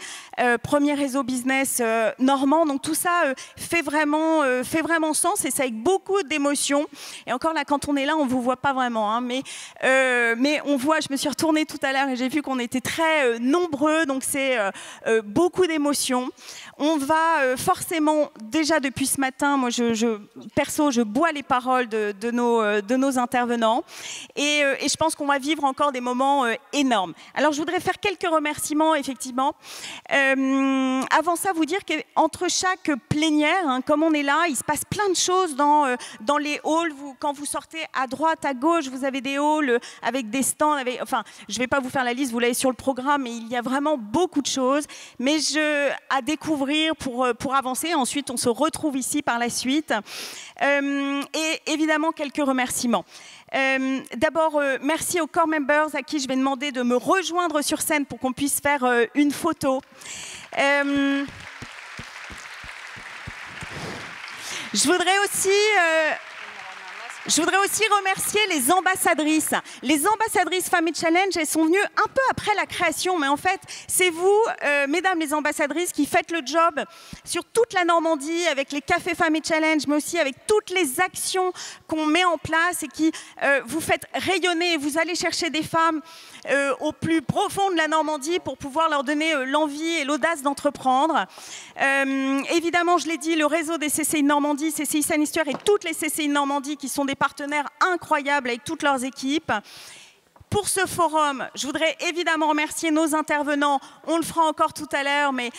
premier réseau business normand. Donc, tout ça fait vraiment sens, et ça avec beaucoup d'émotion. Et encore là, quand on est là, on ne vous voit pas vraiment. Hein, mais on voit, je me suis retournée tout à l'heure et j'ai vu qu'on était très nombreux. Donc, c'est beaucoup d'émotions. On va forcément, déjà depuis ce matin, moi perso, je bois les paroles de nos intervenants, et je pense qu'on va vivre encore des moments énormes. Alors je voudrais faire quelques remerciements, effectivement. Avant ça, vous dire qu'entre chaque plénière, hein, comme on est là, il se passe plein de choses dans les halls. Quand vous sortez à droite, à gauche, vous avez des halls avec des stands. Enfin, je ne vais pas vous faire la liste, vous l'avez sur le programme, mais il y a vraiment beaucoup de choses. Mais à découvrir pour avancer. Ensuite, on se retrouve ici par la suite. Et évidemment, quelques remerciements. D'abord, merci aux core members à qui je vais demander de me rejoindre sur scène pour qu'on puisse faire une photo. Je voudrais aussi... Je voudrais aussi remercier les ambassadrices. Les ambassadrices Family Challenge, elles sont venues un peu après la création, mais en fait, c'est vous, mesdames les ambassadrices, qui faites le job sur toute la Normandie, avec les cafés Family Challenge, mais aussi avec toutes les actions qu'on met en place et qui vous faites rayonner. Vous allez chercher des femmes au plus profond de la Normandie pour pouvoir leur donner l'envie et l'audace d'entreprendre. Évidemment, je l'ai dit, le réseau des CCI Normandie, CCI Saint-Histuire et toutes les CCI Normandie qui sont des partenaires incroyables avec toutes leurs équipes. Pour ce forum, je voudrais évidemment remercier nos intervenants. On le fera encore tout à l'heure, mais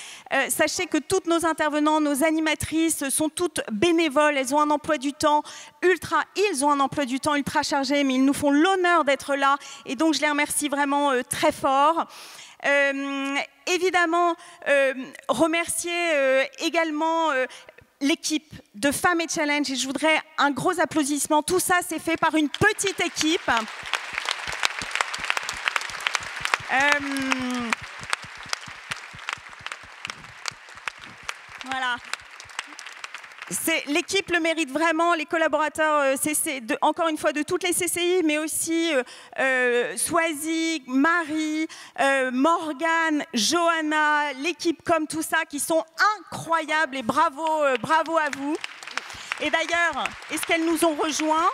sachez que toutes nos intervenants, nos animatrices sont toutes bénévoles. Elles ont un emploi du temps ils ont un emploi du temps ultra chargé, mais ils nous font l'honneur d'être là. Et donc, je les remercie vraiment très fort. Évidemment, remercier également l'équipe de Femmes et Challenge, et je voudrais un gros applaudissement. Tout ça, c'est fait par une petite équipe. Voilà. L'équipe le mérite vraiment, les collaborateurs, encore une fois, de toutes les CCI, mais aussi Swazik, Marie, Morgane, Johanna, l'équipe comme tout ça, qui sont incroyables, et bravo, bravo à vous. Et d'ailleurs, est-ce qu'elles nous ont rejoints ?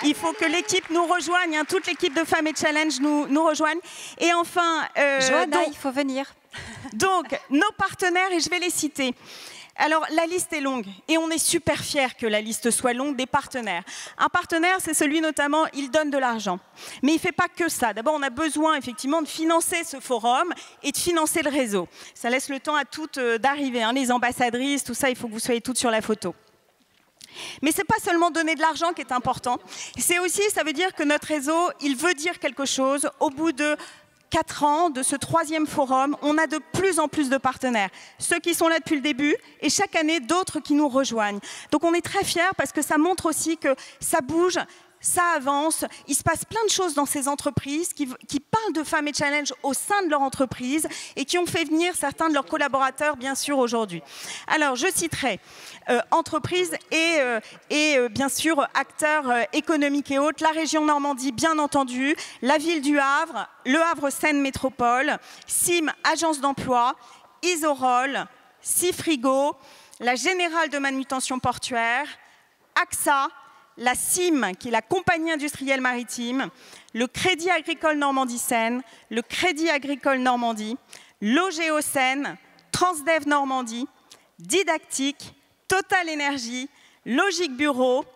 Il faut que l'équipe nous rejoigne, hein, toute l'équipe de Femmes et Challenge nous rejoigne. Et enfin... Johanna, il faut venir. Donc, nos partenaires, et je vais les citer. Alors, la liste est longue et on est super fiers que la liste soit longue des partenaires. Un partenaire, c'est celui notamment, il donne de l'argent. Mais il ne fait pas que ça. D'abord, on a besoin effectivement de financer ce forum et de financer le réseau. Ça laisse le temps à toutes d'arriver, hein, les ambassadrices, tout ça, il faut que vous soyez toutes sur la photo. Mais ce n'est pas seulement donner de l'argent qui est important. C'est aussi, ça veut dire que notre réseau, il veut dire quelque chose. Au bout de 4 ans de ce 3e forum, on a de plus en plus de partenaires. Ceux qui sont là depuis le début et chaque année, d'autres qui nous rejoignent. Donc on est très fiers parce que ça montre aussi que ça bouge, ça avance. Il se passe plein de choses dans ces entreprises qui parlent de Femmes et Challenge au sein de leur entreprise et qui ont fait venir certains de leurs collaborateurs, bien sûr, aujourd'hui. Alors, je citerai entreprises et bien sûr, acteurs économiques et autres. La région Normandie, bien entendu. La ville du Havre, le Havre Seine Métropole, CIM, Agence d'emploi, Isorol, Cifrigo, la Générale de manutention portuaire, AXA, la CIM, qui est la Compagnie industrielle maritime, le Crédit agricole Normandie-Seine, le Crédit agricole Normandie, l'OGEO Seine, Transdev Normandie, Didactique, Total Énergie, Logique Bureau,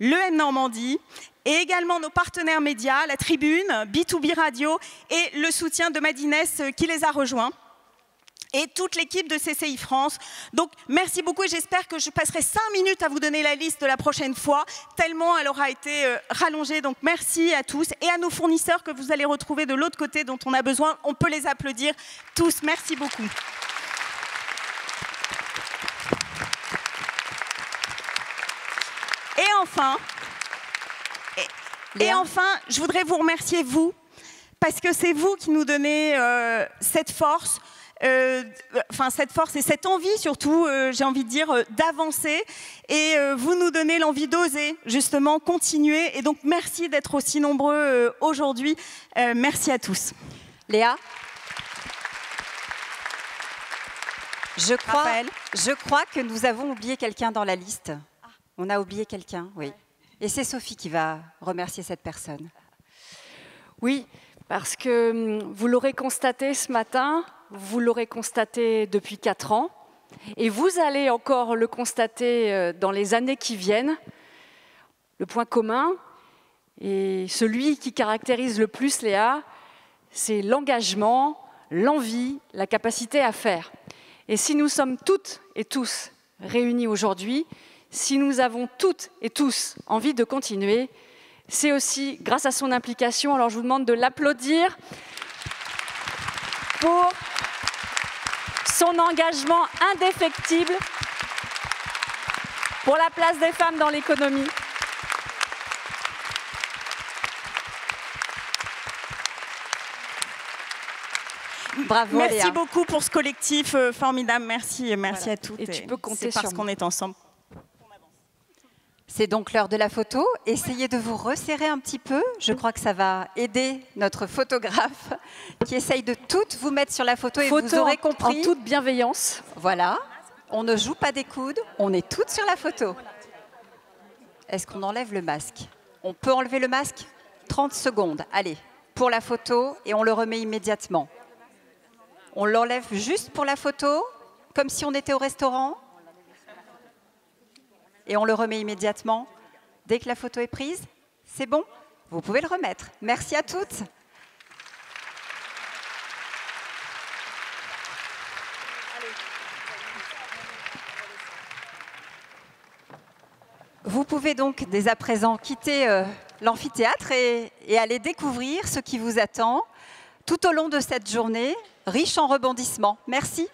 l'EN Normandie, et également nos partenaires médias, la Tribune, B2B Radio et le soutien de Madines qui les a rejoints. Et toute l'équipe de CCI France. Donc, merci beaucoup et j'espère que je passerai 5 minutes à vous donner la liste la prochaine fois, tellement elle aura été rallongée. Donc, merci à tous et à nos fournisseurs que vous allez retrouver de l'autre côté dont on a besoin. On peut les applaudir tous. Merci beaucoup. Et enfin, je voudrais vous remercier, vous, parce que c'est vous qui nous donnez cette force, cette force et cette envie surtout, j'ai envie de dire, d'avancer. Et vous nous donnez l'envie d'oser, justement, continuer. Et donc, merci d'être aussi nombreux aujourd'hui. Merci à tous. Léa ? Je crois que nous avons oublié quelqu'un dans la liste. On a oublié quelqu'un, oui. Et c'est Sophie qui va remercier cette personne. Oui, parce que vous l'aurez constaté ce matin, vous l'aurez constaté depuis 4 ans, et vous allez encore le constater dans les années qui viennent. Le point commun, et celui qui caractérise le plus Léa, c'est l'engagement, l'envie, la capacité à faire. Et si nous sommes toutes et tous réunis aujourd'hui, si nous avons toutes et tous envie de continuer, c'est aussi grâce à son implication. Alors je vous demande de l'applaudir pour son engagement indéfectible pour la place des femmes dans l'économie. Bravo, merci Léa. beaucoup pour ce collectif formidable. Merci voilà. À toutes. Et tu peux compter sur parce qu'on est ensemble. C'est donc l'heure de la photo. Essayez de vous resserrer un petit peu. Je crois que ça va aider notre photographe qui essaye de toutes vous mettre sur la photo. Et vous aurez compris. En toute bienveillance. Voilà. On ne joue pas des coudes. On est toutes sur la photo. Est-ce qu'on enlève le masque? On peut enlever le masque? 30 secondes. Allez, pour la photo et on le remet immédiatement. On l'enlève juste pour la photo, comme si on était au restaurant. Et on le remet immédiatement dès que la photo est prise. C'est bon? Vous pouvez le remettre. Merci à toutes. Vous pouvez donc dès à présent quitter l'amphithéâtre et aller découvrir ce qui vous attend tout au long de cette journée riche en rebondissements. Merci.